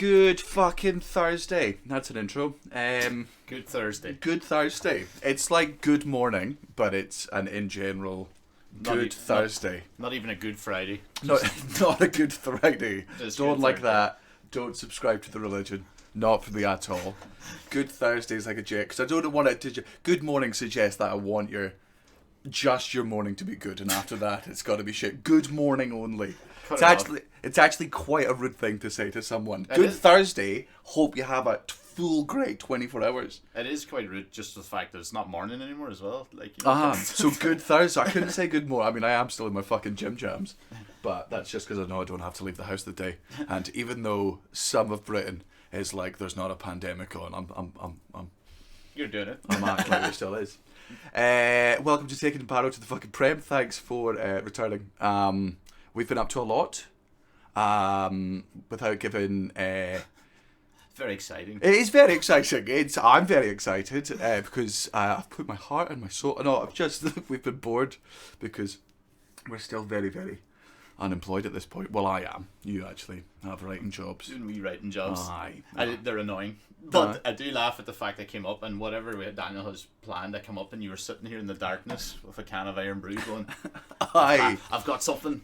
Good fucking Thursday. That's an intro. Good Thursday. Good Thursday. It's like good morning, but it's an in general good Thursday. Not even a good Friday. Not a good Friday. Don't good like Thursday. that. Don't subscribe to the religion. Not for me at all. Good Thursday is like a joke, because I don't want it to... Good morning suggests that I want your morning to be good, and after that it's got to be shit. Good morning only. It's actually quite a rude thing to say to someone. Good Thursday. Hope you have a full great 24 hours. It is quite rude, just the fact that it's not morning anymore as well. Like, you know, So good Thursday. I couldn't say good morning. I mean, I am still in my fucking gym jams, but that's just because I know I don't have to leave the house today. And even though some of Britain is like there's not a pandemic on, I'm You're doing it. I'm acting like there still is. Welcome to taking Barrow to the fucking Prem. Thanks for returning. We've been up to a lot. Without giving... Very exciting. It is very exciting. I'm very excited because I've put my heart and my soul... No, we've been bored because we're still very, very unemployed at this point. Well, I am. You actually have writing jobs. Doing wee writing jobs. Aye. They're annoying. But I do laugh at the fact I came up and whatever Daniel has planned, I come up and you were sitting here in the darkness with a can of Iron Brew going, Aye. I've got something.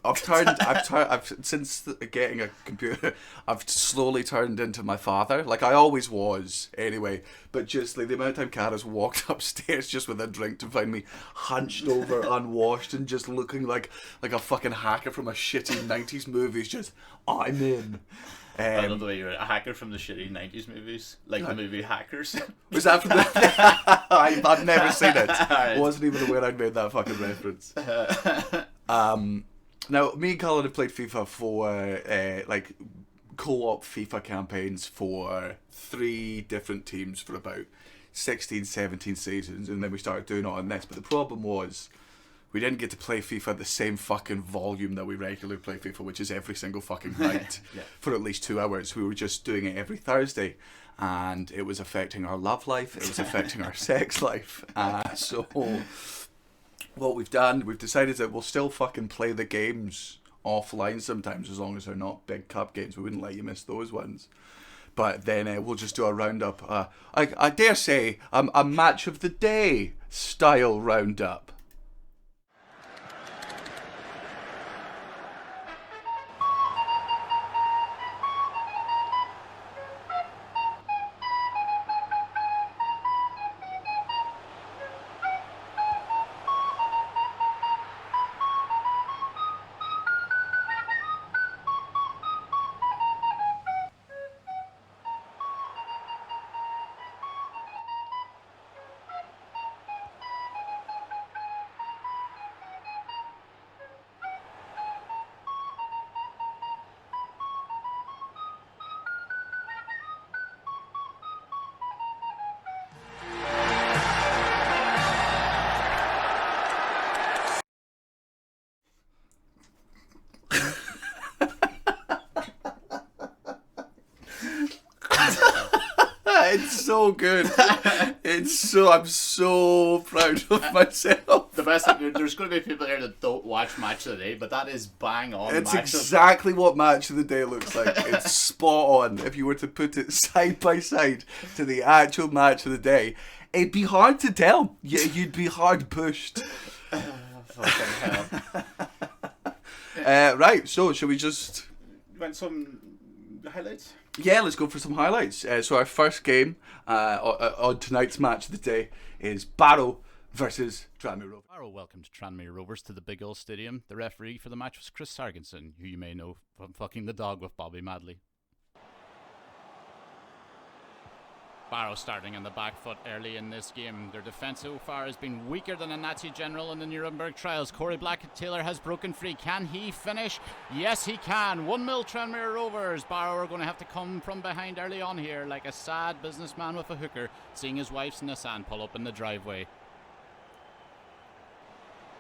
I've since getting a computer, I've slowly turned into my father. Like I always was, anyway. But just like the amount of time Kara's walked upstairs just with a drink to find me hunched over, unwashed, and just looking like a fucking hacker from a shitty 90s movies. Just I'm in. I love the way you're a hacker from the shitty 90s movies, like the movie Hackers. Was that from the... I've never seen it. Right. Wasn't even aware I'd made that fucking reference. Now, me and Cullen have played FIFA for, like, co-op FIFA campaigns for 3 different teams for about 16, 17 seasons, and then we started doing it on this. But the problem was, we didn't get to play FIFA at the same fucking volume that we regularly play FIFA, which is every single fucking night for at least 2 hours. We were just doing it every Thursday, and it was affecting our love life, it was affecting our sex life, so... What we've done, we've decided that we'll still fucking play the games offline sometimes, as long as they're not big cup games. We wouldn't let you miss those ones. But then we'll just do a roundup. I dare say, a match of the day style roundup. It's so good. I'm so proud of myself. The best thing, there's going to be people here that don't watch Match of the Day, but that is bang on. It's exactly what Match of the Day looks like. It's spot on. If you were to put it side by side to the actual Match of the Day, it'd be hard to tell. You'd be hard pushed. Fucking hell. Right, so shall we just... You want some highlights? Yeah, let's go for some highlights. So our first game on tonight's Match of the Day is Barrow versus Tranmere Rovers. Barrow welcomed Tranmere Rovers to the Big Hill Stadium. The referee for the match was Chris Sarginson, who you may know from fucking the dog with Bobby Madley. Barrow starting on the back foot early in this game. Their defence so far has been weaker than a Nazi general in the Nuremberg trials. Corey Blackett-Taylor has broken free. Can he finish? Yes, he can. 1-0 Tranmere Rovers. Barrow are going to have to come from behind early on here like a sad businessman with a hooker, seeing his wife's Nissan pull up in the driveway.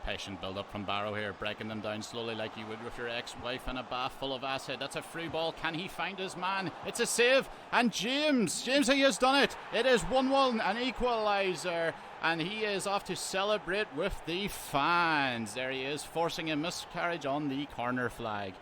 Patient build up from Barrow here, breaking them down slowly like you would with your ex-wife in a bath full of acid. That's a free ball. Can he find his man? It's a save, and James he has done it. It is 1-1, an equaliser, and he is off to celebrate with the fans. There he is, forcing a miscarriage on the corner flag.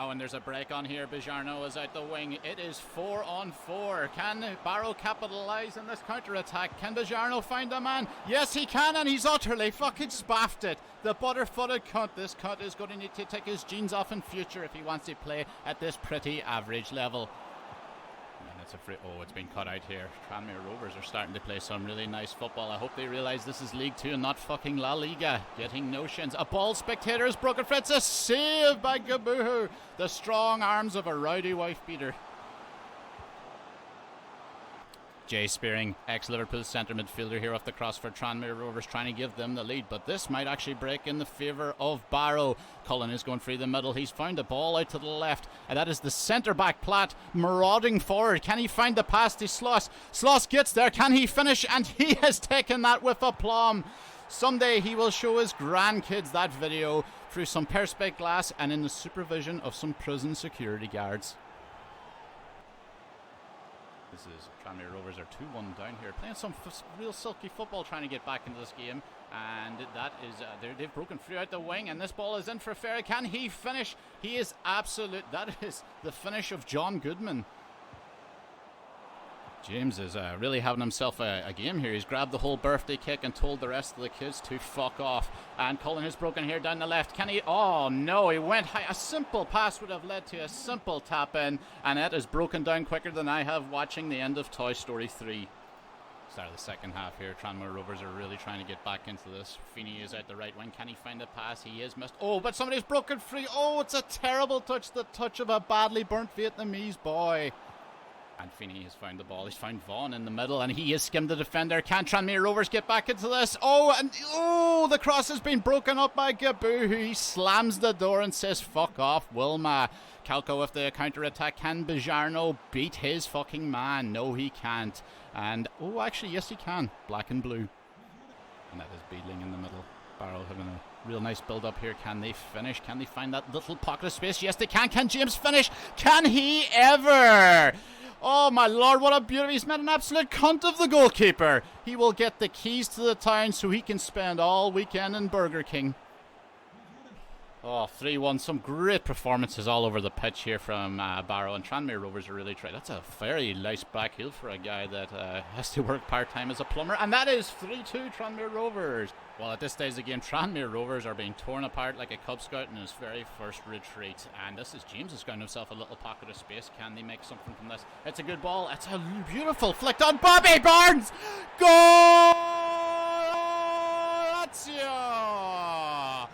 Oh, and there's a break on here. Bijarno is out the wing. It is 4-on-4. Can Barrow capitalise on this counter-attack? Can Bijarno find a man? Yes, he can, and he's utterly fucking spaffed it. The butter-footed cunt. This cunt is going to need to take his jeans off in future if he wants to play at this pretty average level. And it's a free... Oh, it's been cut out here. Tranmere Rovers are starting to play some really nice football. I hope they realise this is League 2 and not fucking La Liga. Getting notions. A ball, spectators, broken free. It's a save by Gabuhu. The strong arms of a rowdy wife beater. Jay Spearing, ex-Liverpool centre midfielder here off the cross for Tranmere Rovers, trying to give them the lead, but this might actually break in the favour of Barrow. Cullen is going through the middle. He's found a ball out to the left, and that is the centre-back Platt marauding forward. Can he find the pass to Sloss? Sloss gets there. Can he finish? And he has taken that with aplomb. Someday he will show his grandkids that video through some perspex glass and in the supervision of some prison security guards. This is Tranmere Rovers are 2-1 down here, playing some real silky football, trying to get back into this game, and that is they've broken through out the wing, and this ball is in for Ferry. Can he finish? He is absolute. That is the finish of John Goodman. James is really having himself a game here. He's grabbed the whole birthday cake and told the rest of the kids to fuck off. And Cullen has broken here down the left. Can he? Oh no, he went high. A simple pass would have led to a simple tap in, and it is broken down quicker than I have watching the end of Toy Story 3. Start of the second half here. Tranmere Rovers are really trying to get back into this. Feeney is out the right wing. Can he find a pass? He is missed. Oh, but somebody's broken free. Oh, it's a terrible touch. The touch of a badly burnt Vietnamese boy. And Feeney has found the ball. He's found Vaughan in the middle, and he has skimmed the defender. Can Tranmere Rovers get back into this? Oh, the cross has been broken up by Gabu, who he slams the door and says, fuck off, Wilma. Calco with the counter-attack. Can Bijarno beat his fucking man? No, he can't. And, oh, actually, yes, he can. Black and blue. And that is Beadling in the middle. Barrow having a real nice build-up here. Can they finish? Can they find that little pocket of space? Yes, they can. Can James finish? Can he ever? Oh my lord, what a beauty. He's made an absolute cunt of the goalkeeper. He will get the keys to the town so he can spend all weekend in Burger King. Oh, 3-1. Some great performances all over the pitch here from Barrow, and Tranmere Rovers are really trying. That's a very nice back heel for a guy that has to work part-time as a plumber. And that is 3-2 Tranmere Rovers. Well, at this stage of the game, Tranmere Rovers are being torn apart like a Cub Scout in his very first retreat. And this is James has found himself a little pocket of space. Can they make something from this? It's a good ball. It's a beautiful flick on Bobby Burns. Goal! Lazio!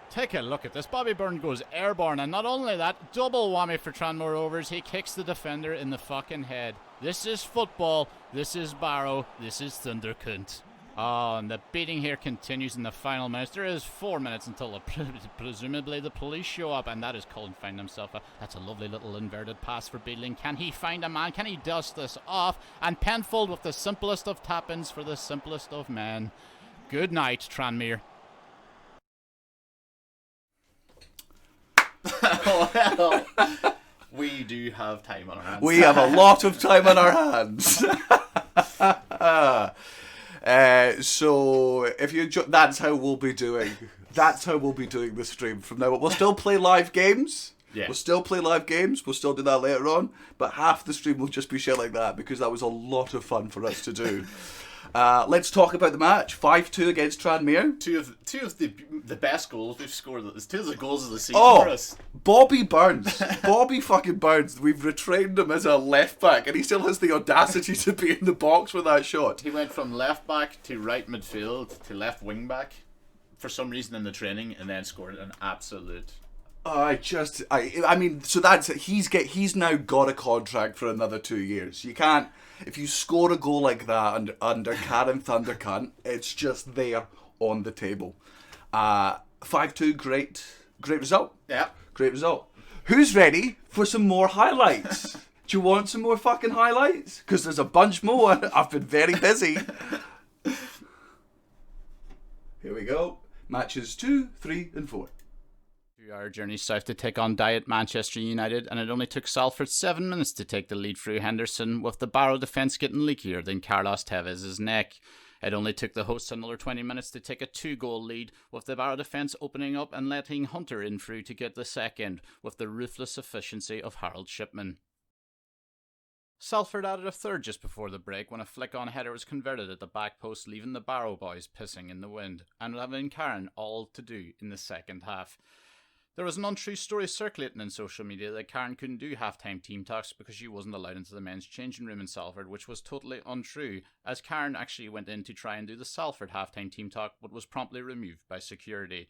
Take a look at this. Bobby Byrne goes airborne, and not only that, double whammy for Tranmere Rovers. He kicks the defender in the fucking head. This is football. This is Barrow. This is Thundercunt. Oh, and the beating here continues in the final minutes. There is 4 minutes until presumably the police show up, and that is Cullen finding himself. That's a lovely little inverted pass for Beadling. Can he find a man? Can he dust this off? And Penfold with the simplest of tap-ins for the simplest of men. Good night, Tranmere. Well, we do have time on our hands. We have a lot of time on our hands. So if you that's how we'll be doing. That's how we'll be doing the stream from now on. We'll still play live games. Yeah. We'll still play live games. We'll still do that later on. But half the stream will just be shit like that because that was a lot of fun for us to do. Let's talk about the match. 5-2 against Tranmere. Two of the best goals we've scored. It's two of the goals of the season for us. Bobby Burns. Bobby fucking Burns. We've retrained him as a left back, and he still has the audacity to be in the box with that shot. He went from left back to right midfield to left wing back for some reason in the training, and then scored an absolute. I mean, so that's it. He's now got a contract for another 2 years. You can't. If you score a goal like that under Karen Thundercunt, it's just there on the table. 5-2, great result. Yeah. Great result. Who's ready for some more highlights? Do you want some more fucking highlights? Because there's a bunch more. I've been very busy. Here we go. Matches 2, 3 and 4. 2-hour journey south to take on Diet Manchester United, and it only took Salford 7 minutes to take the lead through Henderson, with the Barrow defence getting leakier than Carlos Tevez' neck. It only took the hosts another 20 minutes to take a 2-goal lead, with the Barrow defence opening up and letting Hunter in through to get the second, with the ruthless efficiency of Harold Shipman. Salford added a third just before the break when a flick-on header was converted at the back post, leaving the Barrow boys pissing in the wind, and having Karen all to do in the second half. There was an untrue story circulating in social media that Karen couldn't do half-time team talks because she wasn't allowed into the men's changing room in Salford, which was totally untrue, as Karen actually went in to try and do the Salford half-time team talk, but was promptly removed by security.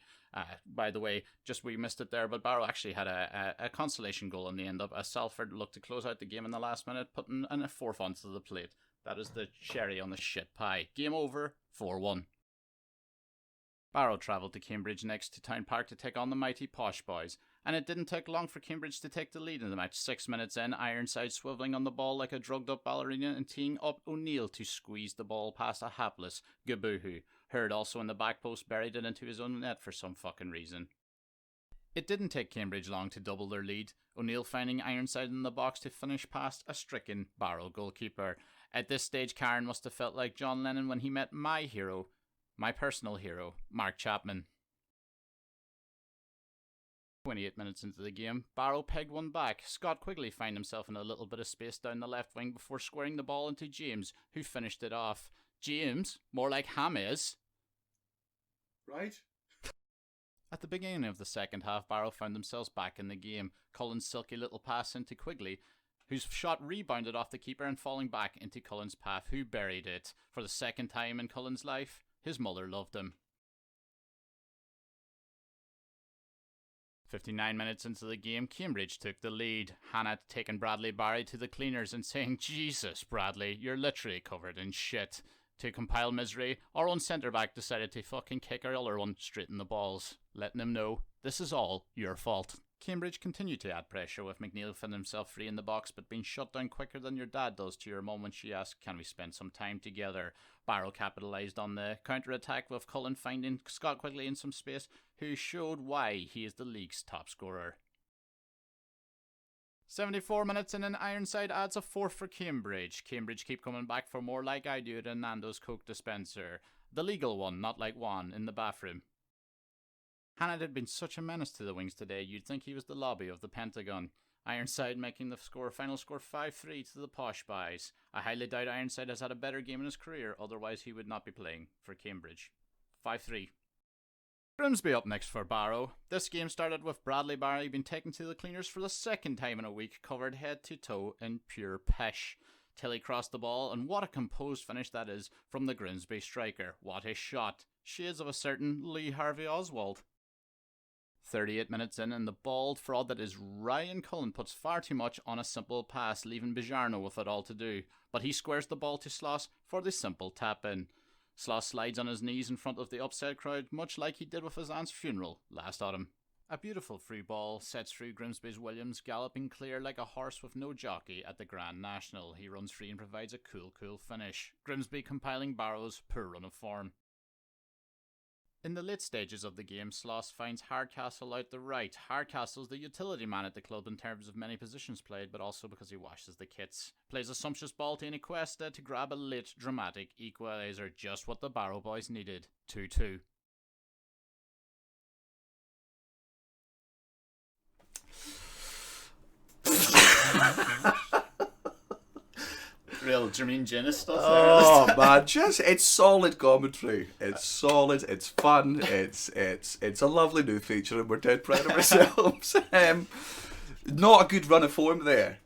By the way, just we missed it there, but Barrow actually had a consolation goal in the end up, as Salford looked to close out the game in the last minute, putting a fourth onto the plate. That is the cherry on the shit pie. Game over, 4-1. Barrow travelled to Cambridge next to Town Park to take on the mighty Posh Boys, and it didn't take long for Cambridge to take the lead in the match. 6 minutes in, Ironside swivelling on the ball like a drugged-up ballerina and teeing up O'Neill to squeeze the ball past a hapless Gabuhu. Hurd also in the back post buried it into his own net for some fucking reason. It didn't take Cambridge long to double their lead, O'Neill finding Ironside in the box to finish past a stricken Barrow goalkeeper. At this stage, Karen must have felt like John Lennon when he met my hero, my personal hero, Mark Chapman. 28 minutes into the game, Barrow pegged one back. Scott Quigley found himself in a little bit of space down the left wing before squaring the ball into James, who finished it off. James, more like James. Right? At the beginning of the second half, Barrow found themselves back in the game. Cullen's silky little pass into Quigley, whose shot rebounded off the keeper and falling back into Cullen's path, who buried it. For the second time in Cullen's life, his mother loved him. 59 minutes into the game, Cambridge took the lead. Hannah taking Bradley Barry to the cleaners and saying, "Jesus, Bradley, you're literally covered in shit." To compile misery, our own centre-back decided to fucking kick our other one straight in the balls, letting him know, this is all your fault. Cambridge continued to add pressure, with McNeil finding himself free in the box but being shut down quicker than your dad does to your mum when she asks, can we spend some time together? Barrow capitalised on the counter-attack, with Cullen finding Scott Quigley in some space, who showed why he is the league's top scorer. 74 minutes in, and Ironside adds a fourth for Cambridge. Cambridge keep coming back for more like I do at a Nando's Coke dispenser. The legal one, not like Juan in the bathroom. Hannah had been such a menace to the wings today, you'd think he was the lobby of the Pentagon. Ironside making the final score 5-3 to the Posh Boys. I highly doubt Ironside has had a better game in his career, otherwise he would not be playing for Cambridge. 5-3. Grimsby up next for Barrow. This game started with Bradley Barry being taken to the cleaners for the second time in a week, covered head to toe in pure pish. Tilly crossed the ball, and what a composed finish that is from the Grimsby striker. What a shot. Shades of a certain Lee Harvey Oswald. 38 minutes in, and the bald fraud that is Ryan Cullen puts far too much on a simple pass, leaving Bijarno with it all to do. But he squares the ball to Sloss for the simple tap-in. Sloss slides on his knees in front of the upset crowd, much like he did with his aunt's funeral last autumn. A beautiful free ball sets through Grimsby's Williams, galloping clear like a horse with no jockey at the Grand National. He runs free and provides a cool finish. Grimsby compiling Barrow's poor run of form. In the late stages of the game, Sloss finds Hardcastle out the right. Hardcastle's the utility man at the club in terms of many positions played, but also because he washes the kits. Plays a sumptuous ball to Iniquesta to grab a late dramatic equaliser, just what the Barrow boys needed. 2-2. Real Jermaine Jennis stuff there. Oh man, it's solid commentary. It's solid. It's fun. It's a lovely new feature, and we're dead proud of ourselves. Not a good run of form there.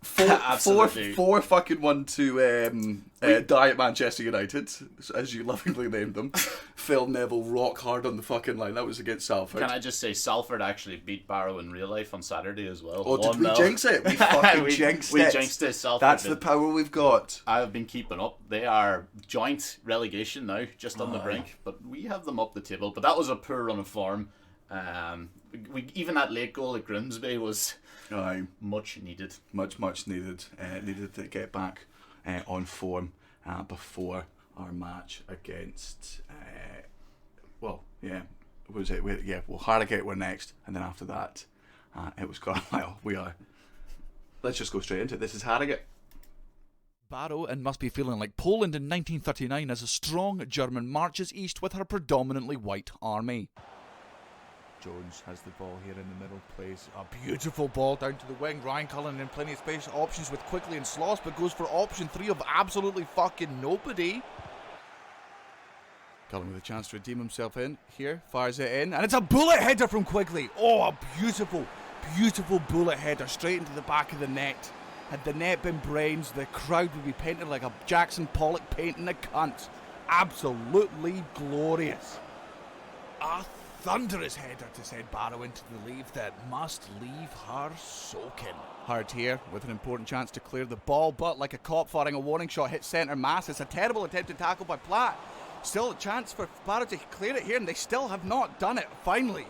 Four fucking 1-2 Diet Manchester United, as you lovingly named them. Phil Neville rock hard on the fucking line. That was against Salford. Can I just say, Salford actually beat Barrow in real life on Saturday as well. Oh, did we jinx it? We fucking jinxed it. We jinxed it, Salford. That's the power we've got. I've been keeping up. They are joint relegation now, just on the brink. But we have them up the table. But that was a poor run of form. Even that late goal at Grimsby was much needed. Much needed. Needed to get back on form before our match against Harrogate were next, and then after that it was Carlisle. Let's just go straight into it. This is Harrogate. Barrow and must be feeling like Poland in 1939 as a strong German marches east with her predominantly white army. Jones has the ball here in the middle, plays a beautiful ball down to the wing. Ryan Cullen in plenty of space, options with Quickly and Sloss, but goes for option 3 of absolutely fucking nobody. Cullen with a chance to redeem himself in here, fires it in, and it's a bullet header from Quickly. Oh, a beautiful, beautiful bullet header straight into the back of the net. Had the net been brains, the crowd would be painted like a Jackson Pollock painting a cunt. Absolutely glorious. A thunderous header to send Barrow into the lead that must leave her soaking. Hard here with an important chance to clear the ball, but like a cop firing a warning shot hits centre mass. It's a terrible attempted tackle by Platt. Still a chance for Barrow to clear it here, and they still have not done it. Finally,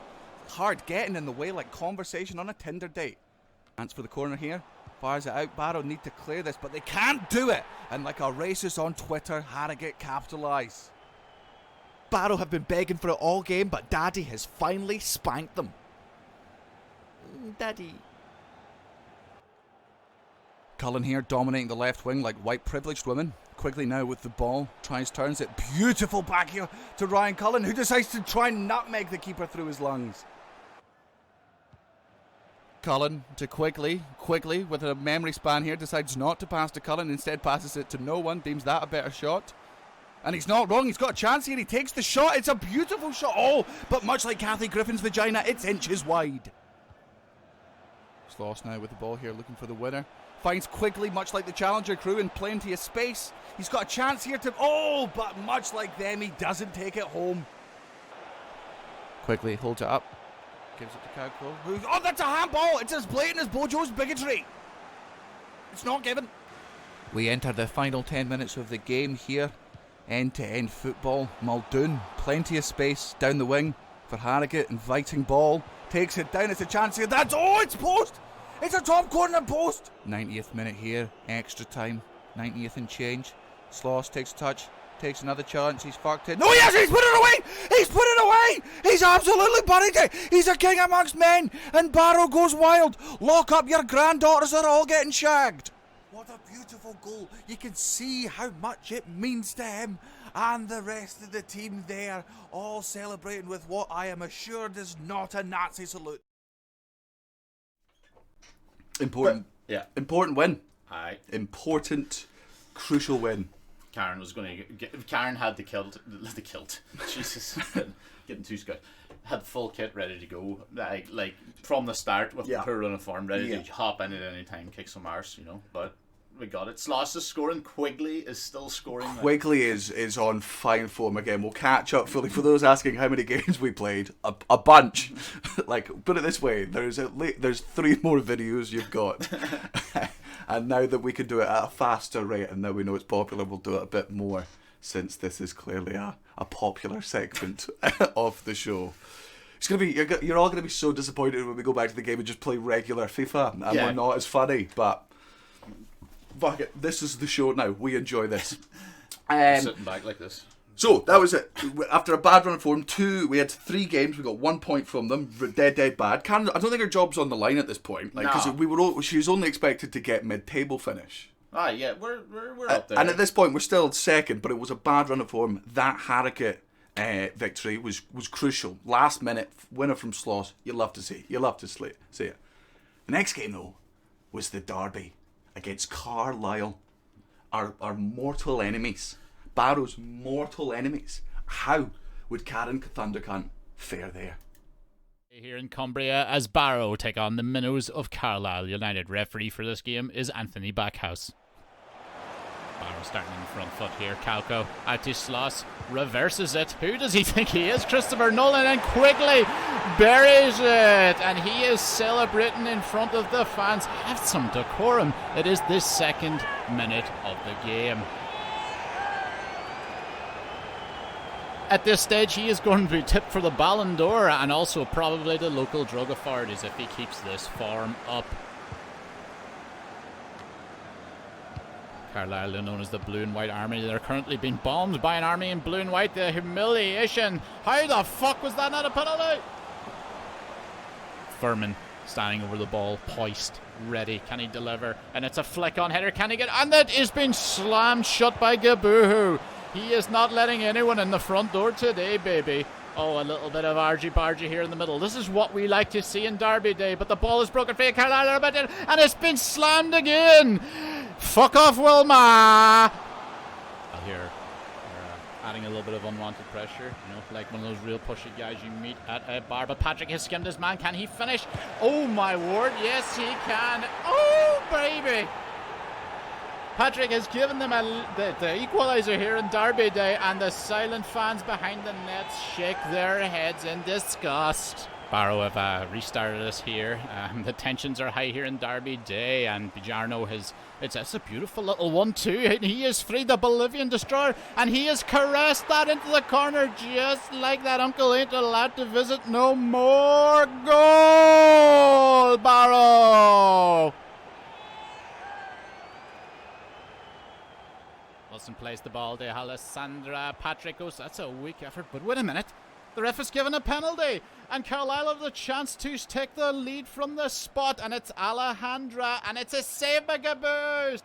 hard getting in the way like conversation on a Tinder date. Chance for the corner here. Fires it out. Barrow need to clear this, but they can't do it. And like a racist on Twitter, Harrogate capitalise. Barrow have been begging for it all game, but Daddy has finally spanked them. Daddy. Cullen here dominating the left wing like white privileged women. Quickly now with the ball, turns it. Beautiful back here to Ryan Cullen, who decides to try and nutmeg the keeper through his lungs. Cullen to Quickly with a memory span here, decides not to pass to Cullen, instead passes it to no one, deems that a better shot. And he's not wrong, he's got a chance here, he takes the shot, it's a beautiful shot. Oh, but much like Kathy Griffin's vagina, it's inches wide. Sloss now with the ball here, looking for the winner. Finds Quickly, much like the Challenger crew, in plenty of space. He's got a chance here to... Oh, but much like them, he doesn't take it home. Quickly holds it up. Gives it to Cowco. Oh, that's a handball! It's as blatant as Bojo's bigotry. It's not given. We enter the final 10 minutes of the game here. End-to-end football. Muldoon, plenty of space down the wing for Harrogate. Inviting ball. Takes it down. It's a chance here. That's... Oh, it's post! It's a top corner post! 90th minute here. Extra time. 90th and change. Sloss takes a touch. Takes another chance. He's fucked it. No, yes, he's put it away! He's put it away! He's absolutely buried it! He's a king amongst men! And Barrow goes wild! Lock up, your granddaughters are all getting shagged! What a beautiful goal. You can see how much it means to him. And the rest of the team there, all celebrating with what I am assured is not a Nazi salute. Important. Yeah. Important win. Aye. Important, crucial win. Karen was going to get... Karen had the kilt. Jesus. Getting too scared. Had full kit ready to go. Like from the start with the poor run of form, ready to hop in at any time, kick some arse, you know. But we got it. Sloss is scoring. Quigley is still scoring. Quigley is on fine form again. We'll catch up fully. For those asking how many games we played, a bunch. Like, put it this way, there's 3 more videos you've got. And now that we can do it at a faster rate, and now we know it's popular, we'll do it a bit more, since this is clearly a popular segment of the show. It's gonna be you're all gonna be so disappointed when we go back to the game and just play regular FIFA, and we're not as funny. But fuck it, this is the show now. We enjoy this. Sitting back like this. So that was it. After a bad run of form, we had 3 games. We got 1 point from them. Dead bad. I don't think her job's on the line at this point. Because she was only expected to get mid-table finish. Ah, yeah, we're up there. And at this point, we're still second. But it was a bad run of form. That Harrogate victory was crucial. Last minute winner from Sloss. You love to see. You love to see it. The next game though was the derby against Carlisle, our mortal enemies. Barrow's mortal enemies. How would Karen Thundercunt fare there? Here in Cumbria as Barrow take on the Minnows of Carlisle United. Referee for this game is Anthony Backhouse. Barrow starting in front foot here. Calco out to Sloss, reverses it. Who does he think he is? Christopher Nolan, and quickly buries it, and he is celebrating in front of the fans. Have some decorum. It is the 2nd minute of the game. At this stage, he is going to be tipped for the Ballon d'Or and also probably the local drug authorities if he keeps this form up. Carlisle, known as the Blue and White Army, they're currently being bombed by an army in blue and white. The humiliation. How the fuck was that not a penalty? Furman standing over the ball, poised, ready. Can he deliver? And it's a flick on header. Can he get? And that is being slammed shut by Gabuhu. He is not letting anyone in the front door today, baby. Oh, a little bit of argy-bargy here in the middle. This is what we like to see in Derby Day. But the ball is broken free. Carlisle, and it's been slammed again. Fuck off, Wilma. Here, adding a little bit of unwanted pressure. Like one of those real pushy guys you meet at a bar. But Patrick has skimmed his man. Can he finish? Oh, my word. Yes, he can. Oh, baby. Patrick has given them the equaliser here in Derby Day, and the silent fans behind the nets shake their heads in disgust. Barrow have restarted us here. The tensions are high here in Derby Day, and Bijarno it's a beautiful little 1-2. He has freed the Bolivian destroyer, and he has caressed that into the corner just like that uncle ain't allowed to visit no more. Goal, Barrow! Wilson plays the ball to Alessandra. Patrick goes, that's a weak effort, but wait a minute. The ref has given a penalty, and Carlisle have the chance to take the lead from the spot, and it's Alejandra, and it's a save by Gaboos.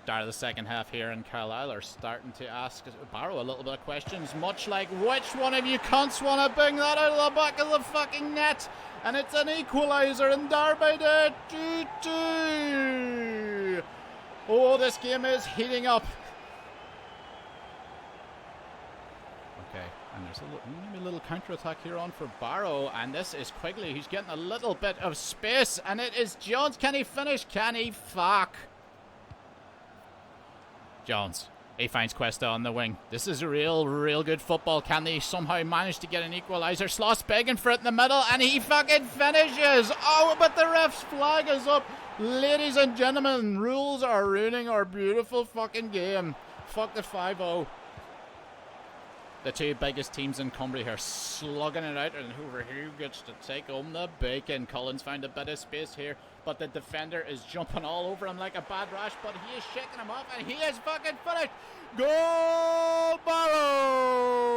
Start of the second half here, and Carlisle are starting to ask Barrow a little bit of questions, much like, which one of you cunts want to bring that out of the back of the fucking net? And it's an equaliser in Derby Day. 2-2. Oh, this game is heating up. Okay, and there's maybe a little counter-attack here on for Barrow, and this is Quigley. He's getting a little bit of space, and it is Jones. Can he finish? Can he? Fuck. Jones. He finds Cuesta on the wing. This is real good football. Can they somehow manage to get an equaliser? Sloss begging for it in the middle, and he fucking finishes. Oh, but the ref's flag is up. Ladies and gentlemen, rules are ruining our beautiful fucking game. Fuck the 5-0. The two biggest teams in Cumbria here slugging it out, and over here gets to take home the bacon. Cullen's found a bit of space here, but the defender is jumping all over him like a bad rash, but he is shaking him off, and he is fucking finished. Goal, Barrow!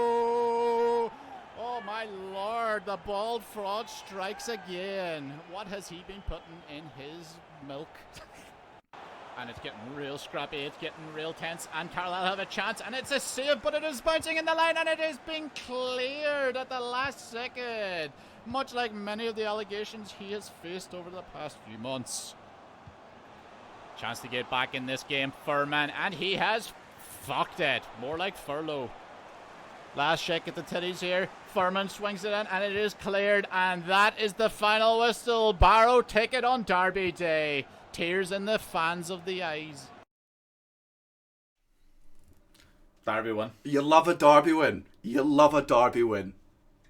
Oh my lord, the bald fraud strikes again. What has he been putting in his milk? And it's getting real scrappy, it's getting real tense, and Carlisle have a chance, and it's a save, but it is bouncing in the line, and it is being cleared at the last second, much like many of the allegations he has faced over the past few months. Chance to get back in this game, Furman, and he has fucked it, more like Furlow. Last shake at the titties here, Furman swings it in, and it is cleared, and that is the final whistle. Barrow take it on Derby Day. Tears in the fans of the eyes. Derby win. You love a Derby win. You love a Derby win.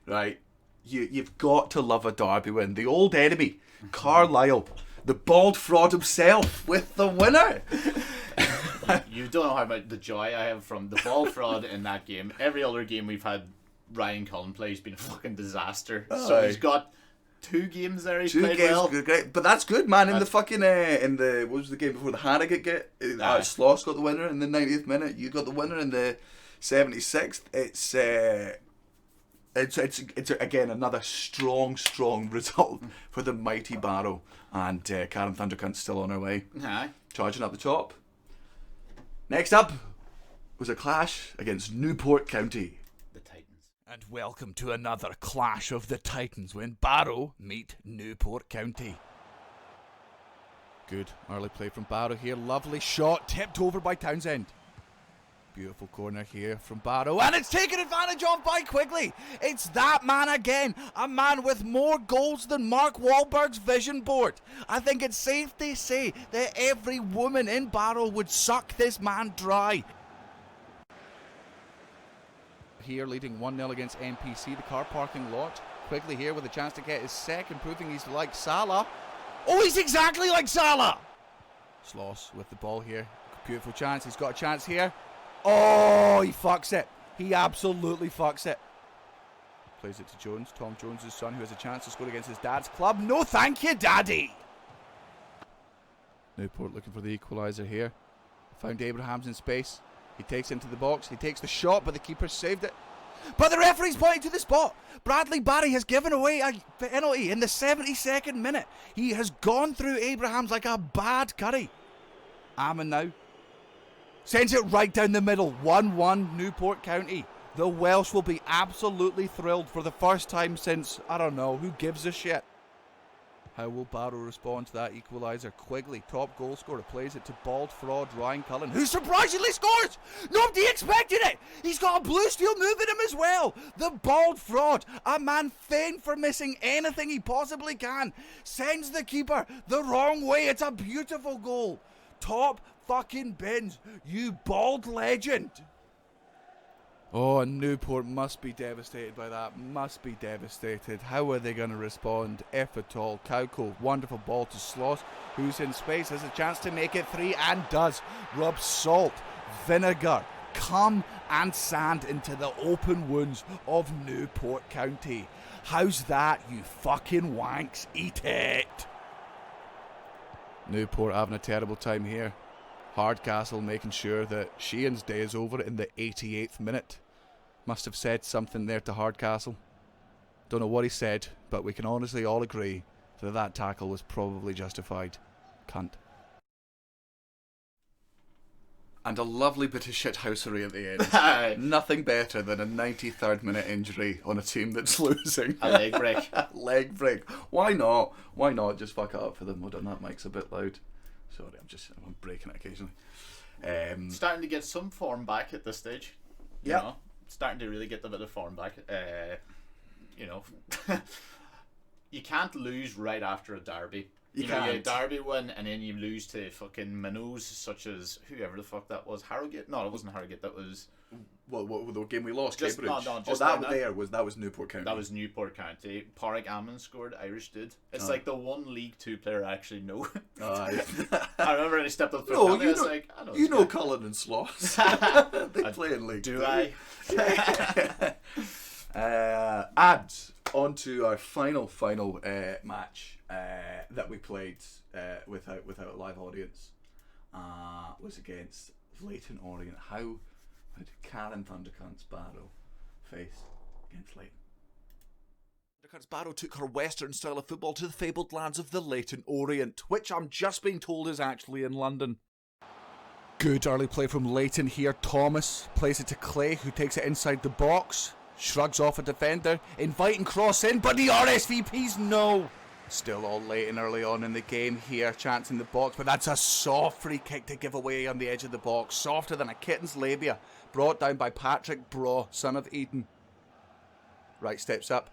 Right? You've got to love a Derby win. The old enemy, Carlisle, the bald fraud himself, with the winner. You don't know how much the joy I have from the bald fraud in that game. Every other game we've had Ryan Cullen play has been a fucking disaster. So he's got 2 games there. He's played well. Great. But that's good, man. In the fucking what was the game before the Harrogate get? Sloss got the winner in the 90th minute. You got the winner in the 76th. It's again another strong result for the mighty Barrow, and Karen Thundercunt's still on her way. Charging up the top. Next up was a clash against Newport County. And welcome to another clash of the Titans when Barrow meet Newport County. Good early play from Barrow here. Lovely shot, tipped over by Townsend. Beautiful corner here from Barrow, and it's taken advantage of by Quigley. It's that man again, a man with more goals than Mark Wahlberg's vision board. I think it's safe to say that every woman in Barrow would suck this man dry. Here leading 1-0 against NPC, the car parking lot. Quigley here with a chance to get his second, proving he's like Salah. Oh, he's exactly like Salah! Sloss with the ball here. Beautiful chance, he's got a chance here. Oh, he fucks it. He absolutely fucks it. Plays it to Jones, Tom Jones' son, who has a chance to score against his dad's club. No thank you, daddy! Newport looking for the equaliser here. Found Abrahams in space. He takes it into the box. He takes the shot, but the keeper saved it. But the referee's pointing to the spot. Bradley Barry has given away a penalty in the 72nd minute. He has gone through Abrahams like a bad curry. Ammon now sends it right down the middle. 1-1 Newport County. The Welsh will be absolutely thrilled for the first time since, I don't know, who gives a shit? How will Barrow respond to that equaliser? Quigley, top goal scorer, plays it to bald fraud Ryan Cullen, who surprisingly scores! Nobody expected it! He's got a blue steel move in him as well! The bald fraud, a man famed for missing anything he possibly can, sends the keeper the wrong way. It's a beautiful goal. Top fucking bins, you bald legend. Oh, and Newport must be devastated by that. Must be devastated. How are they going to respond, if at all? Kauko, wonderful ball to Sloss, who's in space, has a chance to make it 3 and does. Rubs salt, vinegar, cum and sand into the open wounds of Newport County. How's that, you fucking wanks? Eat it! Newport having a terrible time here. Hardcastle making sure that Sheehan's day is over in the 88th minute. Must have said something there to Hardcastle. Don't know what he said, but we can honestly all agree that that tackle was probably justified. Cunt. And a lovely bit of shithousery at the end. Nothing better than a 93rd minute injury on a team that's losing. A leg break. Leg break. Why not? Why not just fuck it up for them? Hold on, that mic's a bit loud. Sorry, I'm breaking it occasionally. Starting to get some form back at this stage. Yeah. Starting to really get a bit of form back. You can't lose right after a derby. You know, you derby win and then you lose to fucking minnows such as whoever the fuck that was. Harrogate? No, it wasn't Harrogate. That was what the game we lost. Just Cambridge. That was Newport County. That was Newport County. Porrick Ammon scored. Irish dude. It's like the one League Two player I actually know. I remember when he stepped up for no, penalty. I was like, I know. You know Cullen and Sloss. They play in League Two. Do I? And on to our final match that we played without a live audience was against Leyton Orient. How did Karen Thundercunt's Barrow face against Leyton? Thundercunt's Barrow took her western style of football to the fabled lands of the Leyton Orient, which I'm just being told is actually in London. Good early play from Leyton here. Thomas plays it to Clay, who takes it inside the box. Shrugs off a defender, inviting cross in, but the RSVPs no. Still all Leyton early on in the game here, chance in the box, but that's a soft free kick to give away on the edge of the box, softer than a kitten's labia, brought down by Patrick Braw, son of Eden. Right, steps up,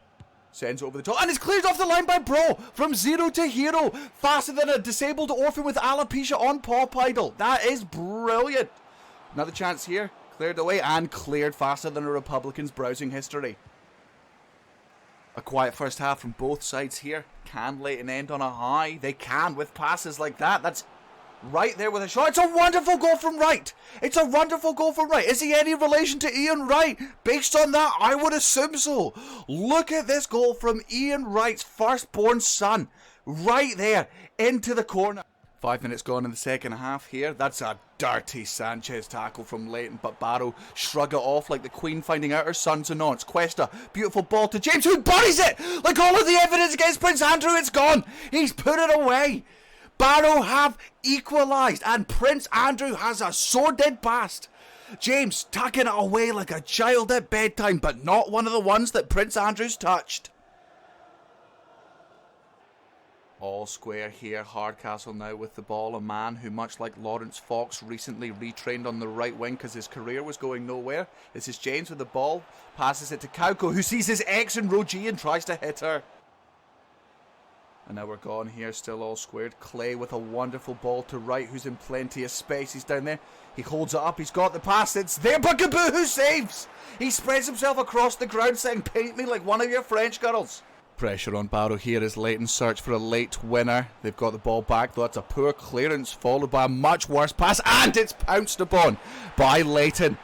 sends it over the top, and it's cleared off the line by Braw, from zero to hero, faster than a disabled orphan with alopecia on Pop Idol. That is brilliant. Another chance here. Cleared away and cleared faster than a Republican's browsing history. A quiet first half from both sides here. Can Leyton end on a high? They can with passes like that. That's right there with a shot. It's a wonderful goal from Wright. It's a wonderful goal from Wright. Is he any relation to Ian Wright? Based on that, I would assume so. Look at this goal from Ian Wright's firstborn son. Right there into the corner. 5 minutes gone in the second half here. That's a dirty Sanchez tackle from Leyton, but Barrow shrug it off like the Queen finding out her son's announced. Cuesta, beautiful ball to James, who buries it! Like all of the evidence against Prince Andrew, it's gone! He's put it away! Barrow have equalised, and Prince Andrew has a sordid past. James tucking it away like a child at bedtime, but not one of the ones that Prince Andrew's touched. All square here, Hardcastle now with the ball, a man who, much like Lawrence Fox, recently retrained on the right wing because his career was going nowhere. This is James with the ball, passes it to Kauko, who sees his ex in row G and tries to hit her. And now we're gone here, still all squared. Clay with a wonderful ball to Wright, who's in plenty of space. He's down there, he holds it up, he's got the pass, it's there, but Kaboo who saves! He spreads himself across the ground saying, paint me like one of your French girls. Pressure on Barrow here as Leyton search for a late winner. They've got the ball back, though it's a poor clearance followed by a much worse pass, and it's pounced upon by Leyton.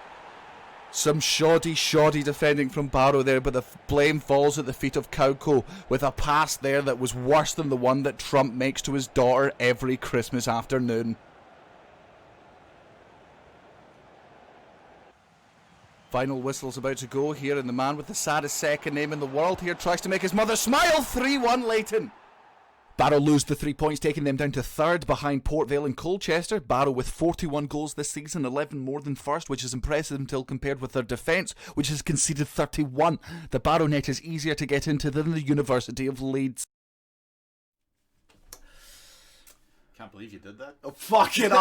Some shoddy defending from Barrow there, but the blame falls at the feet of Kauko with a pass there that was worse than the one that Trump makes to his daughter every Christmas afternoon. Final whistle's about to go here, and the man with the saddest second name in the world here tries to make his mother smile. 3-1 Leighton. Barrow lose the 3 points, taking them down to third behind Port Vale and Colchester. Barrow with 41 goals this season, 11 more than first, which is impressive until compared with their defence, which has conceded 31. The Barrow net is easier to get into than the University of Leeds. Can't believe you did that. Oh, fucking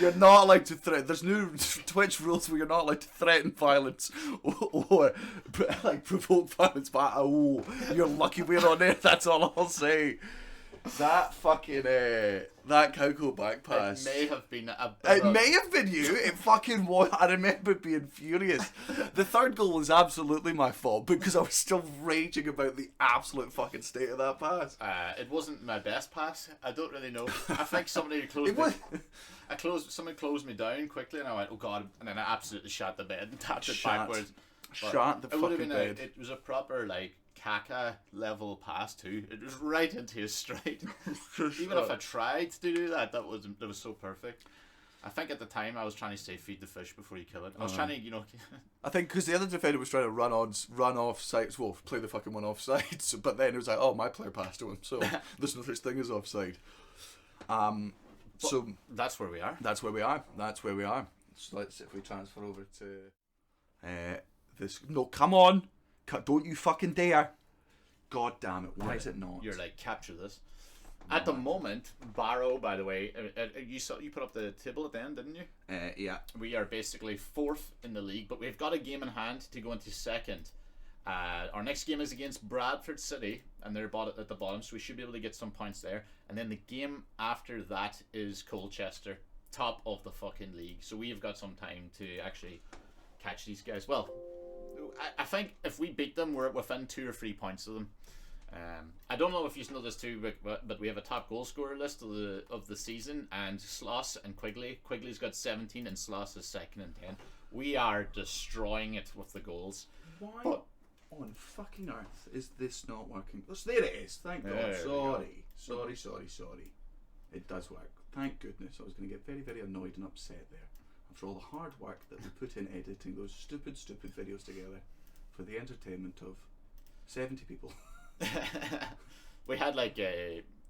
You're not allowed to threaten. There's new Twitch rules where you're not allowed to threaten violence or like provoke violence. But you're lucky we're on there. That's all I'll say. That fucking that Cowco back pass. It may have been It may have been you. It fucking was. I remember being furious. The third goal was absolutely my fault because I was still raging about the absolute fucking state of that pass. It wasn't my best pass. I don't really know. I think somebody closed someone closed me down quickly, and I went, oh god, and then I absolutely shot the bed and tapped it backwards. Shot the fucking bed. It was a proper like Kaka level pass too. It was right into his stride. Even if I tried to do that, that was so perfect. I think at the time I was trying to say feed the fish before you kill it. I was trying to, I think because the other defender was trying to run off sides, well, play the fucking one offside. So, but then it was like, oh, my player passed to him, so there's no such thing as offside. So that's where we are. That's where we are. So let's see if we transfer over to this. No, come on. Don't you fucking dare. God damn it. Why is it not? You're like, capture this. At the moment, Barrow, by the way, you put up the table at the end, didn't you? Yeah. We are basically fourth in the league, but we've got a game in hand to go into second. Our next game is against Bradford City, and they're at the bottom, so we should be able to get some points there. And then the game after that is Colchester, top of the fucking league. So we've got some time to actually catch these guys. Well, I think if we beat them, we're within 2 or 3 points of them. I don't know if you know this too, but we have a top goal scorer list of the season, and Sloss and Quigley. Quigley's got 17, and Sloss is second and 10. We are destroying it with the goals. Why on fucking earth is this not working? Oh, there it is. Thank God. Sorry. It does work. Thank goodness. I was going to get very, very annoyed and upset there. After all the hard work that we put in editing those stupid videos together for the entertainment of 70 people. We had like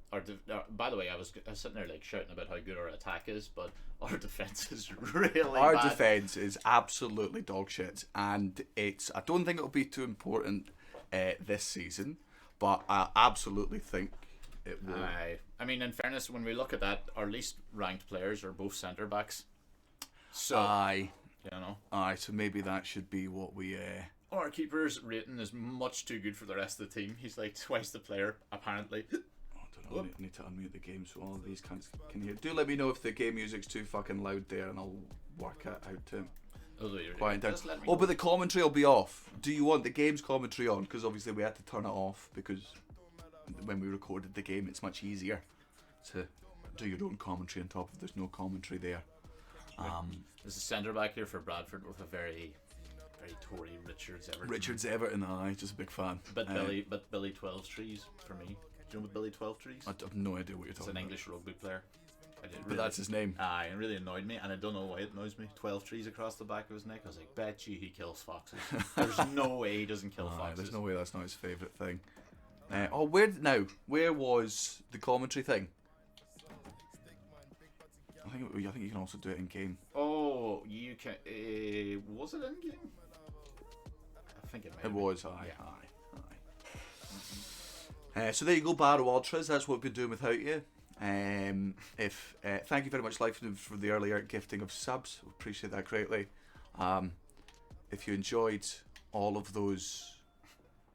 by the way, I was sitting there like shouting about how good our attack is, but our defense is really our bad. Defense is absolutely dog shit, and I don't think it'll be too important this season, but I absolutely think it will. I mean, in fairness, when we look at that, our least ranked players are both centre backs. So so maybe that should be what we. Our keeper's rating is much too good for the rest of the team. He's like twice the player, apparently. I don't know. I need to unmute the game so all of these cunts can hear. Do let me know if the game music's too fucking loud there, and I'll work it out to quiet down. But the commentary will be off. Do you want the game's commentary on? Because obviously we had to turn it off because when we recorded the game, it's much easier to do your own commentary on top of there's no commentary there. There's a centre back here for Bradford with a very Tory Richards Everton. Aye, just a big fan. But Billy 12 Trees for me. Do you know what Billy 12 Trees? I have no idea what you're talking about. It's an English rugby player. But that's his name. Aye, it really annoyed me, and I don't know why it annoys me. 12 trees across the back of his neck. I was like, bet you he kills foxes. There's no way he doesn't kill foxes. There's no way that's not his favourite thing. Where was the commentary thing? I think you can also do it in game. Oh, you can. Was it in game? I think it might. It was. Aye. So there you go, Barrow Ultras. That's what we've been doing without you. Thank you very much, Life, for the earlier gifting of subs. We appreciate that greatly. If you enjoyed all of those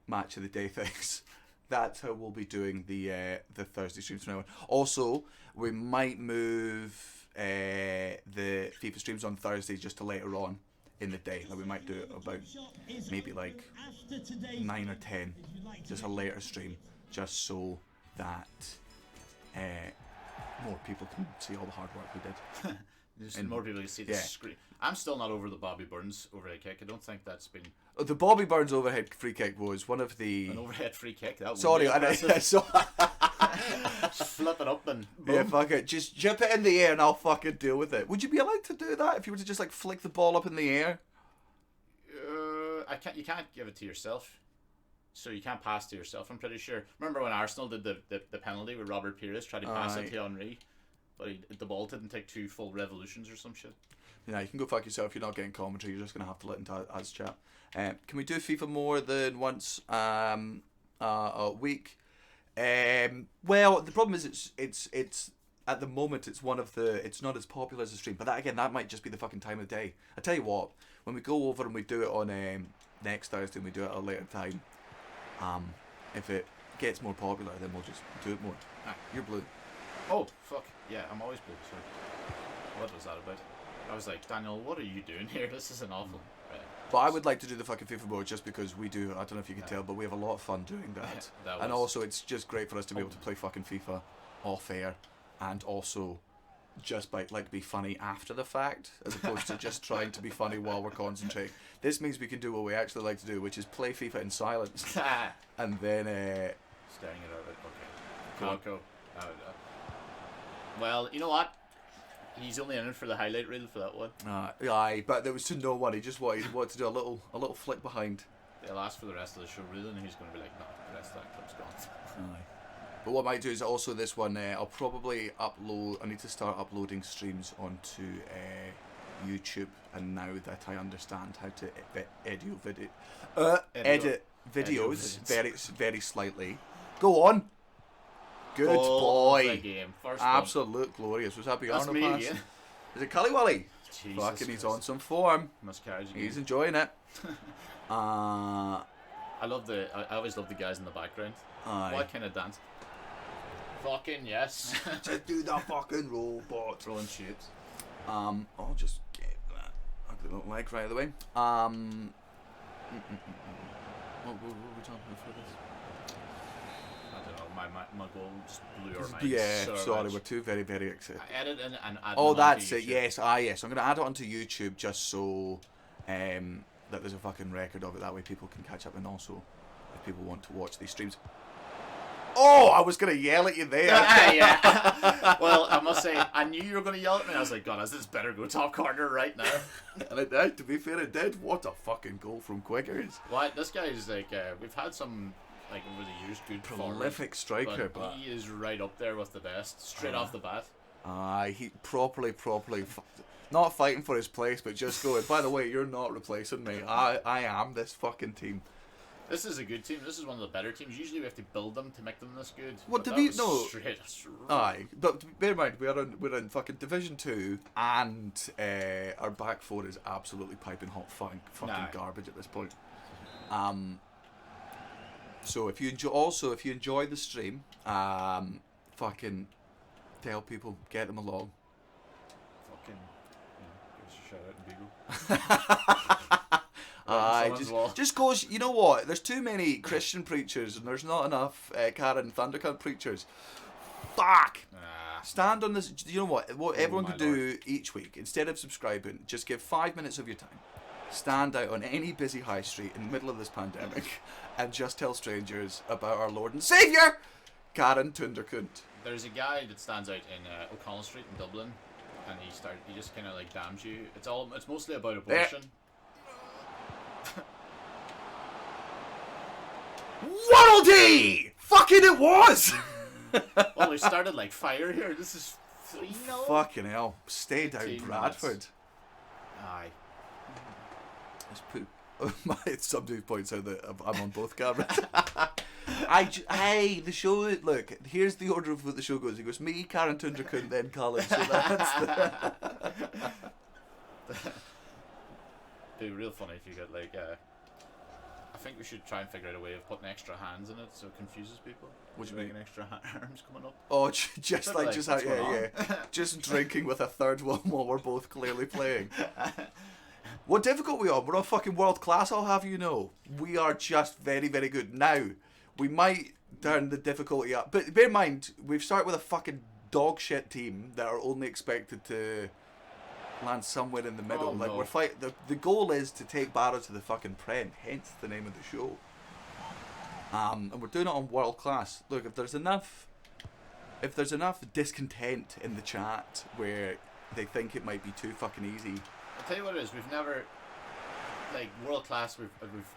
match of the day things, that's how we'll be doing the Thursday streams from now on. Also, we might move the FIFA streams on Thursday just to later on in the day. Like we might do it about maybe like 9 or 10, just a later stream, just so that more people can see all the hard work we did. And more people can see the screen. I'm still not over the Bobby Burns overhead kick. I don't think that's been. The Bobby Burns overhead free kick was one of the. An overhead free kick. That sorry, Flip it up and boom. Yeah, fuck it. Just jump it in the air and I'll fucking deal with it. Would you be allowed to do that if you were to just like flick the ball up in the air? You can't give it to yourself. So you can't pass to yourself, I'm pretty sure. Remember when Arsenal did the penalty with Robert Pires, tried to pass it to Henry, but the ball didn't take 2 full revolutions or some shit. Yeah, you can go fuck yourself. You're not getting commentary. You're just going to have to let into us chat. Can we do FIFA more than once a week? Well, the problem is it's at the moment it's not as popular as the stream. But that might just be the fucking time of day. I tell you what, when we go over and we do it on next Thursday and we do it at a later time, if it gets more popular, then we'll just do it more. You're blue. Oh, fuck. Yeah, I'm always blue, so what was that about? I was like, Daniel, what are you doing here? This isn't awful. Right. But I would like to do the fucking FIFA mode just because we do, I don't know if you can tell, but we have a lot of fun doing that. And also it's just great for us to be able to play fucking FIFA off air and also just be funny after the fact as opposed to just trying to be funny while we're concentrating. This means we can do what we actually like to do, which is play FIFA in silence and then staring it over. Okay. Well, you know what? He's only in it for the highlight reel for that one. Aye, but there was to no one. He just wanted to do a little flick behind. They'll ask for the rest of the show reel, and he's going to be like, no, the rest of that clip's gone. Aye. But what I might do is also this one, I'll probably upload, I need to start uploading streams onto YouTube, and now that I understand how to edit videos very, very slightly. Go on! Good boy! Absolute glorious. Was that beyond the pass? Again. Is it Cully? Fucking he's on some form. He's enjoying it. I always love the guys in the background. What kind of dance? Fucking yes. Just do the fucking robot. Throwing shapes. I'll just get that ugly little leg right out of the way. What were we talking about for this? I don't know. My goal just blew our minds. Yeah, so sorry, much. we're too very, very excited. I edit and add. Oh, that's it. Yes, yes. I'm gonna add it onto YouTube just so that there's a fucking record of it. That way people can catch up, and also if people want to watch these streams. Oh, I was going to yell at you there. Yeah. Well, I must say, I knew you were going to yell at me. I was like, God, this better go top corner right now. And it did. To be fair, it did. What a fucking goal from Quickers. What? This guy is like, we've had some, like, over the years, good prolific striker, but he is right up there with the best, straight off the bat. He properly, not fighting for his place, but just going, by the way, you're not replacing me. I am this fucking team. This is a good team. This is one of the better teams. Usually we have to build them to make them this good. What do we no? Straight. Aye, but bear in mind we're in fucking Division 2, and our back four is absolutely piping hot fucking garbage at this point. So if you enjoy the stream, fucking tell people, get them along. Fucking give us a shout out in Beagle. Just goes, you know what, there's too many Christian preachers and there's not enough Karen Thundercunt preachers. Fuck! Stand on this, you know what everyone could do each week, instead of subscribing, just give 5 minutes of your time, stand out on any busy high street in the middle of this pandemic and just tell strangers about our Lord and Saviour, Karen Thundercunt. There's a guy that stands out in O'Connell Street in Dublin, and he just kind of like damns you. It's mostly about abortion. Worldy! Fucking it was! Well, we started like fire here. This is 3-0. Fucking hell. Stay down, Bradford. Aye. Let's put... Somebody points out that I'm on both cameras. Hey, the show... Look, here's the order of what the show goes. It goes me, Karen Thundercunt, then Cullen. So that's the... It'd be real funny if you got like... I think we should try and figure out a way of putting extra hands in it so it confuses people. What do you mean? An extra arms coming up. Oh, just drinking with a third one while we're both clearly playing. What difficult we are? We're not fucking world class, I'll have you know. We are just very, very good. Now, we might turn the difficulty up, but bear in mind, we've started with a fucking dog shit team that are only expected to land somewhere in the middle. We're the goal is to take Barrow to the fucking Prem, hence the name of the show. And we're doing it on world class. Look, if there's enough if there's enough discontent in the chat where they think it might be too fucking easy. I'll tell you what it is. We've never, like, world class. We've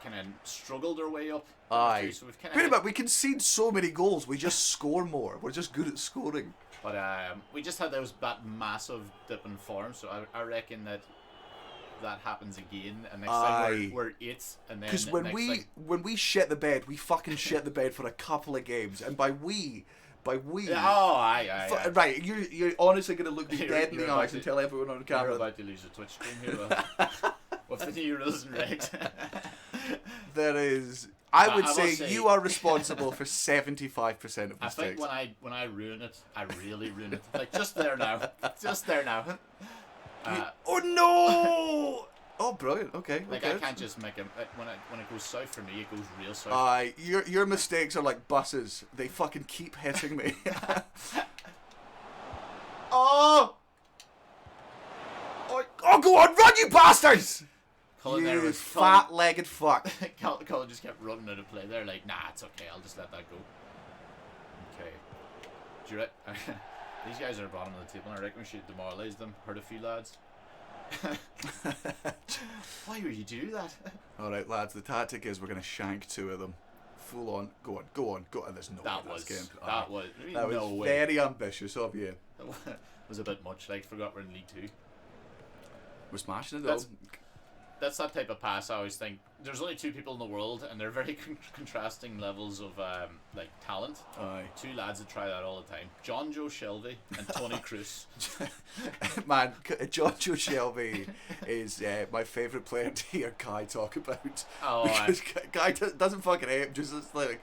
kind of struggled our way up. Aye. So we've kind Wait a of. minute, we concede so many goals. We just score more. We're just good at scoring. But we just had that massive dip in form. So I reckon that happens again, and next time we're 8, and then because when we shit the bed, we fucking shit the bed for a couple of games, and by we. Aye. Right, you're honestly gonna look me dead in the eyes and tell everyone on camera. You're about to lose your Twitch stream here with the new rules and regs. There is. I would say you are responsible for 75% of mistakes. I think when I ruin it, I really ruin it. Like just there now. Oh no! Oh, brilliant. Okay. Like okay. I can't just make when it goes south for me, it goes real south. Your mistakes are like buses. They fucking keep hitting me. Oh, go on, run, you bastards! Cullen You fat-legged fuck. Cullen just kept running out of play there. Like, nah, it's okay. I'll just let that go. Okay. Do you These guys are at the bottom of the table, and I reckon we should demoralise them. Hurt a few lads. Why would you do that? Alright, lads, the tactic is we're going to shank 2 of them. Full on. Go on. There's no way that was no way. Very ambitious of you. It was a bit much. Like, forgot we're in League 2. We're smashing it though. That's that type of pass. I always think there's only 2 people in the world, and they're very contrasting levels of like talent. Aye. 2 lads that try that all the time: John Joe Shelby and Tony Cruz. Man, John Joe Shelby is my favourite player to hear Kai talk about. Oh, because Kai doesn't fucking hate him. Just it's like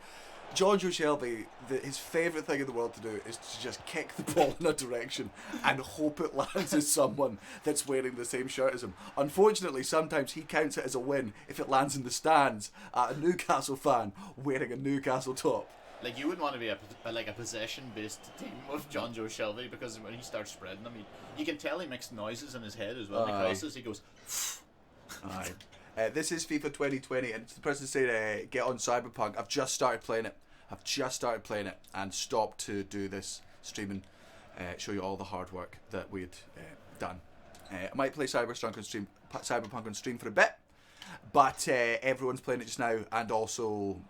John Joe Shelby, his favourite thing in the world to do is to just kick the ball in a direction and hope it lands as someone that's wearing the same shirt as him. Unfortunately, sometimes he counts it as a win if it lands in the stands at a Newcastle fan wearing a Newcastle top. Like, you wouldn't want to be a possession-based team with John Joe Shelby, because when he starts spreading them, you can tell he makes noises in his head as well. When he crosses, he goes. Aye. This is FIFA 2020, and the person saying get on Cyberpunk. I've just started playing it. And stopped to do this streaming, show you all the hard work that we'd done. I might play Cyberpunk on stream for a bit, but everyone's playing it just now, and also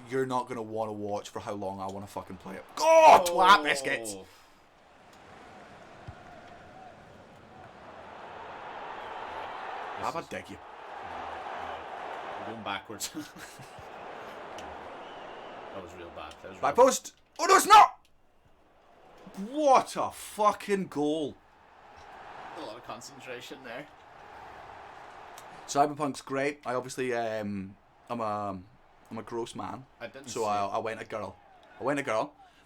you're not going to want to watch for how long I want to fucking play it. Oh, twat biscuits! Have a dig you. We're going backwards. That was real bad. Back post! Oh no, it's not! What a fucking goal. A lot of concentration there. Cyberpunk's great. I obviously I'm a gross man. I went a girl.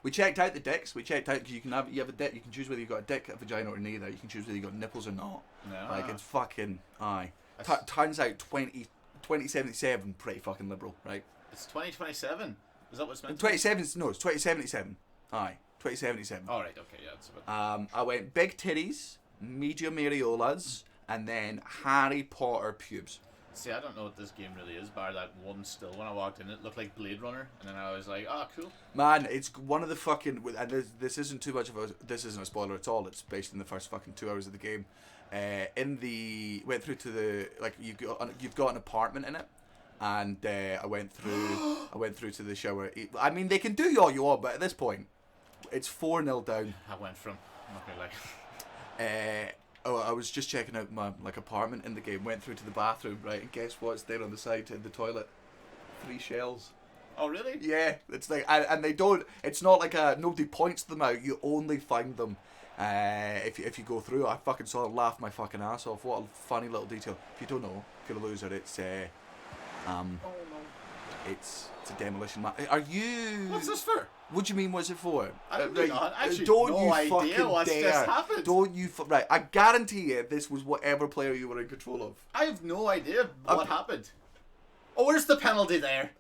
We checked out the dicks. We checked out because you have a dick. You can choose whether you've got a dick, a vagina, or neither. You can choose whether you've got nipples or not. No. Like, it's fucking turns out 2077 pretty fucking liberal, right? It's 2027. Is that what's meant? 2077. No, it's 2077. Aye, 2077. All right. Okay. Yeah. It's a bit. I went big titties, medium areolas, and then Harry Potter pubes. See, I don't know what this game really is, bar that one still. When I walked in, it looked like Blade Runner, and then I was like, oh, cool. Man, it's one of the fucking... And this isn't too much of a... This isn't a spoiler at all. It's based in the first fucking 2 hours of the game. Went through to the... Like, you've got an apartment in it. And I went through to the shower. I mean, they can do all you want, but at this point, it's 4-0 down. I went from... I'm not gonna lie. I was just checking out my apartment in the game. Went through to the bathroom, right? And guess what's there on the side in the toilet? 3 shells. Oh really? Yeah, it's like, and they don't. It's not like nobody points them out. You only find them if you go through. I fucking saw it, laugh my fucking ass off. What a funny little detail. If you don't know, if you're a loser, it's Oh no. It's a demolition man. Are you? What's this for? What do you mean? What's it for? I don't know. Actually, don't no you idea fucking what's dare. just happened. Don't you? Right. I guarantee you, this was whatever player you were in control of. I have no idea what happened. Oh, where's the penalty there?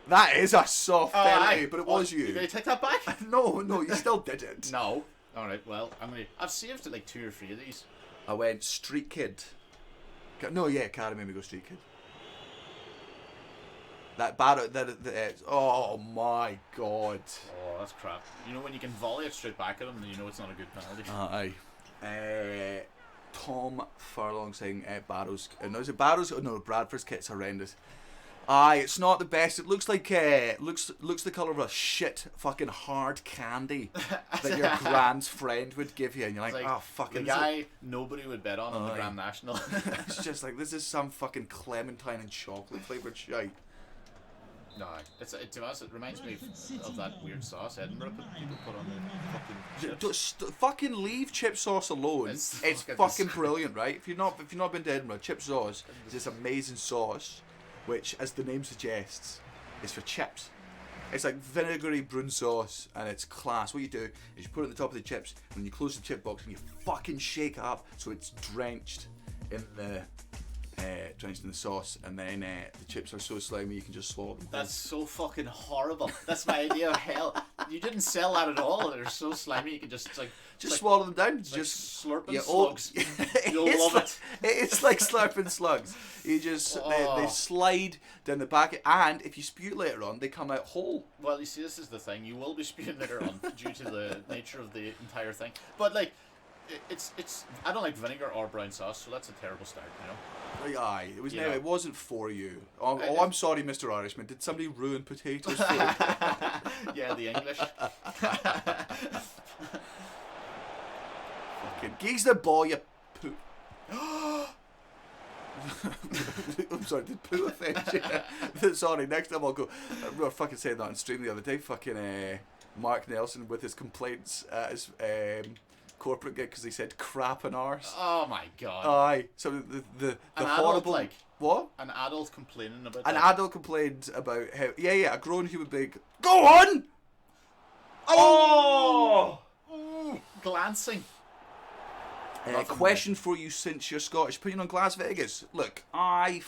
That is a soft penalty, but it was you. You gonna take that back? No, you still did it. No. All right. Well, I've saved like 2 or 3 of these. I went Street Kid. No, yeah, Academy. We go Street Kid. That Barrow, oh my god. Oh, that's crap. You know when you can volley it straight back at him, then you know it's not a good penalty. Aye. Tom Furlong saying Barrow's. No, is it Barrow's? Oh, no, Bradford's kit's horrendous. Aye, it's not the best. It looks like looks the colour of a shit fucking hard candy that your grand's friend would give you, and you're like, oh fucking. The guy nobody would bet on the Grand National. It's just like, this is some fucking clementine and chocolate flavoured shite. No, to be honest, it reminds me of that weird sauce Edinburgh people put on the fucking chips. Fucking leave chip sauce alone. It's fucking brilliant, right? If you've not been to Edinburgh, chip sauce is this amazing sauce, which, as the name suggests, is for chips. It's like vinegary brune sauce, and it's class. What you do is you put it on the top of the chips, and you close the chip box, and you fucking shake it up so it's drenched in the sauce, and then the chips are so slimy you can just swallow them. That's so fucking horrible. That's my idea of hell. You didn't sell that at all. They're so slimy you can just swallow them down. Just slurping slugs. You'll love it. It's like slurping slugs. You just they slide down the back, and if you spew later on, they come out whole. Well, you see, this is the thing. You will be spewing later on due to the nature of the entire thing. But like, it's I don't like vinegar or brown sauce, so that's a terrible start, you know. Aye, it was it wasn't for you. I'm sorry, Mr. Irishman. Did somebody ruin potatoes for you? Yeah, the English. Fucking geese the ball, you poo. I'm sorry, did poo offend you? Sorry, next time I'll go. We were fucking saying that on stream the other day. Fucking Mark Nelson with his complaints at his corporate gig because he said crap and arse. Oh my god. Aye. So the horrible. Adult, what? An adult complaining about An that. adult complained about how. Yeah, a grown human being. Go on! Oh! Glancing. Question for you, since you're Scottish, putting on Las Vegas. Look, I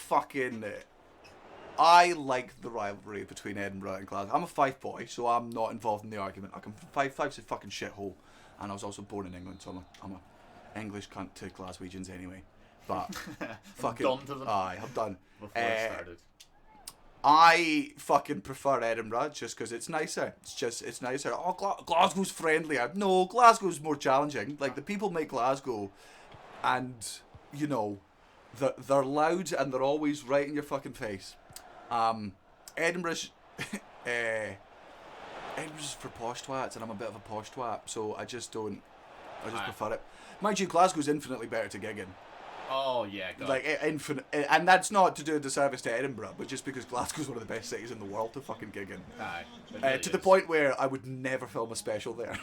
like the rivalry between Edinburgh and Glasgow. I'm a Fife boy, so I'm not involved in the argument. Fife's a fucking shithole, and I was also born in England, so I'm a English cunt to Glaswegians anyway. But fucking done to them. Aye, I'm done. Before it started. I fucking prefer Edinburgh just because it's nicer. It's nicer. Oh, Glasgow's friendlier. No, Glasgow's more challenging. Like, the people make Glasgow, and you know, they're loud and they're always right in your fucking face. Edinburgh's for posh twats, and I'm a bit of a posh twat, so I just prefer it. Mind you, Glasgow's infinitely better to gig in. Oh yeah, God. Like infinite, and that's not to do a disservice to Edinburgh, but just because Glasgow's one of the best cities in the world to fucking gig in. Aye, really to the point where I would never film a special there.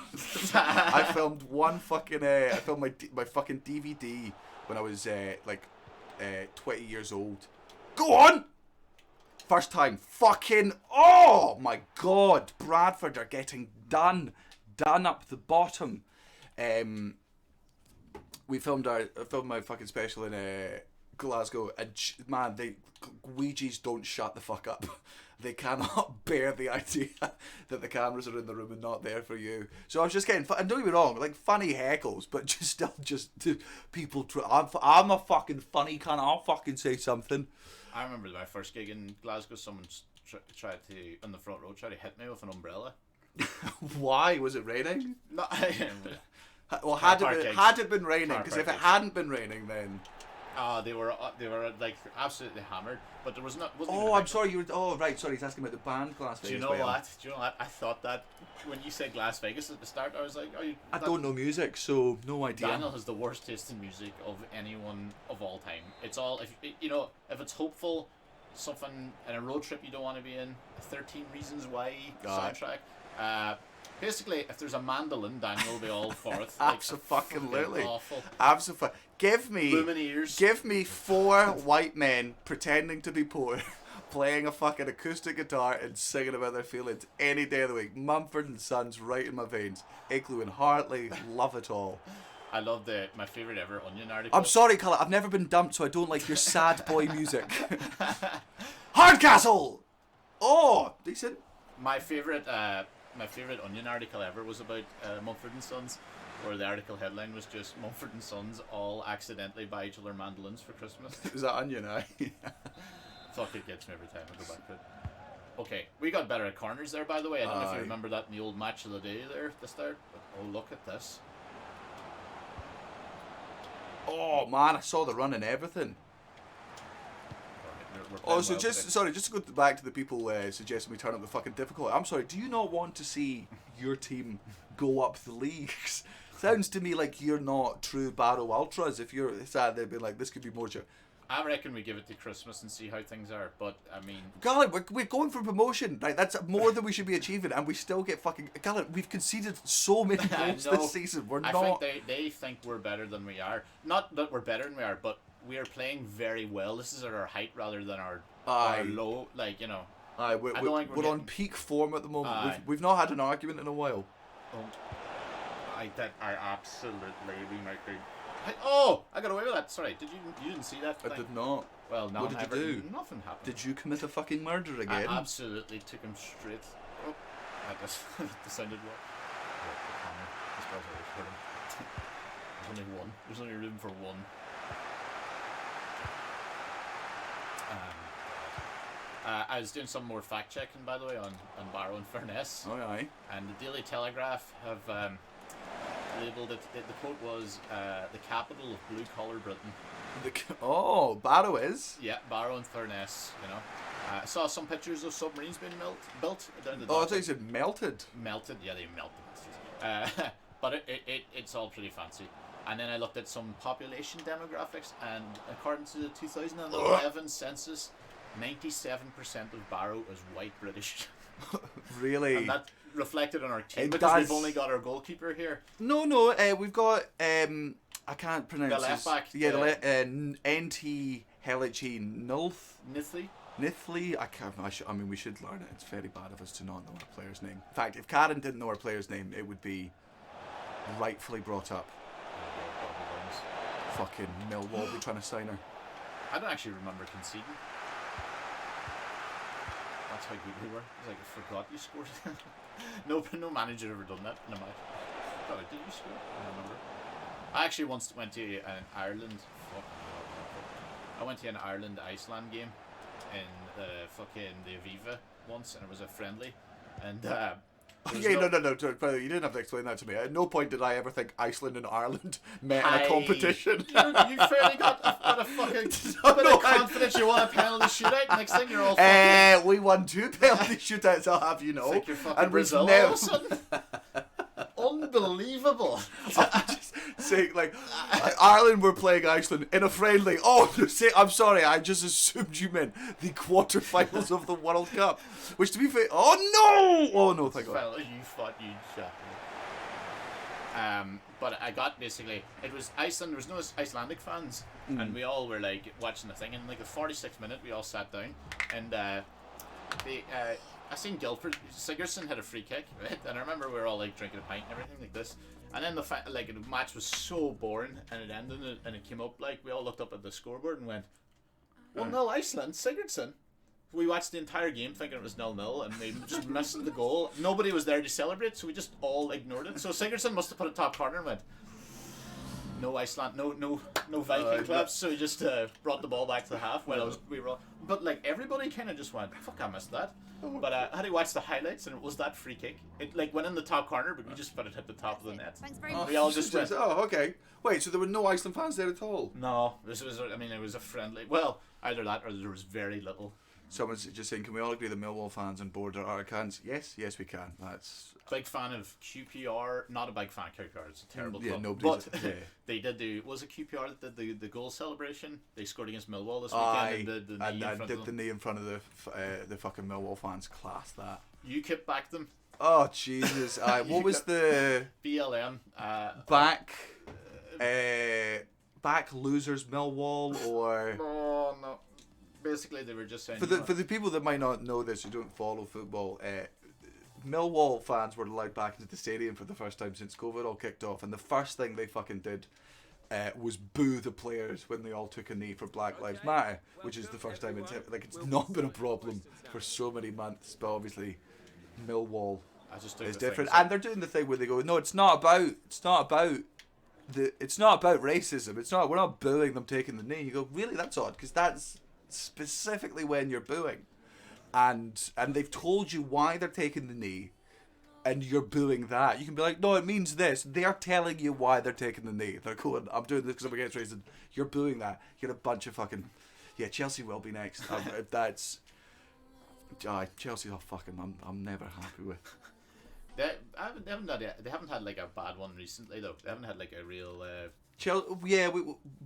I filmed one fucking. I filmed my fucking DVD when I was 20 years old. Go on. First time, fucking. Oh my God, Bradford are getting done up the bottom. We filmed my fucking special in Glasgow, and man, Ouija's don't shut the fuck up. They cannot bear the idea that the cameras are in the room and not there for you. So I was just getting, and don't get me wrong, like funny heckles, but just people. I'm a fucking funny cunt. I'll fucking say something. I remember my first gig in Glasgow. Someone tried to, on the front row, tried to hit me with an umbrella. Why? Was it raining? No. Well, had it been raining? Because if it hadn't been raining, then. They were like absolutely hammered, but there was not. Oh, I'm sorry. You were. Oh, right. Sorry, he's asking about the band Las Vegas. Do you know what? I thought that when you said Las Vegas at the start, I was like, I don't know music, so no idea. Daniel has the worst taste in music of anyone of all time. It's all if it's hopeful, something in a road trip you don't want to be in, 13 Reasons Why soundtrack. Basically, if there's a mandolin, Daniel will be all for it. Absolutely. Awful. Absolutely. Give me 4 white men pretending to be poor, playing a fucking acoustic guitar and singing about their feelings any day of the week. Mumford & Sons right in my veins. Igloo and Hartley, love it all. I love my favourite ever Onion article. I'm sorry, Cullen, I've never been dumped, so I don't like your sad boy music. Hardcastle! Oh, decent. My favourite Onion article ever was about Mumford & Sons, where the article headline was just Mumford & Sons all accidentally buy each other mandolins for Christmas. Is that Onion, aye? Fuck, it gets me every time I go back to it. Okay, we got better at corners there, by the way. I don't know if you Aye. remember that in the old match of the day there at the start. But, oh, look at this. Oh man, I saw the run and everything. We're Oh, playing so well just today. sorry, just to go back to the people suggesting we turn up the fucking difficulty. I'm sorry. Do you not want to see your team go up the leagues? Sounds to me like you're not true Barrow Ultras. If you're sad, they'd be like, this could be more. I reckon we give it to Christmas and see how things are. But, I mean... Gallant, we're going for promotion. Like, that's more than we should be achieving, and we still get fucking... Gallant, we've conceded so many goals know. this season. We're I not... think they think we're better than we are. Not that we're better than we are, but we are playing very well. This is at our height rather than our low. Like, you know... Aye, I don't think we're on peak form at the moment. Aye. We've not had an argument in a while. I absolutely... We might be... I got away with that. Sorry, you didn't see that I thing? did not. Well, no, What did you do? Nothing happened. Did you commit a fucking murder I again? absolutely took him straight. Oh, that just sounded well. I suppose I was hurt him. There's only one. There's only room for one. I was doing some more fact checking, by the way, on Barrow-In-Furness, Oh, aye. and the Daily Telegraph have labelled it. The quote was the capital of blue collar Britain. Barrow is? Yeah, Barrow-In-Furness. You know, I saw some pictures of submarines being built down the Oh, I dock. thought you said melted. Melted. Yeah, they melted. But it's all pretty fancy. And then I looked at some population demographics, and according to the 2011 census, 97% of Barrow is white British. Really? And that reflected on our team It because does. we've only got our goalkeeper here. No, we've got, I can't pronounce The left back, Yeah, NT Helichi Nithley. Nithley. I mean, we should learn it. It's very bad of us to not know our player's name. In fact, if Karen didn't know our player's name, it would be rightfully brought up. Fucking Millwall be trying to sign her. I don't actually remember conceding. That's how good we were. It's like I forgot you scored. No manager ever done that in a match. God, did you score? I don't remember. I actually once went to an Ireland. I went to an Ireland-Iceland game in the Aviva once, and it was a friendly. And Yeah, no. By the way, you didn't have to explain that to me. At no point did I ever think Iceland and Ireland met in a competition. You fairly got a fucking bit of confidence. You won a penalty shootout. Next thing you're all fucking... We won 2 penalty shootouts, I'll have you know. It's like you're fucking and we've Brazil all never of a sudden. Unbelievable. I'm just saying, like, Ireland were playing Iceland in a friendly. Oh, I'm sorry, I just assumed you meant the quarterfinals of the World Cup. Which, to be fair, oh no, thank God. Well, you fought, you shot. But I got basically, it was Iceland. There was no Icelandic fans, and we all were like watching the thing. And like the 46th minute, we all sat down, and I seen Guildford Sigurdsson had a free kick, right? And I remember we were all like drinking a pint and everything like this. And then the match was so boring, and it ended, and it came up like we all looked up at the scoreboard and went, 1-0 Iceland, Sigurdsson. We watched the entire game thinking it was 0-0, and we just missed the goal. Nobody was there to celebrate, so we just all ignored it. So Sigurdsson must have put a top corner and went, no Iceland, no Viking clubs. So he just brought the ball back to the half while we were all, but like everybody kind of just went, fuck, I missed that. But I had to watch the highlights, and it was that free kick. It like went in the top corner, but we just put it hit the top of the net. Thanks very much. We all just went, okay. Wait, so there were no Iceland fans there at all? no, this was, I mean, it was a friendly. Well, either that or there was very little. Someone's just saying, can we all agree that Millwall fans on board are Arcans? Yes, we can. That's Big fan of QPR. Not a big fan of QPR. It's a terrible Yeah, club. nobody's- But yeah. they did do. Was it QPR that did the goal celebration? They scored against Millwall this I weekend and did the knee in front did of the them. knee in front of the fucking Millwall fans. Class that. UKIP backed them. Oh Jesus! What was the BLM. back losers Millwall or? Oh no. Basically, they were just saying. For the people that might not know this, who don't follow football, Millwall fans were allowed back into the stadium for the first time since COVID all kicked off, and the first thing they fucking did was boo the players when they all took a knee for Black Lives Matter, which is the first time it's not been a problem for so many months, but obviously Millwall I just took is the different, things. and they're doing the thing where they go, no, it's not about racism. We're not booing them taking the knee. You go, really? That's odd, because that's specifically when you're booing. and they've told you why they're taking the knee, and you're booing that. You can be like, no, it means this. They're telling you why they're taking the knee. They're going, I'm doing this because I'm against racism. You're booing that. You're a bunch of fucking... Yeah, Chelsea will be next. That's... Chelsea are fucking... I'm never happy with. They haven't had like a bad one recently though. They haven't had like a real... Chelsea, yeah,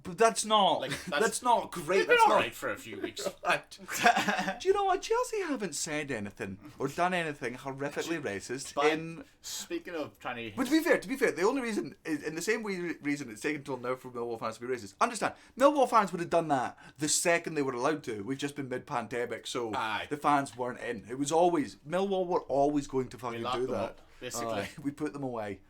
but that's not... Like, that's not great. They're That's not alright for a few weeks. Do you know what? Chelsea haven't said anything or done anything horrifically racist in... Speaking of trying to... But to be fair, the only reason, in the same reason it's taken until now for Millwall fans to be racist, understand, Millwall fans would have done that the second they were allowed to. We've just been mid-pandemic, so the fans weren't in. It was always... Millwall were always going to fucking do that. Up, basically. We put them away.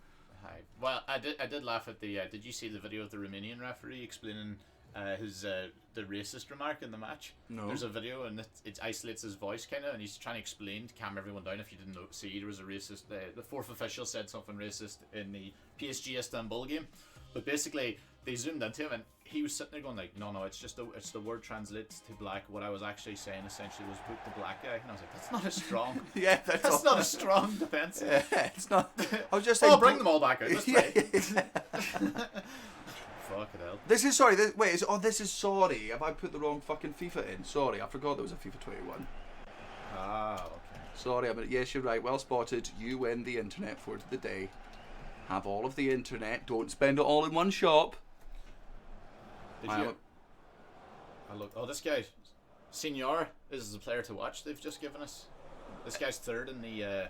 Well, I did laugh at the... did you see the video of the Romanian referee explaining the racist remark in the match? No. There's a video and it isolates his voice kind of, and he's trying to explain to calm everyone down. If you didn't see, there was a racist... the fourth official said something racist in the PSG Istanbul game, but basically they zoomed into him and he was sitting there going like, no, it's just it's the word translates to black. What I was actually saying essentially was boot the black guy, and I was like, that's not a strong... Yeah, that's not a strong defense. Yeah, it's not... I was just saying... bring them all back out. Let's play. Fucking hell. This is sorry. This is sorry. Have I put the wrong fucking FIFA in? Sorry, I forgot there was a FIFA 21. Ah, okay. Sorry, yes, you're right. Well spotted. You win the internet for the day. Have all of the internet. Don't spend it all in one shop. Oh, this guy, Senior, is the player to watch. They've just given us. This guy's third in the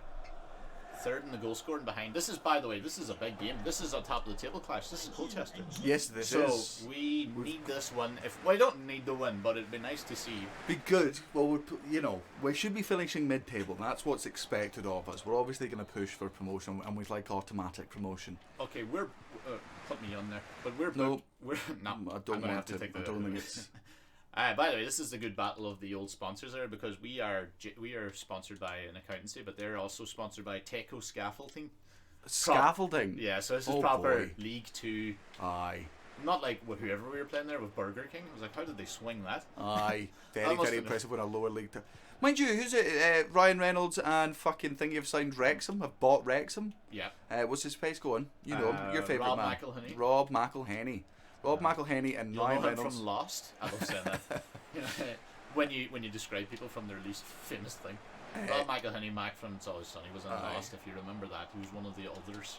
goal scoring behind. This is, by the way, this is a big game. This is on top of the table clash. This is Colchester. Yes, this is. So we need this one. We don't need the win, but it'd be nice to see. Be good. Well, we should be finishing mid-table. That's what's expected of us. We're obviously going to push for promotion, and we'd like automatic promotion. Okay, we're put me on there, but we're no. We're not. I don't want to. I don't think it's. By the way, this is the good battle of the old sponsors there, because we are sponsored by an accountancy, but they're also sponsored by Teco Scaffolding. Scaffolding? Yeah, so this is proper boy. League 2. Aye. Not like with whoever we were playing there with Burger King. I was like, how did they swing that? Aye. Very impressive when a lower league team. Mind you, who's it? Ryan Reynolds and fucking thingy have signed Wrexham, have bought Wrexham. Yeah. What's his face going? You know him, your favourite Rob man. McElhenney. Rob McElhenney. Rob McElhenney and Ryan Reynolds. From Lost. I love saying that. when you describe people from their least famous thing. Rob McElhenney, Mac from It's Always Sunny, was in Lost, if you remember that. He was one of the others.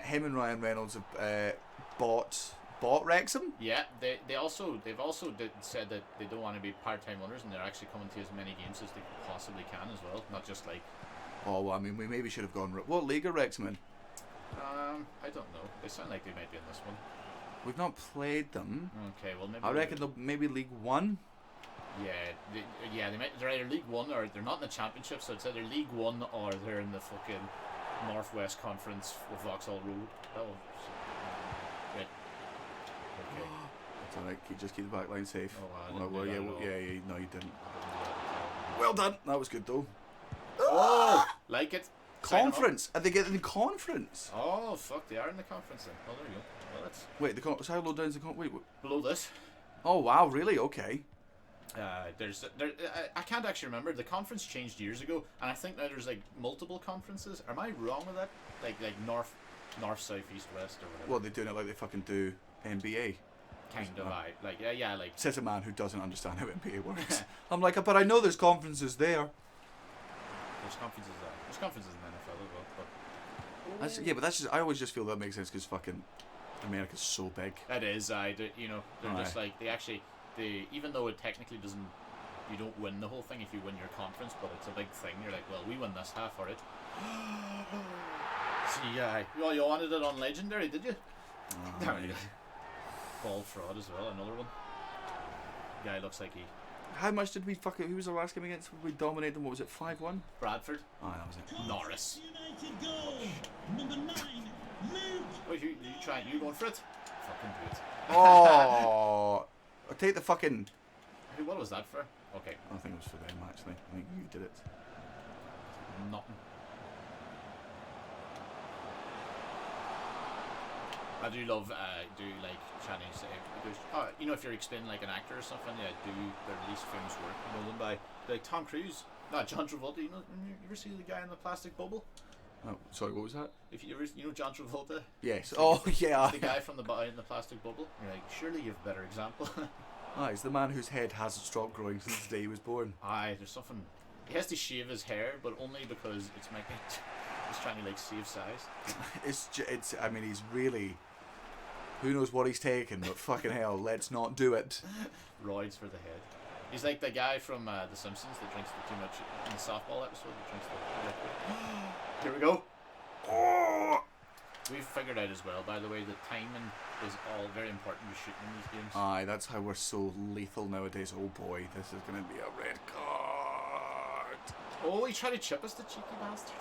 Him and Ryan Reynolds have bought Wrexham. Yeah, they've also said that they don't want to be part-time owners, and they're actually coming to as many games as they possibly can as well, not just like... Oh, well, I mean, we maybe should have gone... What league are Wrexham in? I don't know. They sound like they might be in this one. We've not played them. Okay, well maybe... I reckon they'll maybe League 1? Yeah, they're either League 1 or they're not in the Championship, so it's either League 1 or they're in the fucking Northwest Conference with Vauxhall Road. Right. Okay. It's alright, just keep the back line safe. Oh, no, you didn't. Well done. That was good though. Oh, like it. Conference? Are they getting the conference? Oh fuck, they are in the conference then. Oh, there you go. Well, that's... Wait, so how low down is the conference? Wait, below this. Oh wow, really? Okay. I can't actually remember. The conference changed years ago, and I think now there's like multiple conferences. Am I wrong with that? Like north, south, east, west, or whatever. Well, they're doing it like they fucking do NBA. Kind of, like like. Says a man who doesn't understand how NBA works. I'm like, but I know there's conferences there. There's conferences there. There's conferences in the NFL as well, but that's just. I always just feel that makes sense because fucking America's so big. It is. They're just like even though it technically doesn't, you don't win the whole thing if you win your conference, but it's a big thing. You're like, well, we win this half, alright. See, well, you wanted it on Legendary, did you? Ball fraud as well, another one. Guy looks like he... How much did we who was the last game against? We dominated them, what was it, 5-1? Bradford. Oh, that was it. Norris. Number 9, Luke. Wait, you going for it? Fucking do it. Oh! I'll take the fucking... What was that for? Okay. I think it was for them, actually. I think you did it. Nothing. I do love, Chinese, if you're explaining like an actor or something, do their least famous work, know them by like Tom Cruise, not John Travolta. You ever see the guy in the plastic bubble? Oh, sorry, what was that? If you ever, John Travolta. Yes. Oh, yeah. He's the guy from the in the plastic bubble. You're like, surely you have a better example. He's the man whose head hasn't stopped growing since the day he was born. There's something. He has to shave his hair, but only because it's making. He's trying to like save size. It's. I mean, he's really. Who knows what he's taking? But fucking hell, let's not do it. Roids for the head. He's like the guy from The Simpsons that drinks too much in the softball episode. That drinks the liquid. Here we go. Oh! We've figured out as well, by the way, that timing is all very important to shooting in these games. Aye, that's how we're so lethal nowadays. Oh boy, this is going to be a red card. Oh, he tried to chip us, the cheeky bastard.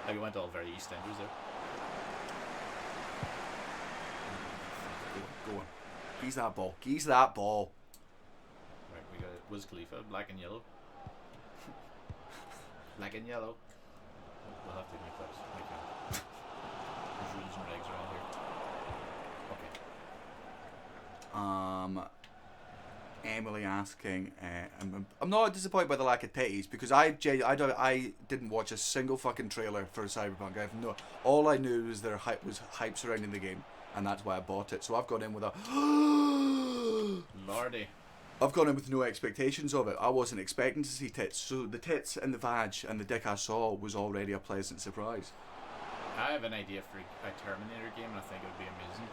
Like it went all very EastEnders there. Go on. Geese that ball. Geese that ball. Right, we got Wiz Khalifa, black and yellow. Black and yellow. We'll have to make clips. There's rules and regs around here. Okay. Emily asking, I'm not disappointed by the lack of titties because I didn't watch a single fucking trailer for Cyberpunk. All I knew was there was hype surrounding the game, and that's why I bought it. So I've gone in with Lordy. I've gone in with no expectations of it. I wasn't expecting to see tits, so the tits and the vag and the dick I saw was already a pleasant surprise. I have an idea for a Terminator game, and I think it would be amazing.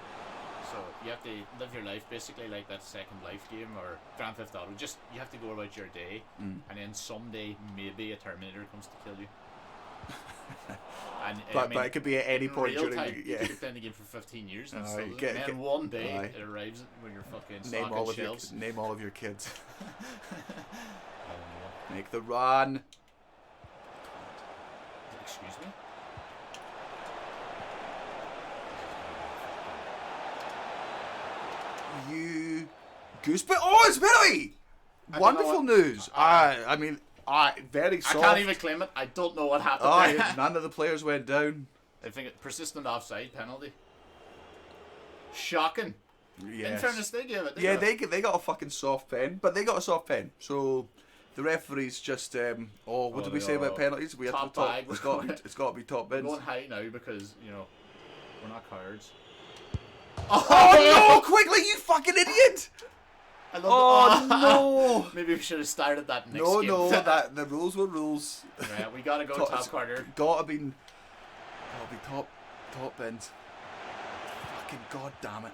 So you have to live your life basically like that Second Life game or Grand Theft Auto. Just you have to go about your day, and then someday maybe a Terminator comes to kill you. And but it could be at any point during time, the you could play the game for 15 years and then one day it arrives when you're fucking stocking shelves. Name all of your kids. Make the run. Excuse me? You goose, but it's Billy! Wonderful news. I mean, very soft. I can't even claim it. I don't know what happened there. None of the players went down. I think persistent offside penalty. Shocking. Yes. In fairness, they gave it. They got a fucking soft pen, but they got a soft pen. So the referees just what did we say about penalties? We top have to top. It's got to be top bins. We're going high now because we're not cowards. Oh no! Quickly, you fucking idiot! No! Maybe we should have started that next game. No, that the rules were rules. Right, we gotta go top quarter. Gotta be top bins. Fucking god damn it!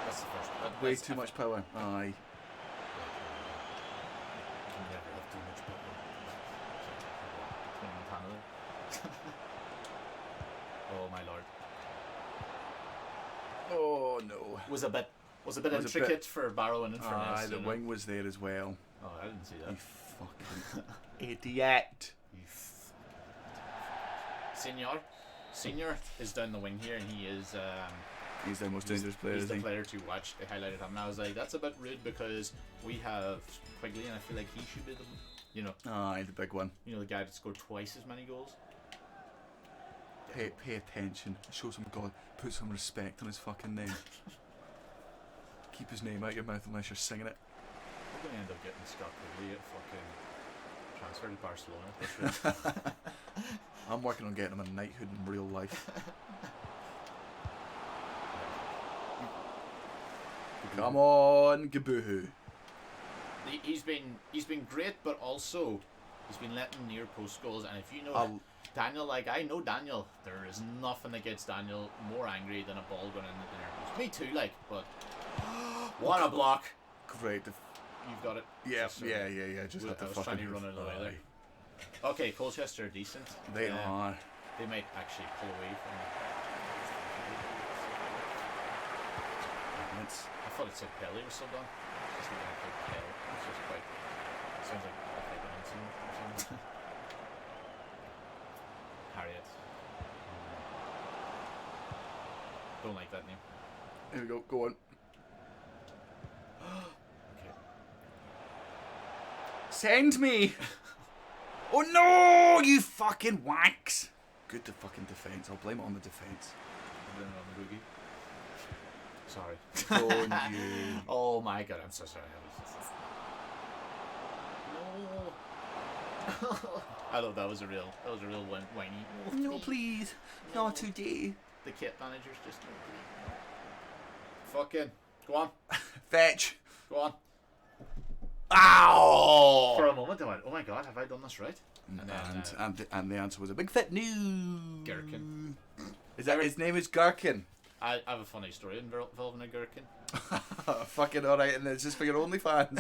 That's the first one. Way too much power. Aye. You can never have too much power. Oh my lord. Oh no. Was a bit intricate for Barrow-In-Furness. Aye, the wing was there as well. Oh, I didn't see that. You fucking idiot. Senior is down the wing here, and he is. He's the most dangerous player. He's the player to watch. They highlighted him, and I was like, that's a bit rude because we have Quigley, and I feel like he should be the, Aye, the big one. the guy that scored twice as many goals. Pay attention. Show some God. Put some respect on his fucking name. Keep his name out your mouth unless you're singing it. We're gonna end up getting Scott Quigley at fucking transfer to Barcelona. I'm working on getting him a knighthood in real life. Come on, Gabuhu. He's been great, but also he's been letting near post goals. And if you know Daniel, like I know Daniel, there is nothing that gets Daniel more angry than a ball going in the near post. Me too, but what a block! Great. You've got it. Yeah. Just have to was trying to run out of the way there. Okay, Colchester are decent. They are. They might actually pull away from it. I thought it said Pelly was subbed on. It's not going to play Pelly. It's just quite. Sounds like a type of something. Harriet. Don't like that name. Here we go. Go on. Okay. Send me! Oh no! You fucking wanks! Good to fucking defence. I'll blame it on the defence. Blame it on the boogie. Sorry. Don't you? Oh my god, I'm so sorry. No. I thought that was a real whiny. No, please. Not today. The kit manager's just fucking go on, Fetch. go on. Ow! For a moment, I went, "Oh my god, have I done this right?" And the answer was a big fat no. Gherkin. Is that his name? Is Gherkin? I have a funny story involving a gherkin. Fucking alright, and it's just for your OnlyFans.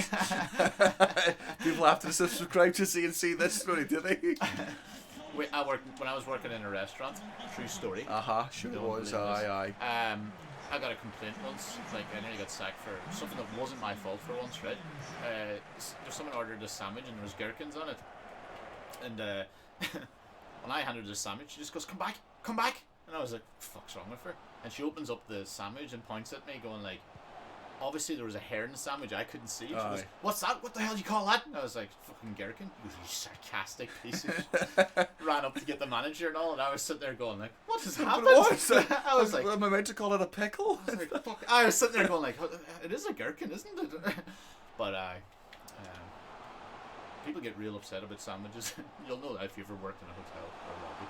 People have to subscribe to see this story, do they? When I was working in a restaurant. True story. Sure it Don't was. believe this. Aye. I got a complaint once. Like I nearly got sacked for something that wasn't my fault for once. Right? Someone ordered a sandwich and there was gherkins on it, and when I handed her the sandwich, she just goes, "Come back, come back." And I was like, "Fuck's wrong with her?" And she opens up the sandwich and points at me, going like, obviously there was a hair in the sandwich I couldn't see. She goes, "What's that? What the hell do you call that?" And I was like, "Fucking gherkin." You sarcastic piece of shit. Ran up to get the manager and all, and I was sitting there going like, "What has happened?" I was like, am I meant to call it a pickle? I was sitting there going like, "It is a gherkin, isn't it?" But people get real upset about sandwiches. You'll know that if you ever worked in a hotel or lobby.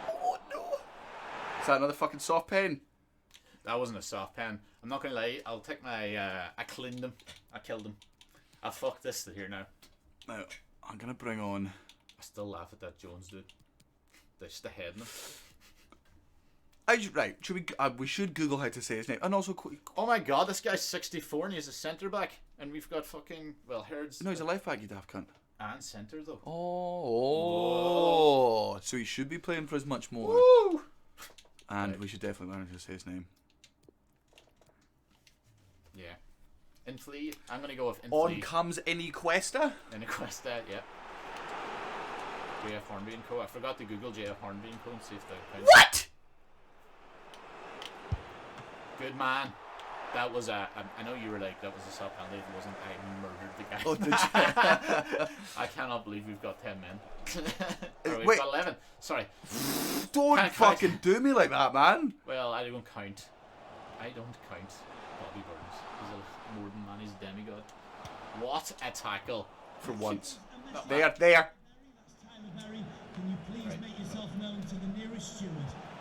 Oh no! Is that another fucking soft pen? That wasn't a soft pen. I'm not gonna lie. I'll take my. I cleaned them. I killed them. I fucked this here now. Now I'm gonna bring on. I still laugh at that Jones dude. The head in him. Right, should we should Google how to say his name, and also Oh my god, this guy's 64 and he's a centre back, and we've got fucking Herds. no, he's a left back, you daft cunt. And centre though. Oh, so he should be playing for us much more. Woo! And Right. we should definitely learn how to say his name. Yeah. Inflee. I'm gonna go with Inflee. On comes Iniquesta. Iniquesta, yeah. JF Hornby and Co. I forgot to Google JF Hornby and Co. and see if they. What? Good man. That was I know you were like, that was a soft penalty. If it wasn't, I murdered the guy. Oh, did you? I cannot believe we've got 10 men. Or we've Wait. got 11. Sorry. Don't Can't fucking count. do me like that, man. Well, I don't count. Bobby Burns. He's a more than man. He's a demigod. What a tackle. For once. Not There. That's Tyler Berry. Can you please Right. make yourself known to the nearest steward?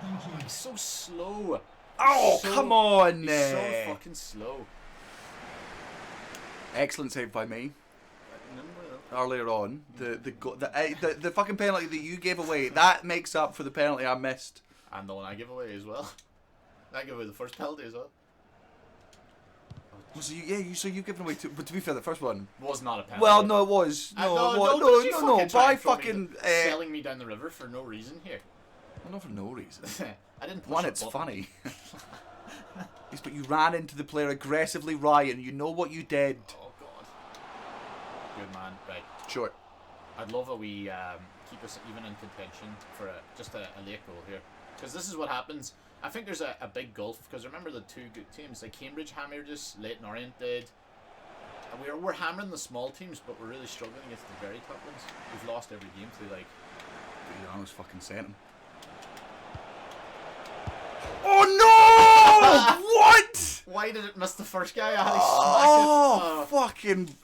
Thank you. He's so slow. Oh, So- come on. He's so fucking slow. Excellent save by me earlier on. The fucking penalty that you gave away, that makes up for the penalty I missed. And the one I give away as well. I give away the first penalty as well. So you've given away two, but to be fair, the first one. Was not a penalty. Well, no, it was. No, No. By By fucking. selling me down the river for no reason here. Well, not for no reason. I didn't push One, a it's button. funny. Yes, but you ran into the player aggressively, Ryan. You know what you did. Oh god. Good man. Right. Sure. I'd love a wee keep us even in contention for just a late goal here, because this is what happens. I think there's a big gulf, because remember the two good teams, like Cambridge hammered us, Leyton Orient did. And we're hammering the small teams, but we're really struggling against the very top ones. We've lost every game to like. I was fucking sent him. Oh no! What? Why did it miss the first guy? I had to Oh, smack it. fucking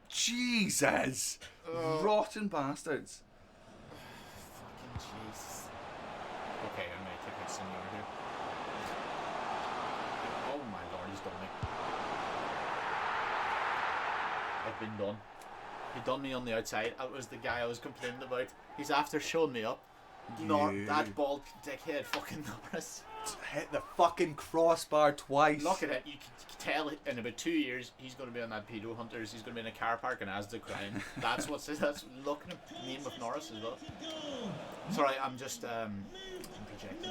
Jesus! Rotten bastards. Fucking Jesus. Okay, I'm gonna take a senior here. Oh my lord, he's done me. I've been done. He done me on the outside. That was the guy I was complaining about. He's after showing me up. Not You. that bald dickhead fucking Norris. Hit the fucking crossbar twice. Look at it. You can tell in about 2 years he's going to be on that pedo hunters. He's going to be in a car park in Asda crying. That's look at him. Name of Norris as well. Sorry, I'm just I'm projecting.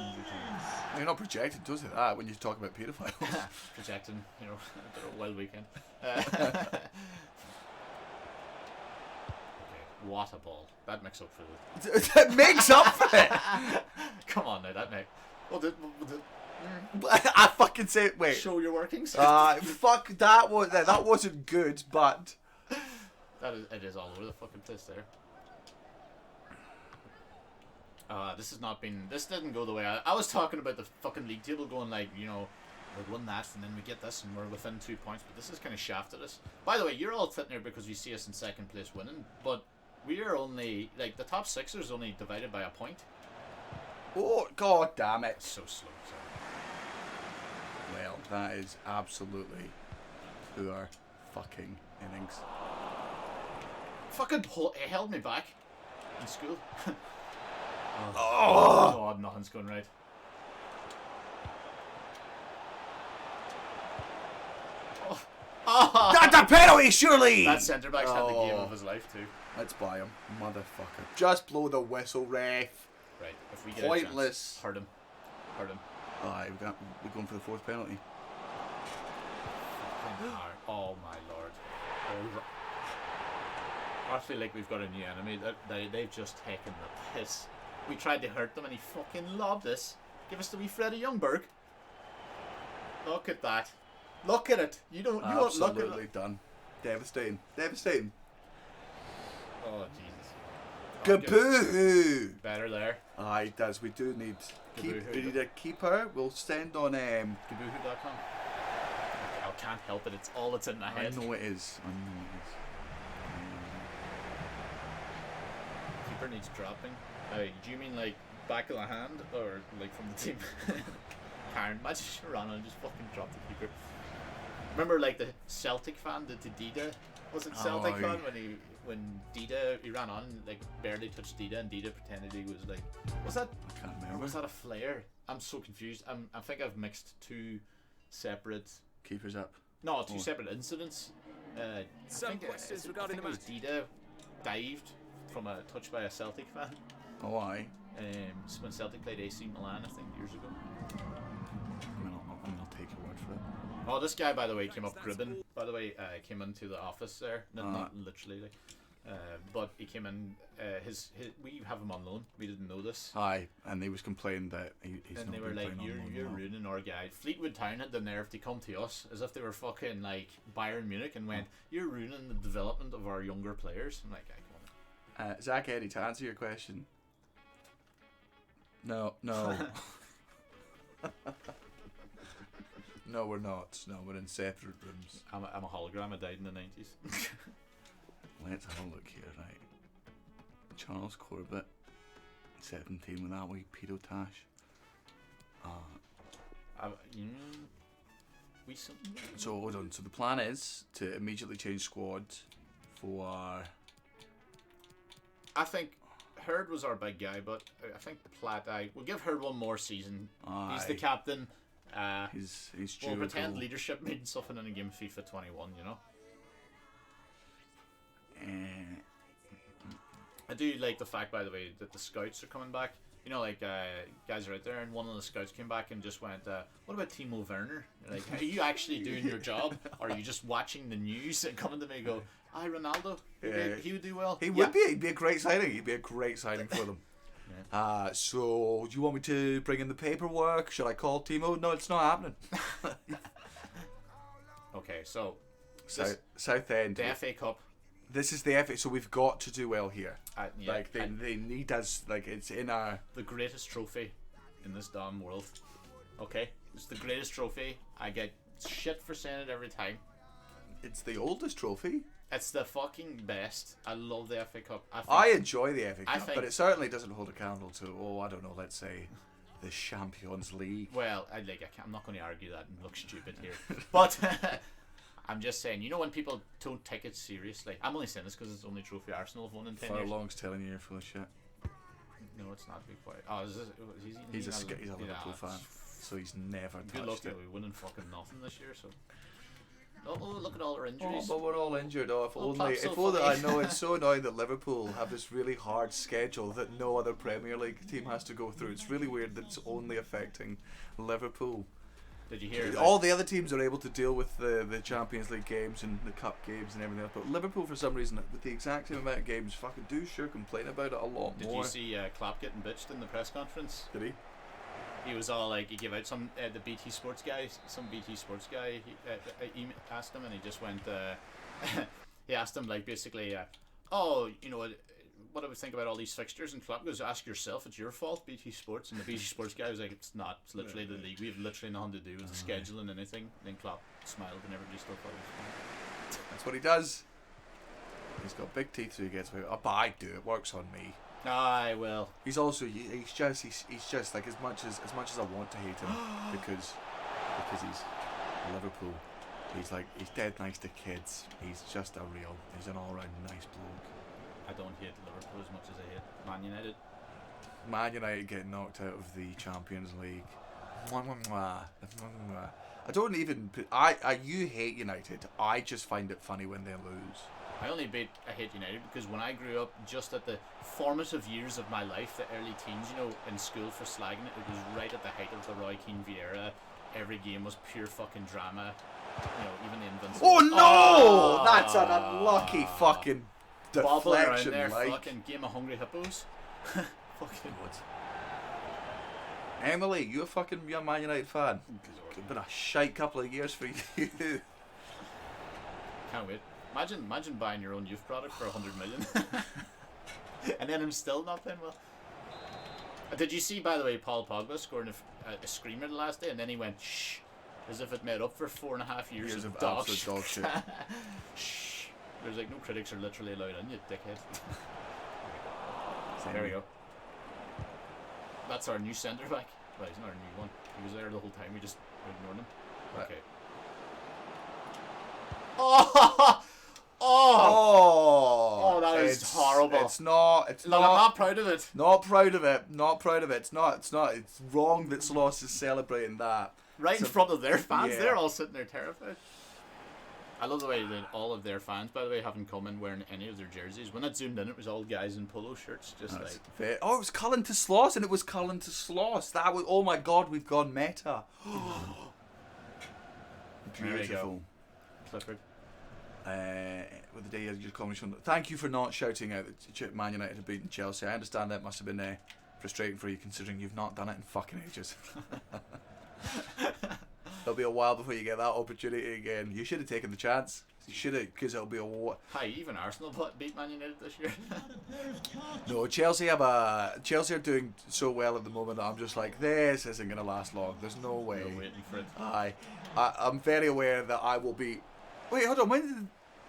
You're not projected, does it? That when you talk about paedophiles. Projecting, you know, a bit of a wild weekend. What a ball. That makes up for it. That makes up for it. Come on now, that make. Well, I fucking say it. Wait. show your workings. Fuck that wasn't good, but It is all over the fucking place there. This didn't go the way I was talking about the fucking league table going like, you know, we won that, and then we get this, and we're within 2 points. But this has kind of shafted us. By the way, you're all sitting here because you see us in second place winning, but we are only like the top 6 is only divided by a point. Oh, god damn it. So slow. Sorry. Well, that is absolutely poor fucking innings. Fucking it held me back in school. Oh! God, nothing's going right. That's a penalty, surely! That centre back's had the game of his life too. Let's buy him, motherfucker. Just blow the whistle, ref. Right, if we get Pointless. a chance, hurt him. Aye, we're going for the 4th penalty. Oh my lord. I feel like we've got a new enemy. They've just taken the piss. We tried to hurt them and he fucking lobbed us. Give us the wee Freddie Youngberg. Look at that. Look at it. You don't. You won't look at Absolutely it. done. Devastating. Devastating. Oh Jesus. Kaboo! Better there. Aye, it does. We do need we need a keeper. We'll send on Kaboohoo.com. I can't help it. It's all that's in my head. I know it is. Keeper needs dropping. Do you mean like back of the hand or like from the team? Karen, imagine Sharana and just fucking drop the keeper. Remember like the Celtic fan did to Dida? Was it Celtic fan when Dida he ran on like barely touched Dida and Dida pretended he was like was that I can't remember. was that a flare? I'm so confused. I think I've mixed 2 separate Keepers up. No, 2 separate incidents. Some questions regarding the match. Dida dived from a touch by a Celtic fan. Oh, aye. When Celtic played AC Milan, I think years ago. I'll take your word for it. Oh, this guy, by the way, came up cribbing. By the way, came into the office there. Not literally, like, but he came in. We have him on loan. We didn't know this. Aye, and he was complaining that he's and not they were been like, playing on "You're loan well." ruining our guy." Fleetwood Town had the nerve to come to us as if they were fucking like Bayern Munich and went, "You're ruining the development of our younger players." I'm like, "Come on." Zach Eddy, to answer your question. No. No, we're not. No, we're in separate rooms. I'm a hologram. I died in the 90s. Let's have a look here, right? Charles Corbett, 17 with that wee pedo tash. So hold on. So the plan is to immediately change squad for. I think Hurd was our big guy, but I think Platt. We'll give Hurd one more season. Aye. He's the captain. He's We'll durable. pretend leadership means something in a game of FIFA 21, you know? I do like the fact, by the way, that the scouts are coming back. You know, like, guys are out there, and one of the scouts came back and just went, what about Timo Werner? You're like, are you actually doing your job? Or are you just watching the news and coming to me and go, aye, Ronaldo, he would do well? He would be. He'd be a great signing. He'd be a great signing for them. So, do you want me to bring in the paperwork? Should I call Timo? No, it's not happening. Okay, so Southend. the FA Cup. This is the FA, so we've got to do well here. Yeah, They need us. Like, it's in our. The greatest trophy in this damn world. Okay, it's the greatest trophy. I get shit for saying it every time. It's the oldest trophy. It's the fucking best. I love the FA Cup. I enjoy the FA Cup, think- but it certainly doesn't hold a candle to, I don't know, let's say, the Champions League. Well, I'm not going to argue that and look stupid here, but I'm just saying. You know when people don't take it seriously. I'm only saying this because it's the only trophy Arsenal have won in 10 years. Furlong's telling you you're full of shit. No, it's not. Be quiet. Oh, is this, He's a Liverpool fan, so he's never Good luck touched it. that we're winning fucking nothing this year. So. Oh, look at all our injuries. Oh, but we're all injured. Oh, if only. Pop's so If only. I funny. know it's so annoying that Liverpool have this really hard schedule that no other Premier League team has to go through. It's really weird that it's only affecting Liverpool. Did you hear? All the other teams are able to deal with the Champions League games and the Cup games and everything else, but Liverpool, for some reason, with the exact same amount of games, fucking do sure complain about it a lot Did more. you see Klopp getting bitched in the press conference? Did he? He was all like, he gave out some the BT Sports guy, he asked him, and he just went. He asked him like basically, oh, you know, what I would think about all these fixtures, and Klopp goes, ask yourself, it's your fault, BT Sports. And the BT Sports guy was like, it's not, it's literally the league, we have literally nothing to do with the scheduling and anything. And then Klopp smiled and everybody still thought it was fine. That's what he does. He's got big teeth, so he gets away. But I do. It works on me. Aye, well. He's also he's just like as much as I want to hate him because he's Liverpool. He's dead nice to kids. He's just he's an all round nice bloke. I don't hate Liverpool as much as I hate Man United. Man United getting knocked out of the Champions League. Mwah, mwah, mwah. Mwah, mwah. I don't even. You hate United. I just find it funny when they lose. I hate United because when I grew up, just at the formative years of my life, the early teens, in school for slagging it, it was right at the height of the Roy Keane Vieira. Every game was pure fucking drama. Even the Invincible. Oh no! That's an unlucky fucking bobbling around deflection. there, fucking game of hungry hippos. Fucking what? Emily, you a fucking young Man United fan? It's been a shite couple of years for you. Can't wait. Imagine buying your own youth product for 100 million. And then I'm still not playing well. Did you see, by the way, Paul Pogba scoring a screamer the last day, and then he went shh, as if it made up for 4.5 years of dog shit. Shh. There's no critics are literally allowed in, you dickhead. There we go. That's our new centre back. Well, he's not our new one. He was there the whole time. We just ignored him. Okay. Oh, that is horrible. It's not. I'm not proud of it. Not proud of it. Not proud of it. It's not. It's wrong that Sloss is celebrating that. Right in front of their fans. Yeah. They're all sitting there terrified. I love the way that all of their fans, by the way, haven't come in wearing any of their jerseys. When I zoomed in, it was all guys in polo shirts, just That's like. fair. Oh, it was Cullen to Sloss, and it was Cullen to Sloss. That was. Oh my God, we've gone meta. There we Beautiful. go. Clifford. With the day you just commented on. Thank you for not shouting out that Man United have beaten Chelsea. I understand that must have been frustrating for you, considering you've not done it in fucking ages. It'll be a while before you get that opportunity again. You should have taken the chance. You should have, because it'll be a war. Hi, even Arsenal beat Man United this year. No, Chelsea are doing so well at the moment that I'm just like, this isn't going to last long. There's no way. We're waiting for it. I'm very aware that I will be. Wait, hold on.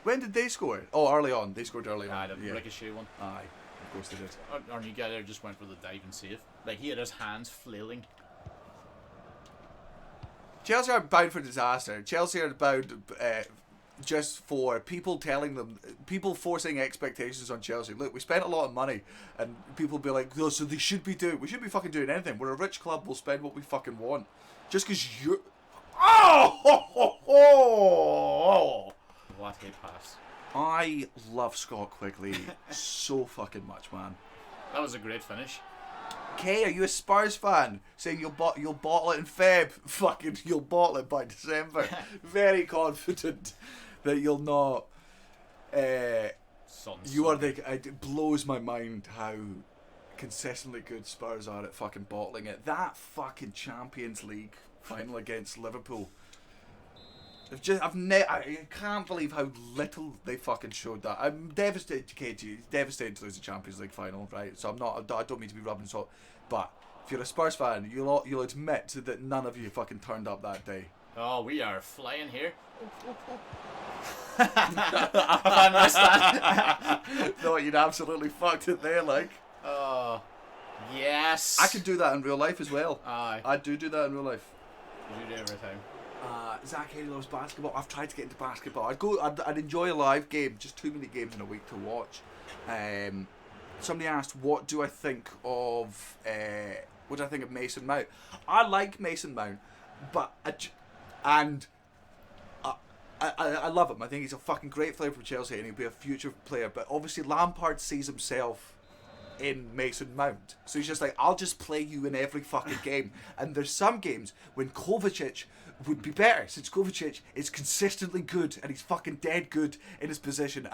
When did they score? Oh, early on. They scored early on. The ricochet one. Aye, of course they did. Our new guy there just went for the dive and save. Like, he had his hands flailing. Chelsea are bound for disaster. Chelsea are bound just for people forcing expectations on Chelsea. Look, we spent a lot of money, and people be like, "Oh, so they should be doing. We shouldn't be fucking doing anything. We're a rich club. We'll spend what we fucking want." Just because you're. Oh! What a pass. I love Scott Quigley so fucking much, man. That was a great finish. Kay, are you a Spurs fan? Saying you'll bottle it in Feb. Fucking, you'll bottle it by December. Very confident that you'll not. It blows my mind how consistently good Spurs are at fucking bottling it. That fucking Champions League final against Liverpool. I can't believe how little they fucking showed that. I'm devastated to KT. It's devastating to lose the Champions League final, right? So I don't mean to be rubbing salt, but if you're a Spurs fan, you'll admit that none of you fucking turned up that day. Oh, we are flying here. I missed that. No, you'd absolutely fucked it there, like. Oh, yes. I could do that in real life as well. Aye. I do that in real life. You do it every time. Zach Haley loves basketball. I've tried to get into basketball. I'd enjoy a live game. Just too many games in a week to watch. Somebody asked, what do I think of Mason Mount? I like Mason Mount, but I love him. I think he's a fucking great player for Chelsea, and he'll be a future player. But obviously Lampard sees himself in Mason Mount, so he's just like, I'll just play you in every fucking game. And there's some games when Kovacic would be better, since Kovacic is consistently good and he's fucking dead good in his position.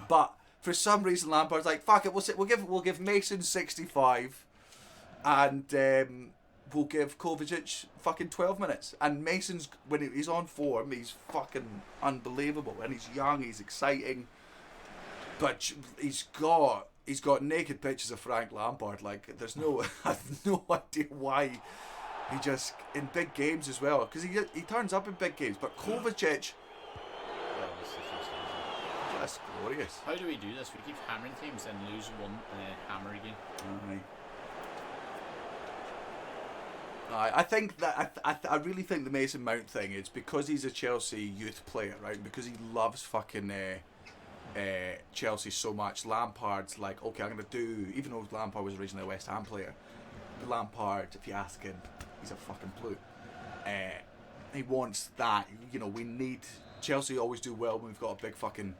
But for some reason Lampard's like, fuck it, we'll give Mason 65, and we'll give Kovacic fucking 12 minutes. And Mason's, when he's on form, he's fucking unbelievable, and he's young, he's exciting, but he's got He's got naked pictures of Frank Lampard. Like, there's no, I have no idea why. He just, in big games as well, because he turns up in big games. But Kovacic, that's glorious. How do we do this? We keep hammering teams and lose one and then hammer again. I think that I really think the Mason Mount thing is because he's a Chelsea youth player, right? Because he loves fucking Chelsea so much. Lampard's like, okay, I'm gonna do. Even though Lampard was originally a West Ham player, Lampard, if you ask him, he's a fucking blue. He wants that. You know, we need. Chelsea always do well when we've got a big fucking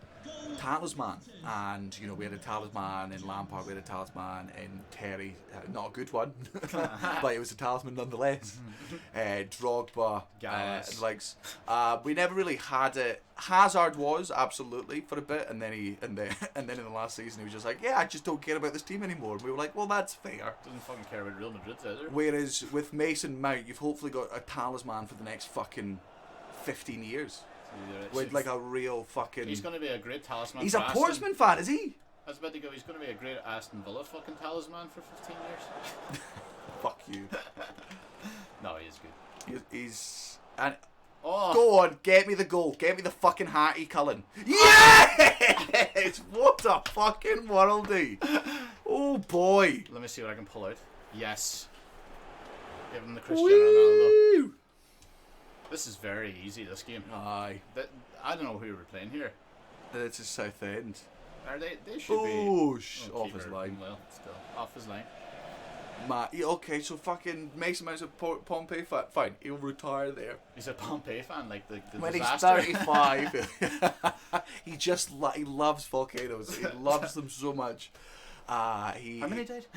talisman, and you know we had a talisman in Lampard, we had a talisman in Terry, not a good one, but it was a talisman nonetheless. Drogba, likes. We never really had it. Hazard was absolutely for a bit, and then in the last season he was just like, yeah, I just don't care about this team anymore. And we were like, well, that's fair. Doesn't fucking care about Real Madrid either. Whereas with Mason Mount, you've hopefully got a talisman for the next fucking 15 years. With like a real fucking. He's going to be a great talisman. He's a Portsmouth fan, is he? I was about to go. He's going to be a great Aston Villa fucking talisman for 15 years. Fuck you. No, he is good. He's and oh. Go on, get me the goal. Get me the fucking Hattie Cullen. Yes! What a fucking worldie. Oh boy. Let me see what I can pull out. Yes. Give him the Cristiano Ronaldo. This is very easy, this game. Aye. I don't know who we're playing here. It's a South End. Are they? They should be. Off his line. Well, still. Off his line. Okay, so fucking Mason Mount's a Pompey fan. Fine, he'll retire there. He's a Pompey fan, like the when disaster. He's 35. He loves volcanoes. He loves them so much. How many died?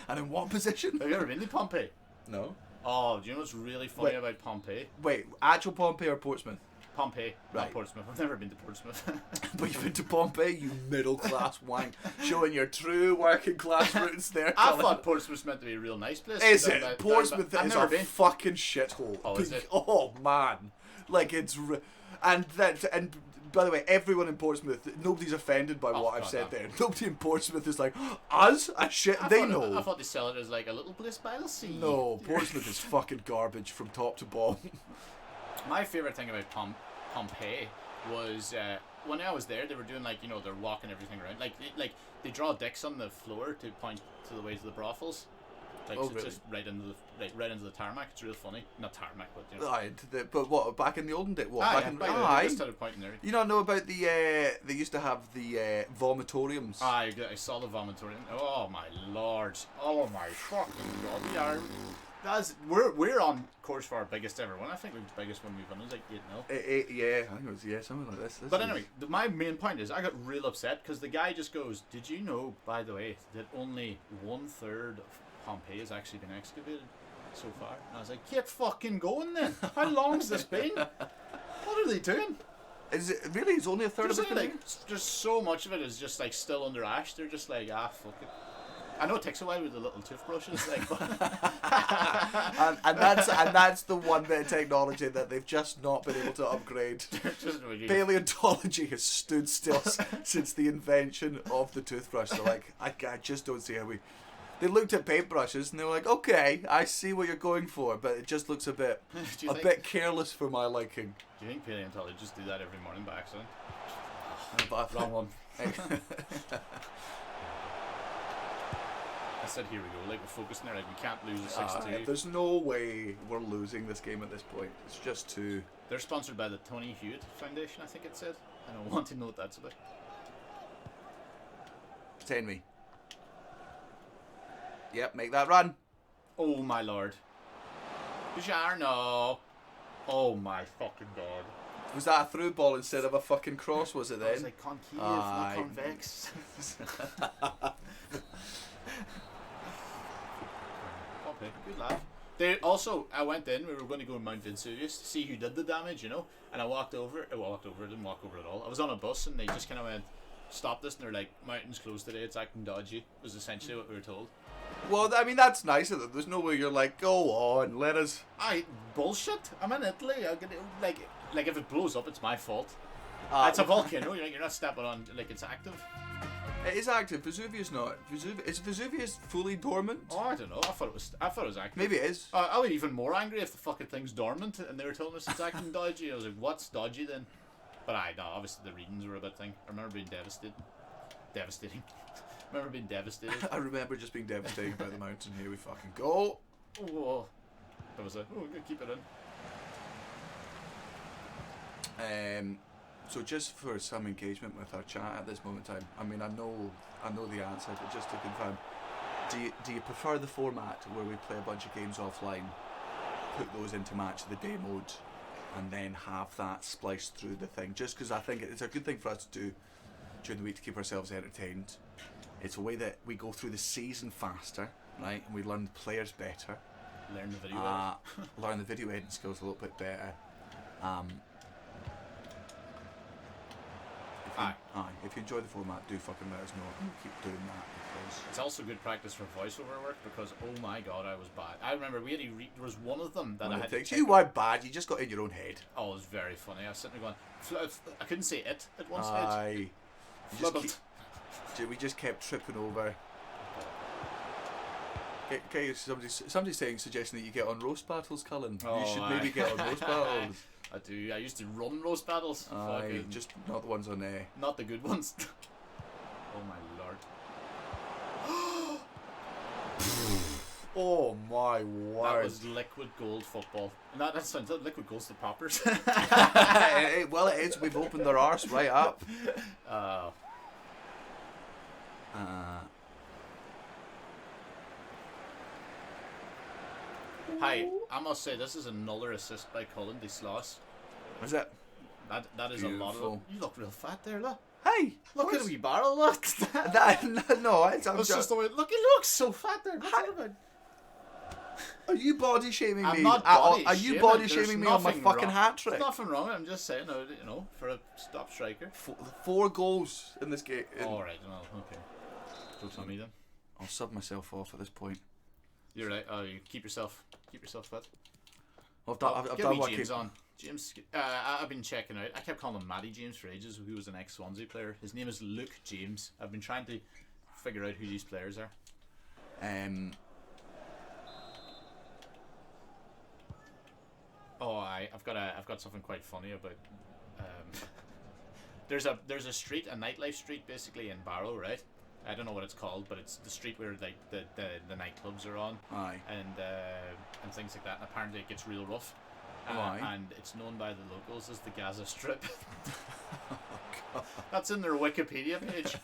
And in what position? Have you ever been to Pompey? No. Oh, do you know what's really funny about Pompey? Wait, actual Pompey or Portsmouth? Pompey, right. Not Portsmouth. I've never been to Portsmouth. But you've been to Pompey, you middle class wank, showing your true working class roots there. I thought Portsmouth's meant to be a real nice place. Is it? Portsmouth is a fucking shithole. Oh, is it? Oh man, like it's and by the way, everyone in Portsmouth, nobody's offended by what I've said there. Nobody in Portsmouth is like, us? A shit, they know. I thought they sell it as like a little place by the sea. No, Portsmouth is fucking garbage from top to bottom. My favourite thing about Pompeii was when I was there, they were doing like, you know, they're walking everything around. Like they draw dicks on the floor to point to the way to the brothels. Like, so really? Just right into the tarmac. It's real funny. Not tarmac, but you know. Aye, but what, back in the olden day? What, back in they just started pointing there. You don't know about the, they used to have the vomitoriums. I saw the vomitorium. Oh my lord. Oh my fucking god. We're on course for our biggest ever one. I think the biggest one we've won was like 8-0. Yeah, I think it was, something like this. But anyway, my main point is I got real upset because the guy just goes, did you know, by the way, that only 1/3 of Pompeii has actually been excavated so far? And I was like, get fucking going then. How long's this been? What are they doing? Is it really? It's only 1/3 of it. Like, there's so much of it is just like still under ash. They're just like, fuck it. I know it takes a while with the little toothbrushes, like, but and that's the one bit of technology that they've just not been able to upgrade. Paleontology has stood still since the invention of the toothbrush. They're like, I just don't see how we. They looked at paintbrushes and they were like, okay, I see what you're going for, but it just looks a bit careless for my liking. Do you think paleontologists do that every morning by accident? Wrong one. I said, here we go, like, we're focusing there, like, we can't lose a 6-2. There's no way we're losing this game at this point. It's just too... They're sponsored by the Tony Hewitt Foundation, I think it said. I don't want to know what that's about. Send me. Yep, make that run. Oh, my lord. Bujarno. Oh, my fucking god. Was that a through ball instead of a fucking cross, was it then? I was like, concave, not convex. Good lad. They also, I went in. We were going to go to Mount Vesuvius to see who did the damage, you know. And I walked over. I didn't walk over at all. I was on a bus, and they just kind of went, "Stop this!" And they're like, "Mountain's closed today. It's acting dodgy." Was essentially what we were told. Well, I mean, that's nice of them. There's no way you're like, "Go on, let us." Bullshit. I'm in Italy. I'm gonna, like if it blows up, it's my fault. It's a volcano. You're not stepping on like it's active. It is active. Vesuvius not. Is Vesuvius fully dormant? Oh, I don't know. I thought it was active. Maybe it is. I would be even more angry if the fucking thing's dormant and they were telling us it's acting dodgy. I was like, what's dodgy then? But no, obviously the readings were a bit thing. I remember being devastating. I remember being devastated. I remember just being devastated about the mountain. Here we fucking go. Oh, I was like, oh, I'm gonna keep it in. So just for some engagement with our chat at this moment in time, I mean, I know the answer, but just to confirm, do you prefer the format where we play a bunch of games offline, put those into match of the day mode, and then have that spliced through the thing? Just because I think it's a good thing for us to do during the week to keep ourselves entertained. It's a way that we go through the season faster, right? And we learn the players better. Learn the video editing. Learn the video editing skills a little bit better. If you enjoy the format, do fucking let us know. We'll keep doing that because it's also good practice for voiceover work because oh my god, I was bad. I remember there was one of them that I had to you weren't bad, you just got in your own head. Oh, it was very funny. I was sitting there going, I couldn't say it at one stage. Flubbled. We just kept tripping over. Okay, somebody's suggesting that you get on roast battles, Cullen. You should maybe get on roast battles. I do. I used to run roast battles. Just not the ones on air. Not the good ones. Oh my lord. Oh my word. That was liquid gold football. No, that's liquid gold's the poppers. Well, it is. We've opened their arse right up. Hi, I must say this is another assist by Cullen de Sloss. Is it? That is beautiful. A lot of. You look real fat there, look. Hey, look at a wee barrel. Look. Just the way. Look, he looks so fat there. Are you body shaming me? I'm not body Are you body shaming me on my fucking hat trick? There's nothing wrong. I'm just saying, for a stop striker. 4 goals in this game. All right, well, okay. Go to me then. I'll sub myself off at this point. You're right. Oh, you keep yourself fit. I've done what James on. James, I've been checking out. I kept calling him Matty James for ages. Who was an ex-Swansea player? His name is Luke James. I've been trying to figure out who these players are. I've got something quite funny about. There's a nightlife street basically in Barrow, right? I don't know what it's called, but it's the street where like the nightclubs are on, and things like that. And apparently it gets real rough, and it's known by the locals as the Gaza Strip. Oh, that's in their Wikipedia page.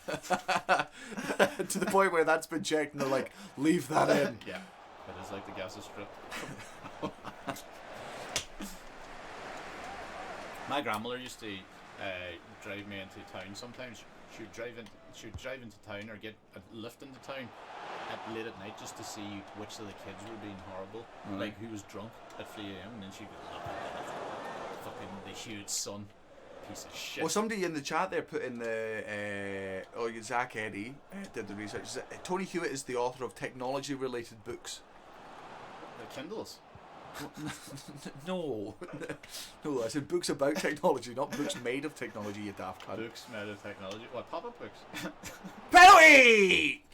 To the point where that's been checked, and they're like, leave that in. Yeah, it is like the Gaza Strip. My grandmother used to drive me into town sometimes. She would drive into town or get a lift into town late at night just to see which of the kids were being horrible, like who was drunk at 3 a.m. and then she'd go, look at that fucking the huge son, piece of shit. Well, somebody in the chat there put in the Zach Eddy did the research. Tony Hewitt is the author of technology-related books. The Kindles. No, I said books about technology, not books made of technology, you daft cunt. Books made of technology? What, pop-up books? Penalty!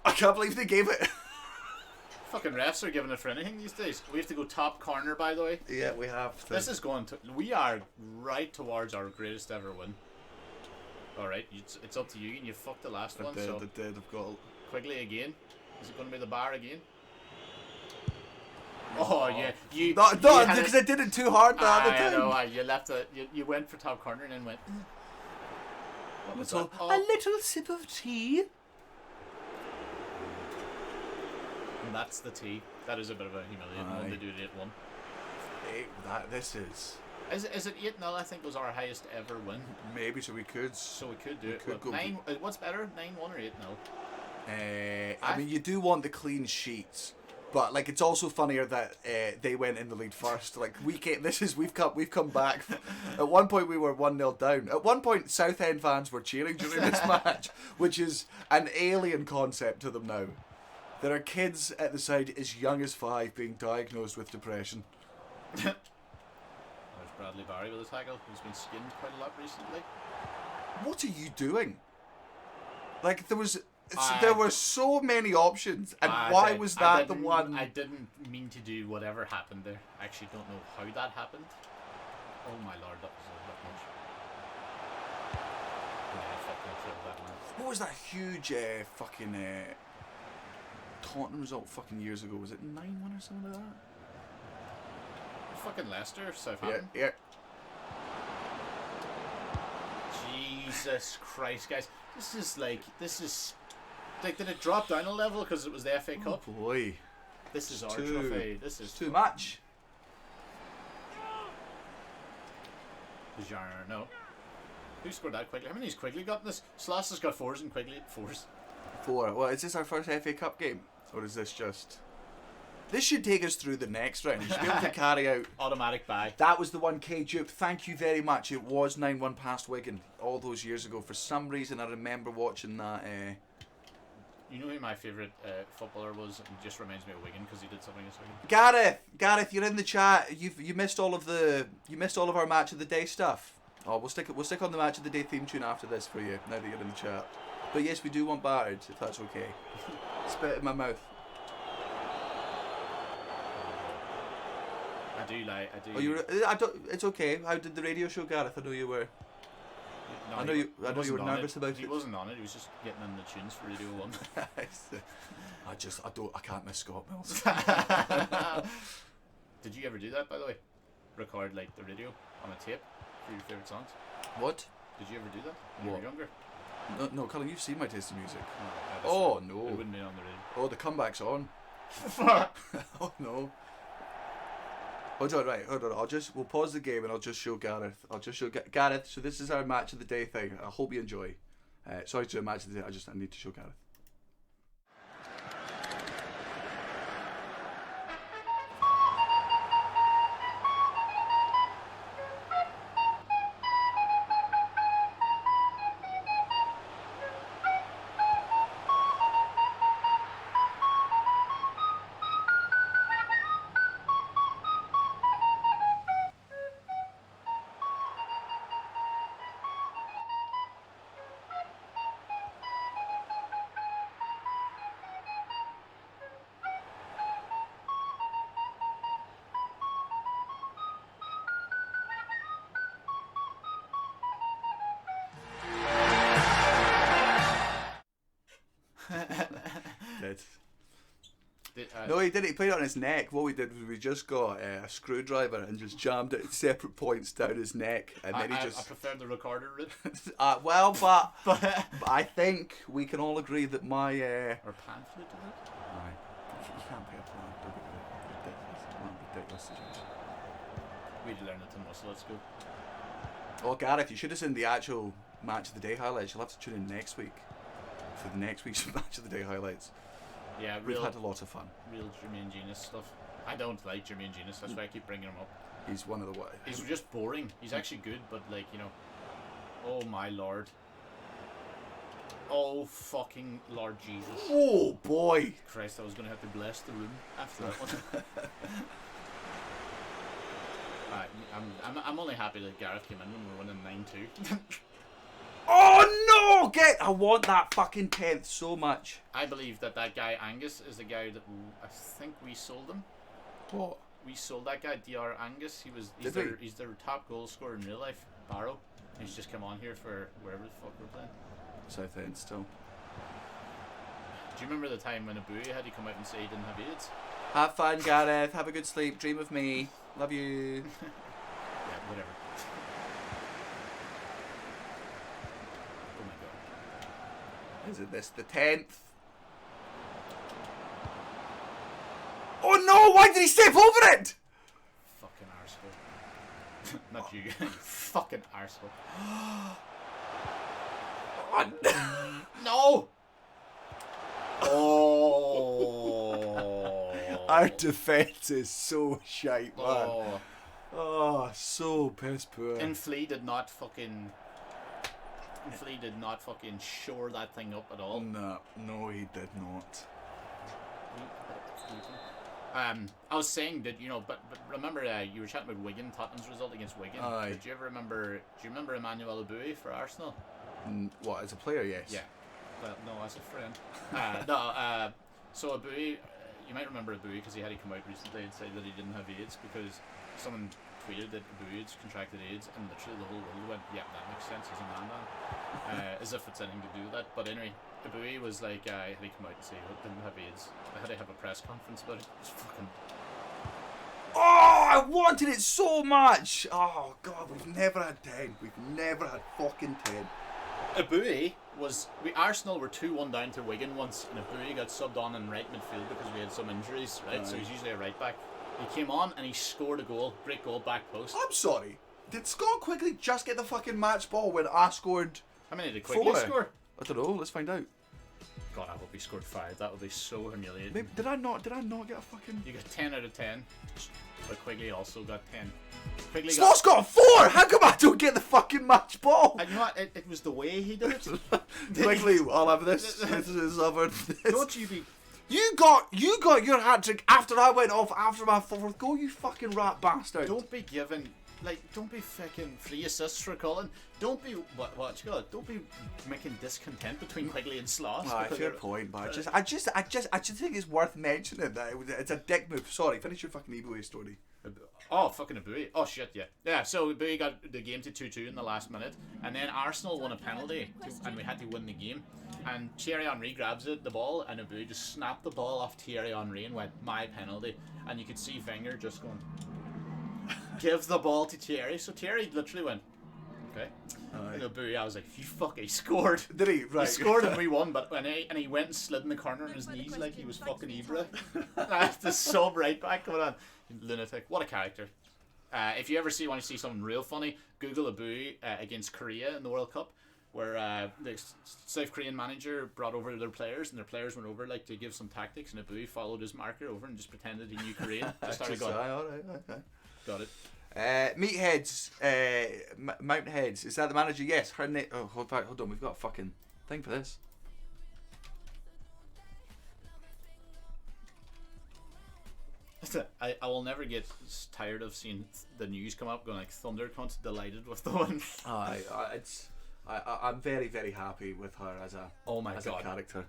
I can't believe they gave it. Fucking refs are giving it for anything these days. We have to go top corner, by the way. Yeah, we have to. This is going to... We are right towards our greatest ever win. Alright, it's up to you, and you fucked the last one, so... I did, I've got... Quigley again. Is it going to be the bar again? Oh yeah, because I did it too hard the other time. I know. You left it. You went for top corner and then went. What was that? A little sip of tea. And that's the tea. That is a bit of a humiliating one to do it 8-1. This is. Is it 8-0? I think was our highest ever win. Maybe so we could do it. Could 9. What's better, 9-1 or 8-0? I mean, you do want the clean sheets. But like, it's also funnier that they went in the lead first. Like we've come back. At one point we were 1-0 down. At one point Southend fans were cheering during this match, which is an alien concept to them now. There are kids at the side as young as 5 being diagnosed with depression. There's Bradley Barry with a tackle, who's been skinned quite a lot recently. What are you doing? Like there were so many options, and why was that the one? I didn't mean to do whatever happened there. I actually don't know how that happened. Oh my lord, that was a bit much. Yeah, I fucking killed that man. What was that huge fucking Tottenham result fucking years ago? Was it 9-1 or something like that? Fucking Leicester, Southampton. Yeah. Jesus Christ, guys. This is like, did it drop down a level because it was the FA Cup? Oh boy. This is our trophy. This is too much. No. Who scored that quickly? How many has Quigley got in this? Sloss has got 4s and Quigley 4s. 4. Well, is this our first FA Cup game? Or is this just... This should take us through the next round. We should be able to carry out... Automatic bye. That was the 1K dupe. Thank you very much. It was 9-1 past Wigan all those years ago. For some reason, I remember watching that... You know who my favourite footballer was? It just reminds me of Wigan because he did something against Wigan. Gareth, you're in the chat. You missed all of our match of the day stuff. Oh, we'll stick on the match of the day theme tune after this for you. Now that you're in the chat. But yes, we do want battered, if that's okay. Spit in my mouth. I do. Oh, it's okay. How did the radio show, Gareth? I know you were. No, I know you were nervous about it. He wasn't on it. He was just getting in the tunes for Radio 1. I can't miss Scott Mills. Did you ever do that, by the way? Record like the radio on a tape for your favourite songs? What? Did you ever do that when you were younger? No, Cullen, you've seen my taste in music. No, no. It wouldn't be on the radio. Oh, the comeback's on. Oh no. Hold on, we'll pause the game and I'll just show Gareth. Gareth, so this is our match of the day thing. I hope you enjoy. Sorry to do a match of the day, I need to show Gareth. No, he didn't. He played it on his neck. What we did was we just got a screwdriver and just jammed it at separate points down his neck, and then I prefer the recorder route. But I think we can all agree that my or pan flute to that. Right, you can't play a plan. Don't be ridiculous. We had to learn it to muscle. Let's go. Oh, Gareth, you should have seen the actual match of the day highlights. You'll have to tune in next week for the next week's match of the day highlights. Yeah, we've had a lot of fun. Real Jermaine Genius stuff. I don't like Jermaine Genius, that's why I keep bringing him up. He's one of the what? He's just boring. He's actually good, but like, you know. Oh my lord. Oh fucking Lord Jesus. Oh boy. Christ, I was gonna have to bless the room after that one. I'm only happy that Gareth came in when we were winning 9-2. Oh no! I want that fucking 10th so much. I believe that guy Angus is the guy that I think we sold him. What? We sold that guy, Dr. Angus. He's their top goal scorer in real life, Barrow. He's just come on here for wherever the fuck we're playing. Southend still. Do you remember the time when Abuya had to come out and say he didn't have AIDS? Have fun, Gareth. Have a good sleep. Dream of me. Love you. Yeah, whatever. Is it this, the 10th? Oh no, why did he step over it? Fucking arsehole. Not you. Fucking arsehole. No! Oh! Our defence is so shite, man. Oh, so piss poor. And Flea did not fucking shore that thing up at all. No, he did not. I was saying that, you know, but remember you were chatting about Wigan, Tottenham's result against Wigan. Aye. Do you remember Emmanuel Abuya for Arsenal? What, as a player? Yes. Yeah. Well, no, as a friend. So Abui, you might remember Abui because he had to come out recently and say that he didn't have AIDS because someone tweeted that Abui had contracted AIDS, and literally the whole world went, yeah, that makes sense, he's a man now. As if it's anything to do with that. But anyway, Abui was like, he had to come out and say he didn't have AIDS. I had to have a press conference about it. It's fucking... Oh, I wanted it so much. Oh, God, we've never had 10. We've never had fucking 10. Abui was... Arsenal were 2-1 down to Wigan once, and Abui got subbed on in right midfield because we had some injuries, right? So he's usually a right back. He came on and he scored a goal. Great goal, back post. I'm sorry. Did Scott Quigley just get the fucking match ball when I scored? How many did Quigley 4? score? I don't know. Let's find out. God, I hope he scored 5. That would be so humiliating. Maybe, did I not get a fucking... You got 10 out of 10. But Quigley also got 10. Quigley Sloss got 4! How come I don't get the fucking match ball? And you know what? It was the way he did it. Quigley, I'll have this. This is over. Don't you be... You got your hat-trick after I went off after my 4th goal, you fucking rat bastard. Don't be giving... don't be fucking free assists for Cullen. Don't be... What you got? Don't be making discontent between Quigley and Sloss. Aye, fair point, but I just think it's worth mentioning that it's a dick move. Sorry, finish your fucking Eboué story. Oh, fucking Abui. Oh, shit, yeah. Yeah, so Abui got the game to 2-2 in the last minute. And then Arsenal won a penalty, and we had to win the game. And Thierry Henry grabs the ball, and Abui just snapped the ball off Thierry Henry and went, my penalty. And you could see Wenger just going, gives the ball to Thierry. So Thierry literally went, okay. And Abui, I was like, you fuck, he scored. Did he? Right. He scored and we won, but and he went and slid in the corner on his knees like he was fucking Ibra. That's the sub right back going on. Lunatic. What a character. If you ever want to see something real funny, Google Abui against Korea in the World Cup, where the South Korean manager brought over their players, and their players went over like to give some tactics, and Abui followed his marker over and just pretended he knew Korean. Just started going. Alright. Got it. Meatheads, Mountain Heads. Is that the manager? Yes. Her name. Oh, hold on. We've got a fucking thing for this. I will never get tired of seeing the news come up going like Thunder cunt delighted with the one. I'm very, very happy with her as a a character.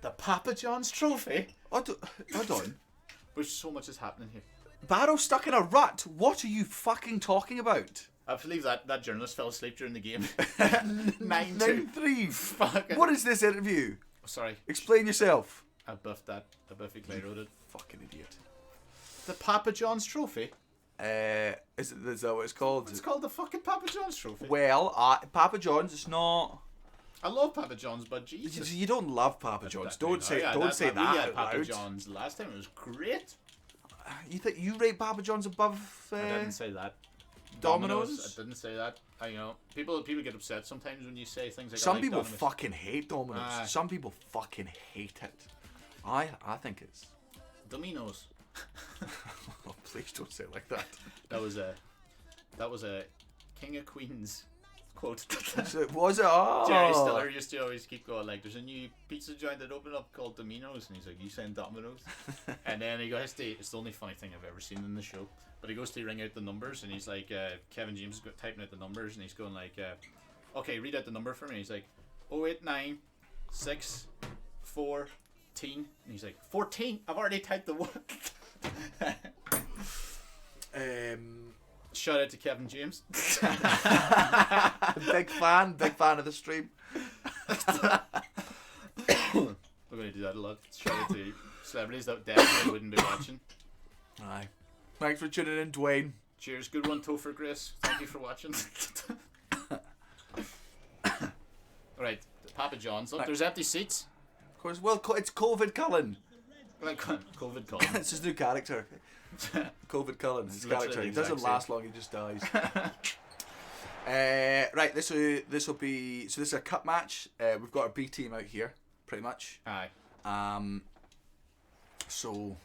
The Papa John's trophy. Hold on. Which so much is happening here. Barrow stuck in a rut. What are you fucking talking about? I believe that journalist fell asleep during the game. 9-2. 9-3. What is this interview? Oh, sorry. Explain yourself. I buffed that. I buffed Clay wrote it. Fucking idiot. The Papa John's trophy? Is that what it's called? It's called the fucking Papa John's trophy. Well, Papa John's, it's not... I love Papa John's, but Jesus. You don't love Papa John's. Don't say that. We Out had Papa loud. John's last time. It was great. You think you rate Papa John's above I didn't say that. Domino's? I didn't say that. People get upset sometimes when you say things like that. Some people fucking hate Domino's. Some people fucking hate it. I think it's Domino's. Oh, please don't say it like that. That was a King of Queens quote. Was it? Oh. Jerry Stiller used to always keep going like, "There's a new pizza joint that opened up called Domino's," and he's like, "You saying Domino's?" And then he goes to, it's the only funny thing I've ever seen in the show. But he goes to ring out the numbers, and he's like, Kevin James is typing out the numbers, and he's going like, "Okay, read out the number for me." He's like, 089 6 14, and he's like, 14. I've already typed the one. Shout out to Kevin James. Big fan of the stream. We're going to do that a lot. Shout out to celebrities that definitely wouldn't be watching. Aye. Thanks for tuning in, Dwayne. Cheers. Good one, Topher Grace. Thank you for watching. Alright, Papa John's. Look, there's empty seats. Of course, well, it's COVID Cullen. COVID Cullen. It's his new character. COVID Cullen, his character. He doesn't last long, he just dies. Right, this will be... So this is a cup match. We've got our B team out here, pretty much. Aye. So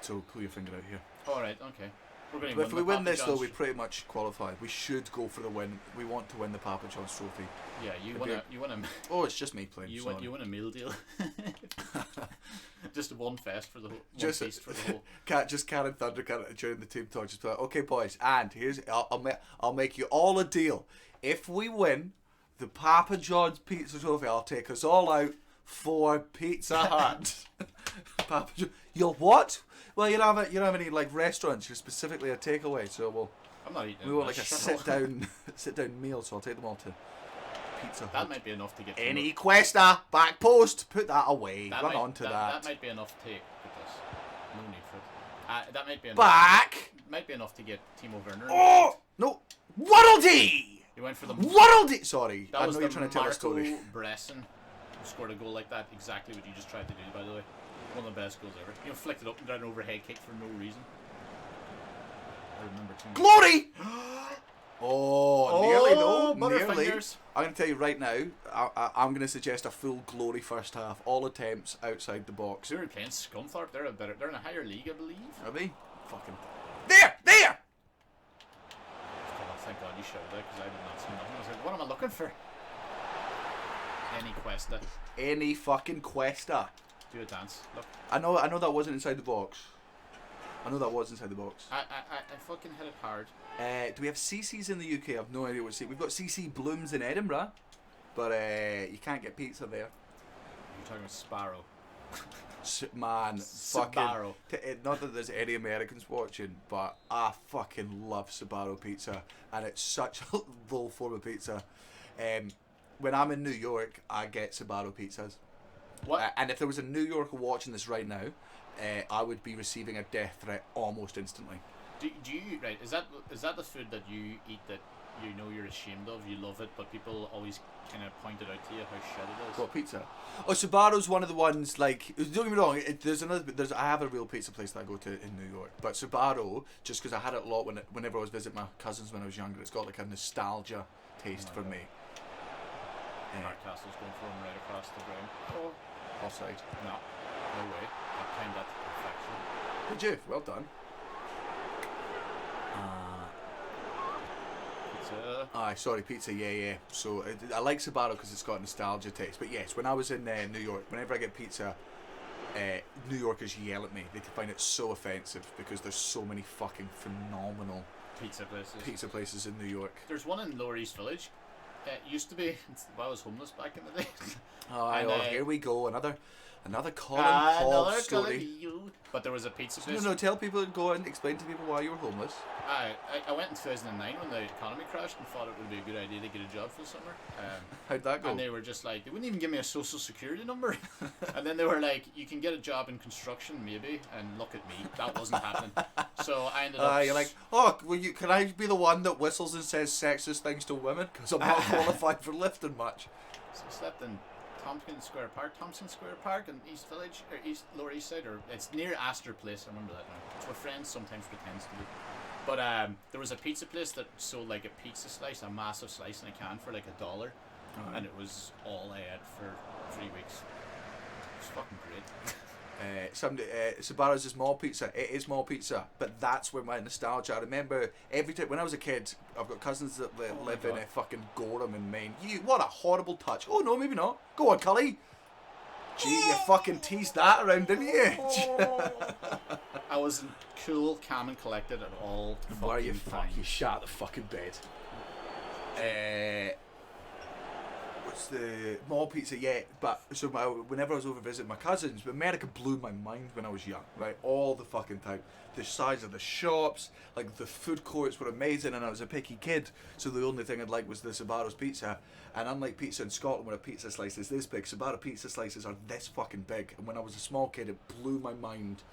pull your finger out here. Alright, okay. We're going to But if we win this, John's. though, we pretty much qualify. We should go for the win. We want to win the Papa John's trophy. Yeah, you want to. Oh, it's just me playing. You want a meal deal. Just one fest for the whole. Just for the whole. Just Karen Thunder during the team talk. Just like, okay, boys, and here's I'll make you all a deal. If we win the Papa John's Pizza Trophy. I'll take us all out for Pizza Hut. Papa John. You'll what? Well, you don't have any like restaurants. You're specifically a takeaway, so I'm not eating. we want like a sit down meal. So I'll take them all to Pizza Hut. That might be enough to get Any Questa back post. Put that away. Run on to that. That might be enough to get this. No need for it. That might be enough. Back. Might be enough to get Timo Werner. Oh no, Waddle-Dee. He went for the Waddle-Dee. Sorry, That I was know the you're trying to tell a story. Marco Bresson who scored a goal like that. Exactly what you just tried to do, by the way. One of the best goals ever. You know, flicked it up and down overhead kick for no reason. I remember too much. Glory! Nearly though. Nearly. Butterfingers. I'm going to tell you right now, I'm going to suggest a full Glory first half. All attempts outside the box. They were playing Scunthorpe. They're in a higher league, I believe. Are they? Fucking. There! Oh, thank God you shouted that because I did not see nothing. I was like, what am I looking for? Any Questa. Any fucking Questa. Do a dance. Look. I know that wasn't inside the box. I fucking hit it hard. Do we have CC's in the UK? I've no idea what CC. We've got CC Blooms in Edinburgh, but you can't get pizza there. You're talking about Sparrow. Man, Sbarro. fucking. Not that there's any Americans watching, but I fucking love Sbarro pizza, and it's such a low form of pizza. When I'm in New York, I get Sbarro pizzas. What? And if there was a New Yorker watching this right now, I would be receiving a death threat almost instantly. Do you right? Is that the food that you eat that you know you're ashamed of? You love it, but people always kind of point it out to you how shit it is. What pizza? Oh, Sbarro's one of the ones. Like, don't get me wrong. I have a real pizza place that I go to in New York, but Sbarro, just because I had it a lot whenever I was visiting my cousins when I was younger, it's got like a nostalgia taste for me. Mark Castle's going for him right across the ground. Oh, Offside. no way. I timed that to perfection. Did you? Well done. Pizza. Sorry, pizza, yeah. So I like Sbarro because it's got a nostalgia taste. But yes, when I was in New York, whenever I get pizza, New Yorkers yell at me. They find it so offensive because there's so many fucking phenomenal pizza places in New York. There's one in Lower East Village. It used to be. I was homeless back in the day. Here we go. Another Cullen Paul story. But there was a pizza place. No, tell people, go and explain to people why you were homeless. I went in 2009 when the economy crashed and thought it would be a good idea to get a job for the summer. How'd that go? And they were just like, they wouldn't even give me a social security number. And then they were like, you can get a job in construction maybe. And look at me, that wasn't happening. So I ended up. You're like, can I be the one that whistles and says sexist things to women? Because I'm not qualified for lifting much. So I slept in Thompson Square Park in East Village, or Lower East Side, or it's near Astor Place. I remember that now. It's where Friends sometimes pretends to be. But there was a pizza place that sold like a pizza slice, a massive slice in a can for like $1, and it was all I ate for 3 weeks. It was fucking great. Sbarro's is small pizza. It is small pizza, but that's where my nostalgia. I remember every time when I was a kid. I've got cousins that live in fucking Gorham in Maine. What a horrible touch. Oh no, maybe not. Go on, Cully. Gee, you fucking teased that around, didn't you? I was cool, calm, and collected at all. Why you shat the fucking bed? What's the mall pizza? Yeah, but so whenever I was over visiting my cousins, America blew my mind when I was young, right? All the fucking time. The size of the shops, like the food courts were amazing, and I was a picky kid, so the only thing I'd like was the Sbarro's pizza. And unlike pizza in Scotland, where a pizza slice is this big, Sbarro pizza slices are this fucking big. And when I was a small kid, it blew my mind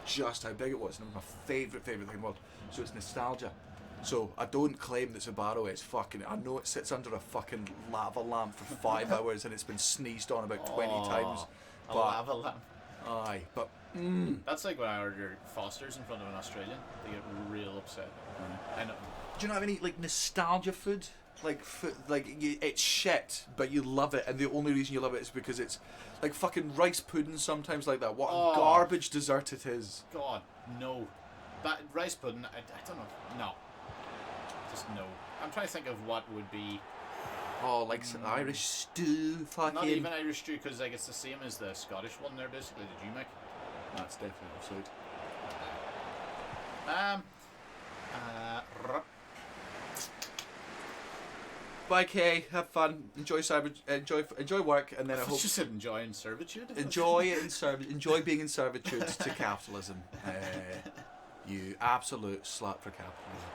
just how big it was, and it was my favourite thing in the world. So it's nostalgia. So I don't claim that Sbarro is fucking. I know it sits under a fucking lava lamp for 5 hours and it's been sneezed on about 20 times. A lava lamp. Aye, but that's like when I order Foster's in front of an Australian. They get real upset. I know. Do you not have any like nostalgia food? It's shit, but you love it, and the only reason you love it is because it's like fucking rice pudding sometimes like that. What a garbage dessert it is. God, no. That rice pudding, I don't know. No. Just no. I'm trying to think of what would be. Oh, like some Irish stew, fucking. Not even Irish stew, because like it's the same as the Scottish one there, basically. Did you make? That's definitely offside. Bye, Kay. Have fun. Enjoy work, and then I hope You said enjoy in servitude. enjoy being in servitude to capitalism. You absolute slut for capitalism,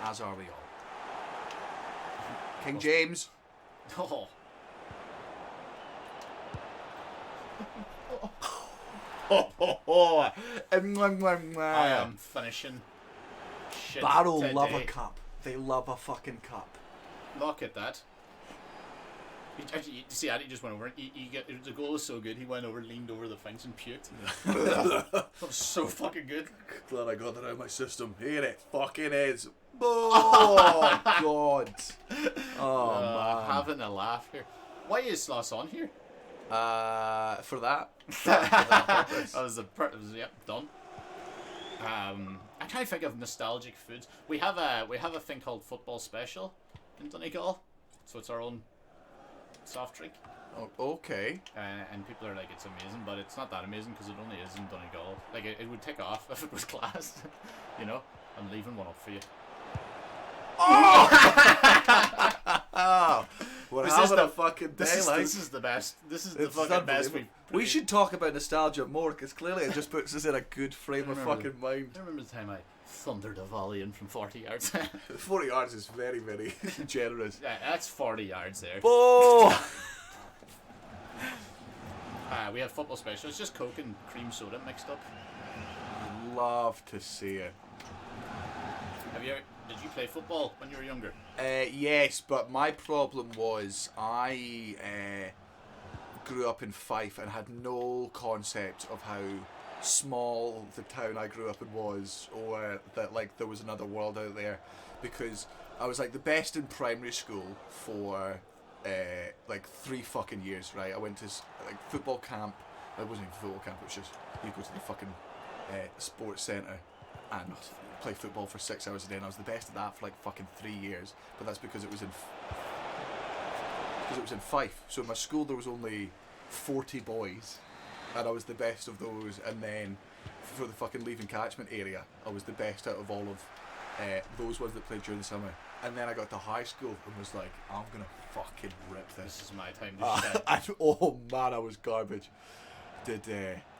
as are we all. King James. Oh. I am finishing. Shit Barrow today. love a cup. They love a fucking cup. Look at that. You see, Addy just went over. The goal was so good. He went over, leaned over the fence, and puked. That was so fucking good. Glad I got that out of my system. Here it fucking is. Oh God. Oh man. Having a laugh here. Why is Sloss on here? For that. That was yep, done. I'm trying to think of nostalgic foods. We have a thing called Football Special in Donegal, so it's our own soft drink. Oh, okay. And people are like, it's amazing, but it's not that amazing because it only is in Donegal. Like it would take off if it was class. You know, I'm leaving one up for you. Oh, we're having a fucking day, this is the best. This is the fucking best. We should talk about nostalgia more because clearly it just puts us in a good frame of fucking mind. I remember the time I thundered a volley in from 40 yards. 40 yards is very, very generous. Yeah, that's 40 yards there. Oh! We have Football Special. It's just Coke and cream soda mixed up. Love to see it. Did you play football when you were younger? Yes, but my problem was I grew up in Fife and had no concept of how small the town I grew up in was, or that like there was another world out there, because I was like the best in primary school for like 3 fucking years, right? I went to like football camp. It wasn't even football camp, it was just you go to the fucking sports centre and play football for 6 hours a day, and I was the best at that for like fucking 3 years. But that's because it was in Fife. So in my school there was only 40 boys, and I was the best of those. And then for the fucking leaving catchment area, I was the best out of all of those ones that played during the summer. And then I got to high school and was like, I'm gonna fucking rip this. This is my time to shine. Oh man, I was garbage. Did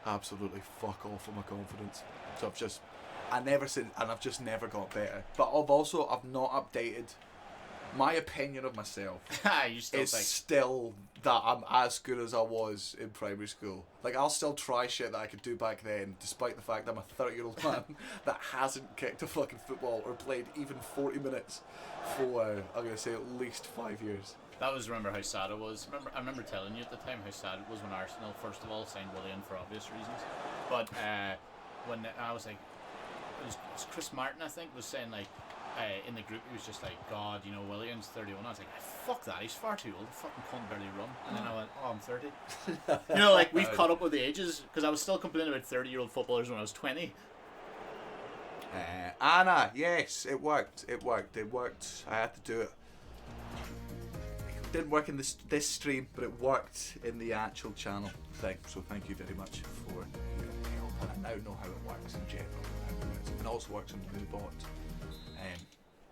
absolutely fuck off with my confidence. So I've just never got better. But I've not updated. My opinion of myself You still is think. still that I'm as good as I was in primary school. Like, I'll still try shit that I could do back then, despite the fact I'm a 30-year-old man that hasn't kicked a fucking football or played even 40 minutes for, I'm going to say, at least 5 years. That was, remember how sad it was. I remember telling you at the time how sad it was when Arsenal, first of all, signed Willian for obvious reasons. But when I was like, it was Chris Martin, I think, was saying like, in the group, he was just like, God, you know, William's 31. I was like, fuck that, he's far too old. The fucking cunt barely run. And then I went, oh, I'm 30. You know, like, we've caught up with the ages, because I was still complaining about 30-year-old footballers when I was 20. Anna, yes, it worked. I had to do it. It didn't work in this stream, but it worked in the actual channel thing. So thank you very much for your help. And I now know how it works in general. It also works on Moobot.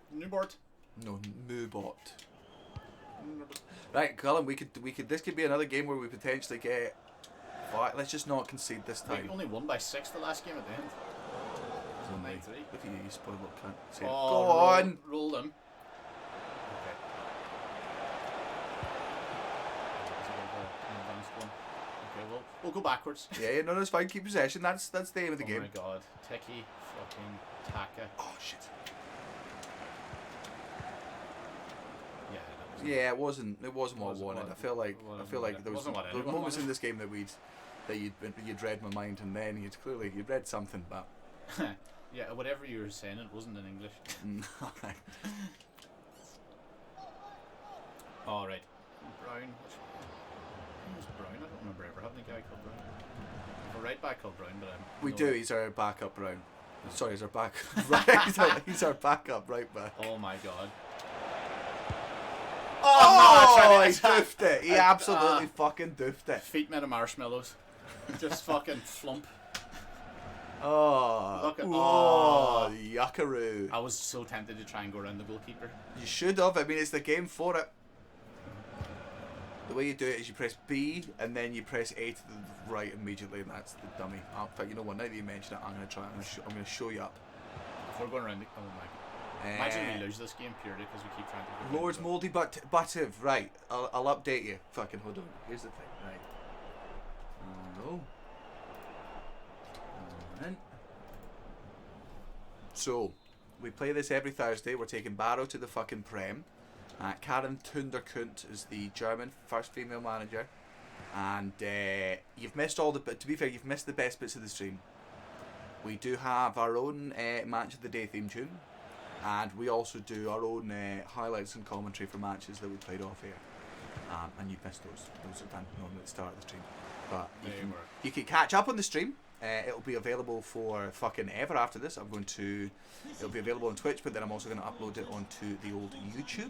Newport? No, Moobot. Right, Cullen, we could. This could be another game where we potentially get. Let's just not concede this time. We only won by 6 the last game at the end. So 9-3. Look at you spoil what can't say. Oh, Go on. Roll them. Okay, we'll go backwards. Yeah, no, it's fine. Keep possession. That's the aim of the game. Oh my God, Teki, fucking Taka. Oh shit. Yeah, it wasn't what I wanted. I feel like there was moments in this game that you'd read my mind, and then you'd read something, but yeah, whatever you were saying, it wasn't in English. All right, Brown. Who was Brown? I don't remember ever having a guy called Brown. We have a right back called Brown, but we do. He's our backup Brown. Sorry, he's our back. Right, he's our backup right back. Oh my God. Oh, he doofed it. He absolutely fucking doofed it. Feet made of marshmallows. Just fucking flump. Oh, Look at yuckaroo. I was so tempted to try and go around the goalkeeper. You should have. I mean, it's the game for it. The way you do it is you press B and then you press A to the right immediately, and that's the dummy. In fact, you know what? Now that you mention it, I'm gonna try. I'm gonna show you up. If we're going around, oh my god! Imagine we lose this game purely because we keep trying to. Lord's mouldy buttive. Right, I'll update you. Fucking hold on. Here's the thing. Right. No. So, we play this every Thursday. We're taking Barrow to the fucking Prem. Karen Tunderkunt is the German first female manager, and you've missed all the. To be fair, you've missed the best bits of the stream. We do have our own match of the day theme tune, and we also do our own highlights and commentary for matches that we played off here. And you've missed those. Those are done normally at the start of the stream, but you can catch up on the stream. It'll be available for fucking ever after this. It'll be available on Twitch, but then I'm also going to upload it onto the old YouTube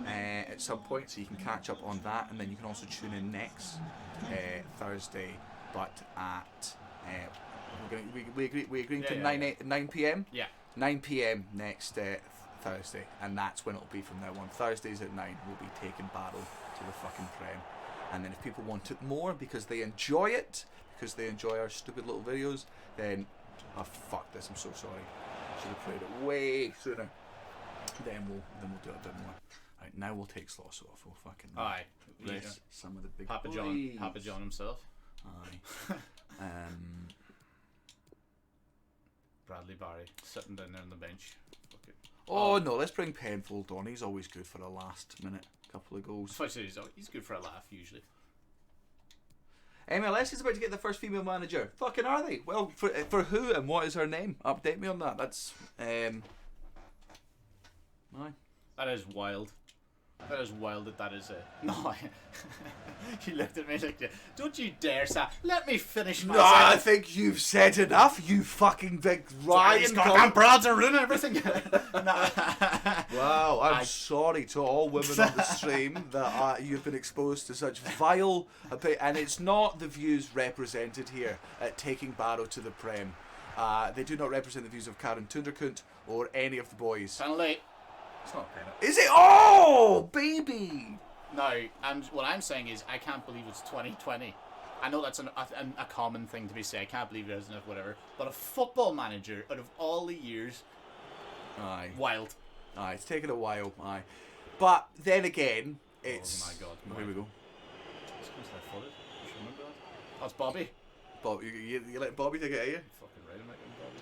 at some point, so you can catch up on that, and then you can also tune in next Thursday, but at we agreed to 9 p.m. Yeah. 9 p.m. next Thursday, and that's when it'll be from now on. Thursdays at 9 we'll be taking Barrow to the fucking Prem, and then if people want it more because they enjoy it, because they enjoy our stupid little videos, then fuck this, I'm so sorry, should have played it way sooner. Then we'll do it a bit more. Right, now we'll take Sloss off. We'll fucking race some of the big Papa John himself. Aye. Bradley Barry sitting down there on the bench. Oh no, let's bring Penfold on. He's always good for a last minute couple of goals. He's good for a laugh usually. MLS is about to get the first female manager. Fucking are they? Well, for who and what is her name? Update me on that. That's aye. That is wild. That is wild that is it. No, he looked at me like, don't you dare, Sam. Let me finish my sentence. I think you've said enough, you fucking big Ryan. Goddamn broads are ruining everything. Wow, I'm sorry to all women on the stream that you've been exposed to such vile and it's not the views represented here at taking Barrow to the Prem. They do not represent the views of Karen Tunderkunt or any of the boys. Penalty. It's not a penalty. Is it? Oh, baby! No, what I'm saying is I can't believe it's 2020. I know that's a common thing to be said. I can't believe it isn't, whatever. But a football manager, out of all the years, aye, wild. Aye, it's taken a while. Aye, but then again, it's. Oh my god! Here we go. This comes left-footed. You should remember that. That's Bobby. Bob, you let Bobby take it, are you? Fucking right, I'm not getting Bobby.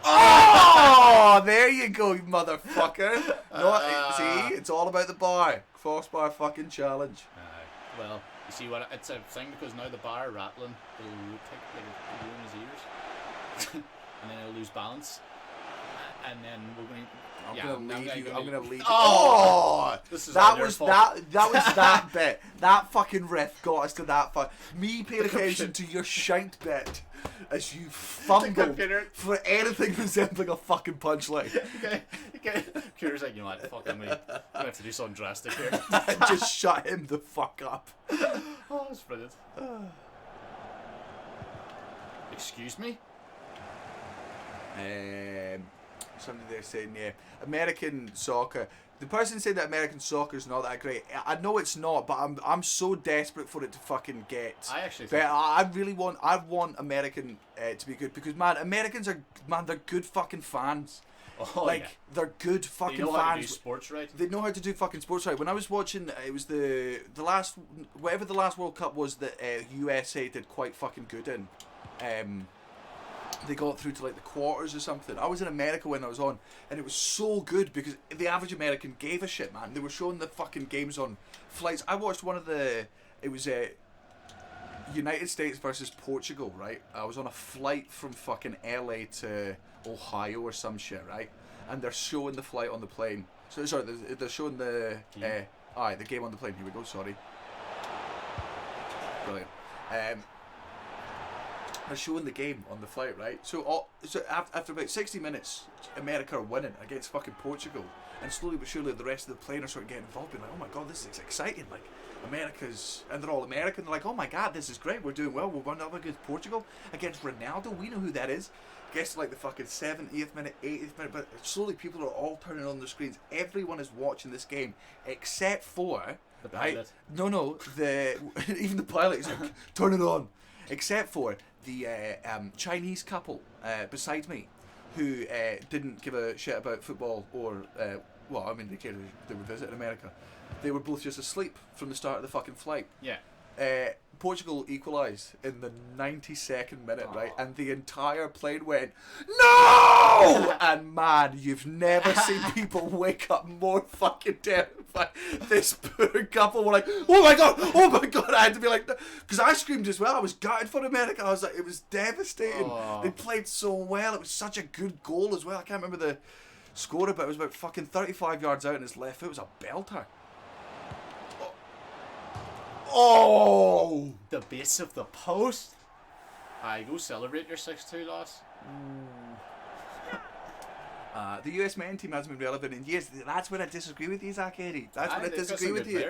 Oh, there you go, you motherfucker. See, it's all about the bar. Crossbar fucking challenge. Well, you see what? It's a thing because now the bar rattling will ruin his ears, and then he'll lose balance, and then we're going. I'm gonna lead you. Oh, that was fault. that bit. That fucking riff got us to that. Me paying attention to your shite bit as you fumbled for anything resembling a fucking punchline. Okay. Kira's like, you know what? Fuck, I'm gonna have to do something drastic here. Just shut him the fuck up. Oh, that's brilliant. Excuse me. Somebody there saying, yeah, American soccer. The person saying that American soccer is not that great. I know it's not, but I'm so desperate for it to fucking get. I actually. I really want. I want American to be good because Americans are they're good fucking fans. Oh, they're good fucking fans. They know how to do sports right. They know how to do fucking sports right. When I was watching, it was the last whatever the last World Cup was that USA did quite fucking good in. They got through to like the quarters or something. I was in America when I was on, and it was so good because the average American gave a shit, man. They were showing the fucking games on flights. I watched one of it was United States versus Portugal, right? I was on a flight from fucking LA to Ohio or some shit, right? And they're showing the flight on the plane. So sorry, they're showing the the game on the plane. Here we go. Sorry. Brilliant. They're showing the game on the flight, right? So after about 60 minutes, America are winning against fucking Portugal, and slowly but surely the rest of the players are sort of getting involved. Being like, oh my god, this is exciting! Like America's, and they're all American. They're like, oh my god, this is great. We're doing well. We're running up against Portugal, against Ronaldo. We know who that is. Gets to like the fucking 70th minute, 80th minute, but slowly people are all turning on their screens. Everyone is watching this game except for the pilot. Right? No, even the pilot is like, turn it on. Except for the Chinese couple beside me, who didn't give a shit about football or, well, I mean, they cared they were visiting America. They were both just asleep from the start of the fucking flight. Yeah. Portugal equalised in the 92nd minute, right? And the entire plane went, no! And man, you've never seen people wake up more fucking terrified. This poor couple were like, oh my god! I had to be like, because I screamed as well. I was gutted for America. I was like, it was devastating. They played so well. It was such a good goal as well. I can't remember the score, but it was about fucking 35 yards out in his left foot. It was a belter. Oh! The base of the post. Go celebrate your 6-2 loss. The US men team hasn't been relevant in years. That's where I disagree with you, Zach Eddie. That's where I disagree with you.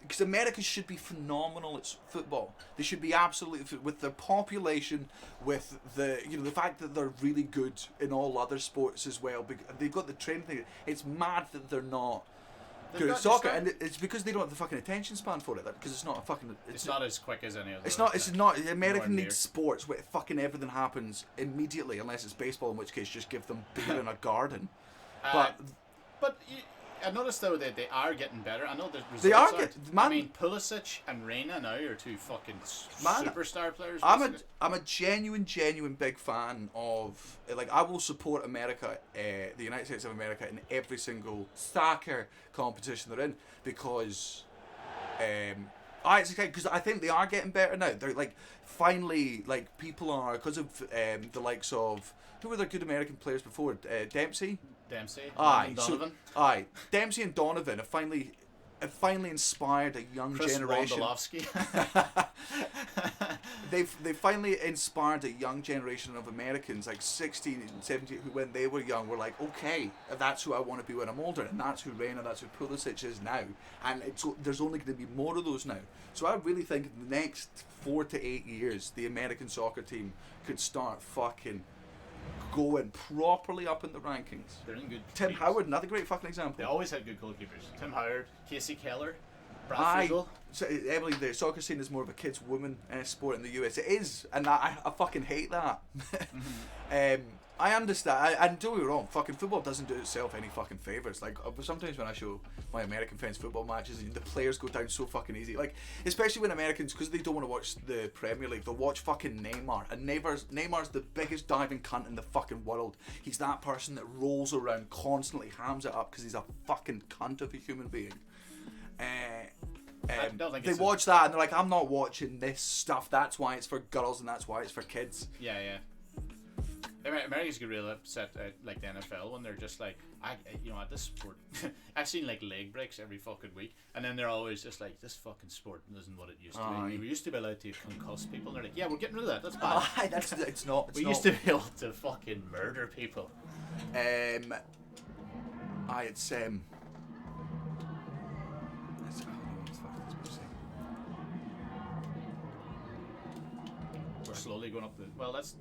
Because America should be phenomenal at football. They should be absolutely, with their population, with the the fact that they're really good in all other sports as well. They've got the training thing. It's mad that they're not good at soccer, and it's because they don't have the fucking attention span for it. Because it's not a fucking. It's not as quick as any other. It's not. America needs sports where fucking everything happens immediately, unless it's baseball, in which case just give them beer in a garden. But I noticed though that they are getting better. I know the results they are getting. I mean, Pulisic and Reina now are two fucking superstar players. I'm a genuine big fan of, like, I will support America, the United States of America, in every single soccer competition they're in, because it's okay, because I think they are getting better now. They're like, finally, like, people are, because of the likes of, who were the good American players before? Dempsey, and Donovan. Dempsey and Donovan have finally inspired a young generation. They've finally inspired a young generation of Americans, like 16 and 17, who when they were young were like, okay, that's who I want to be when I'm older, and that's who Reina, that's who Pulisic is now, and there's only going to be more of those now. So I really think in the next 4 to 8 years, the American soccer team could start fucking going properly up in the rankings. They're in good. Tim Howard, another great fucking example. They always had good goalkeepers. Tim Howard, Casey Keller, Brad Friedel. So, Emily, the soccer scene is more of a kids' woman sport in the US. It is, and I fucking hate that. I understand, and don't get me wrong, fucking football doesn't do itself any fucking favours. Like, sometimes when I show my American friends football matches, the players go down so fucking easy. Like, especially when Americans, because they don't want to watch the Premier League, they'll watch fucking Neymar. And Neymar's the biggest diving cunt in the fucking world. He's that person that rolls around constantly, hams it up, because he's a fucking cunt of a human being. They watch that and they're like, I'm not watching this stuff. That's why it's for girls and that's why it's for kids. Yeah. Americans get real upset at like the NFL when they're just like, at this sport, I've seen like leg breaks every fucking week, and then they're always just like, this fucking sport isn't what it used to be. We used to be allowed to concuss people, and they're like, yeah, we're getting rid of that. That's bad. It's not. We used to be able to fucking murder people. We're slowly going up the. Well, that's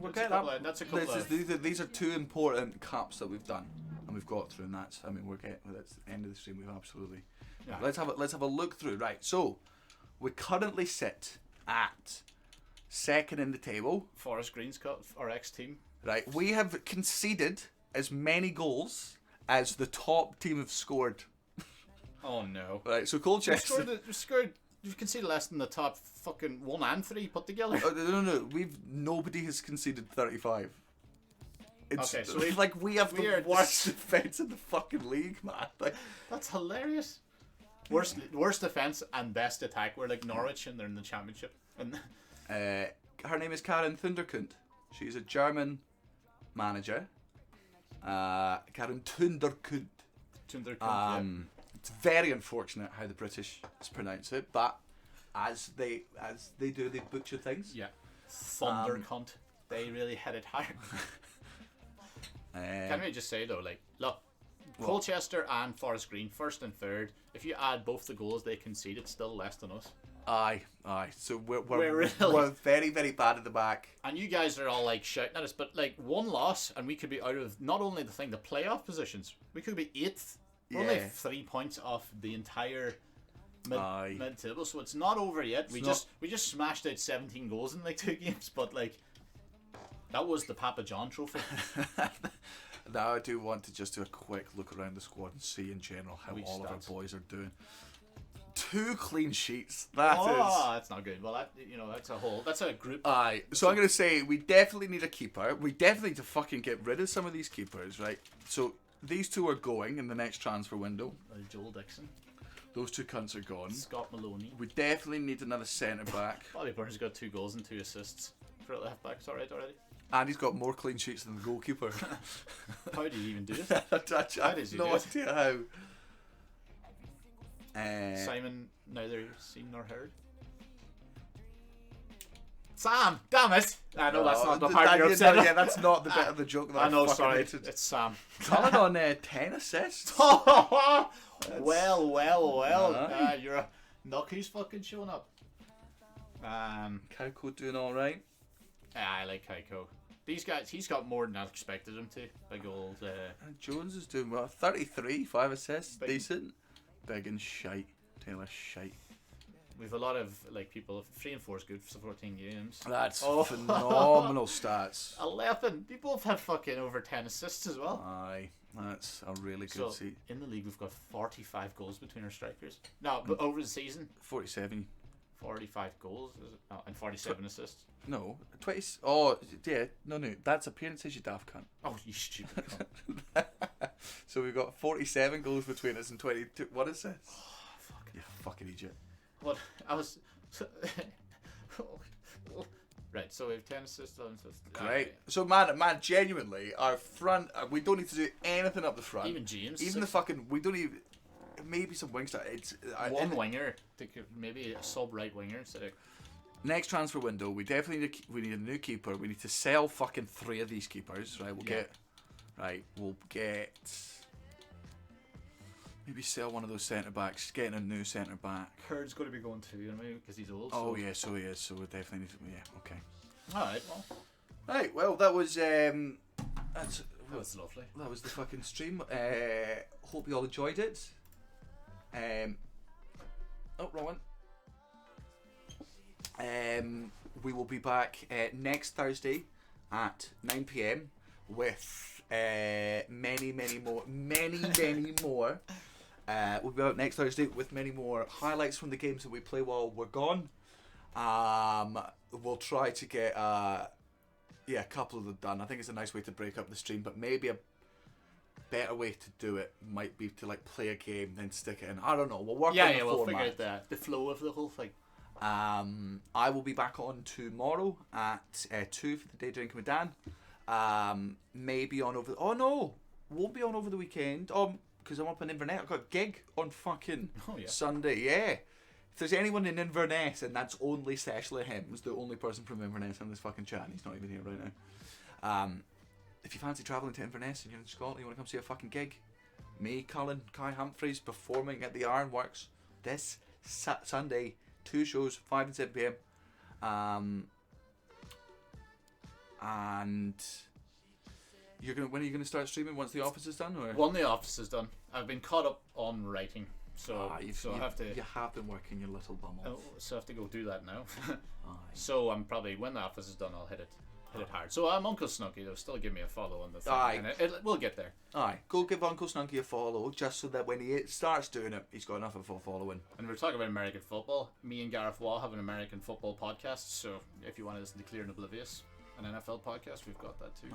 a couple of. These are two important cups that we've done and we've got through, and that's the end of the stream. We've absolutely. Yeah. Let's have a look through. Right, so we currently sit at second in the table. Forest Green's got our ex-team. Right, we have conceded as many goals as the top team have scored. Oh no! Right, so Colchester. We scored. You conceded less than the top fucking 1 and 3 put together. No. Nobody has conceded 35. Okay, so we have the worst defense in the fucking league, man. Like, that's hilarious. Worst defense and best attack. We're like Norwich, and they're in the championship. And her name is Karen Thunderkund. She's a German manager. Karen Thunderkund. Yeah. It's very unfortunate how the British pronounce it, but as they do the butcher things. Yeah. Thunder cunt. They really hit it hard. Can we just say though, like, look, Colchester and Forest Green, first and third. If you add both the goals they concede, it's still less than us. Aye. So we're really very, very bad at the back. And you guys are all like shouting at us, but like one loss and we could be out of not only the playoff positions, we could be 8th. We're only 3 points off the entire mid table, so it's not over yet. We just smashed out 17 goals in like 2 games, but like that was the Papa John trophy. Now I do want to just do a quick look around the squad and see in general how all of our boys are doing. 2 clean sheets. That's not good. Well, that's a group. Aye. So I'm going to say we definitely need a keeper. We definitely need to fucking get rid of some of these keepers, right? So these 2 are going in the next transfer window. Joel Dixon. Those 2 cunts are gone. Scott Maloney. We definitely need another centre back. Bobby Burns got 2 goals and 2 assists for a left back. It's alright already. And he's got more clean sheets than the goalkeeper. How did he even do it? I have no idea how. Simon, neither seen nor heard. Sam, damn it! I know that's not the part you're upset. Yeah, that's not the bit of the joke that I know. fucking Sorry, hated. it's Sam. Cullen on 10 assists. well. You're a Nucky's fucking showing up. Kauko doing all right. I like Kaiko. These guys, he's got more than I expected him to. Big old. Jones is doing well. 33, 5 assists, big, decent. Big and shite. Taylor shite. We've a lot of like people. 3 and 4 is good for 14 games. That's phenomenal stats. 11. They both have fucking over 10 assists as well. Aye, that's a really good seat. In the league, we've got 45 goals between our strikers. No, but over the season, 47. 45 goals, is it? Oh, and 47 assists. No, 20. Oh, yeah, no. That's appearances, you daft cunt. Oh, you stupid cunt. So we've got 47 goals between us and 22. What is this? Oh, you fucking idiot. What? I was. Right, so we have 10 assists, 11 assists. Great. Right. So, man, genuinely, our front, we don't need to do anything up the front. Even James. Even the fucking, we don't even, maybe some wing star. It's one winger, maybe a sub right winger instead of. Next transfer window, we definitely need a new keeper. We need to sell fucking 3 of these keepers, right? We'll get maybe sell one of those centre backs, getting a new centre back. Hurd's got to be going too, you know, because he's old. Oh yeah, so he is. So we definitely need to. Yeah, okay. All right, well. Right, well that was that was lovely. That was the fucking stream. Hope you all enjoyed it. Oh, wrong one. We will be back next Thursday at 9 PM with many more. We'll be out next Thursday with many more highlights from the games that we play while we're gone. We'll try to get a couple of them done. I think it's a nice way to break up the stream, but maybe a better way to do it might be to like play a game then stick it in. I don't know. We'll work on the format. We'll figure out the flow of the whole thing. I will be back on tomorrow at 2 for the day drinking with Dan. Maybe on over. Oh no, won't be on over the weekend. Because I'm up in Inverness. I've got a gig on fucking Sunday. Yeah. If there's anyone in Inverness, and that's only Seshla Him's the only person from Inverness on this fucking chat, and he's not even here right now. If you fancy travelling to Inverness and you're in Scotland, you want to come see a fucking gig, me, Cullen, Kai Humphreys performing at the Ironworks this Sunday. 2 shows, 5 and 7 PM. And when are you gonna start streaming? Once the office is done, or? When the office is done, I've been caught up on writing, so I have to. You have been working your little bum off. So I have to go do that now. So I'm probably when the office is done, I'll hit it hard. So I'm Uncle Snooky. They'll still give me a follow on the thing, and we'll get there. Go give Uncle Snooky a follow, just so that when he starts doing it, he's got enough of a following. And we're talking about American football. Me and Gareth Waugh have an American football podcast, so if you want to listen to Clear and Oblivious, an NFL podcast, we've got that too.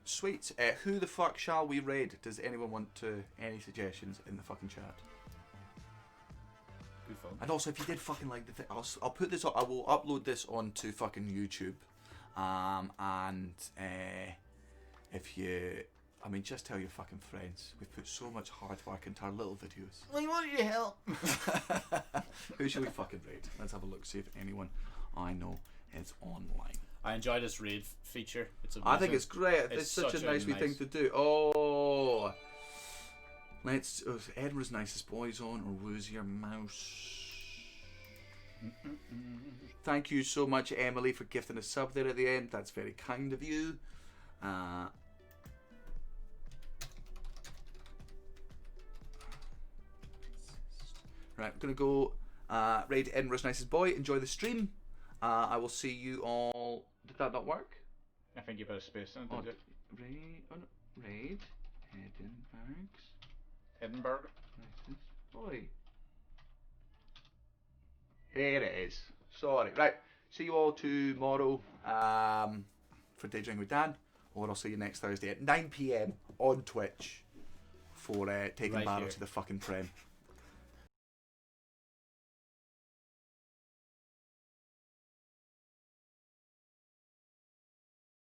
Sweet. Who the fuck shall we raid? Does anyone want any suggestions in the fucking chat? Good fun. And also, if you did fucking like the thing, I'll put this up. I will upload this onto fucking YouTube. And if you I mean, just tell your fucking friends. We've put so much hard work into our little videos. We want your help. Who should we fucking raid? Let's have a look, see if anyone I know is online. I enjoy this raid feature. It's I think it's great. It's such a nice wee thing to do. Oh, let's. Oh, Edinburgh's Nicest Boys on, or Woo's Your Mouse? Thank you so much, Emily, for gifting a sub there at the end. That's very kind of you. Right, I'm gonna go raid Edinburgh's Nicest Boy. Enjoy the stream. I will see you all. Did that not work? I think you put a space in it, did you? Raid Edinburgh's Edinburgh. Nicest Boy. Here it is. Sorry. Right. See you all tomorrow for Day Drink with Dan. Or I'll see you next Thursday at 9 PM on Twitch for taking Right Barrow here. to the fucking Prem.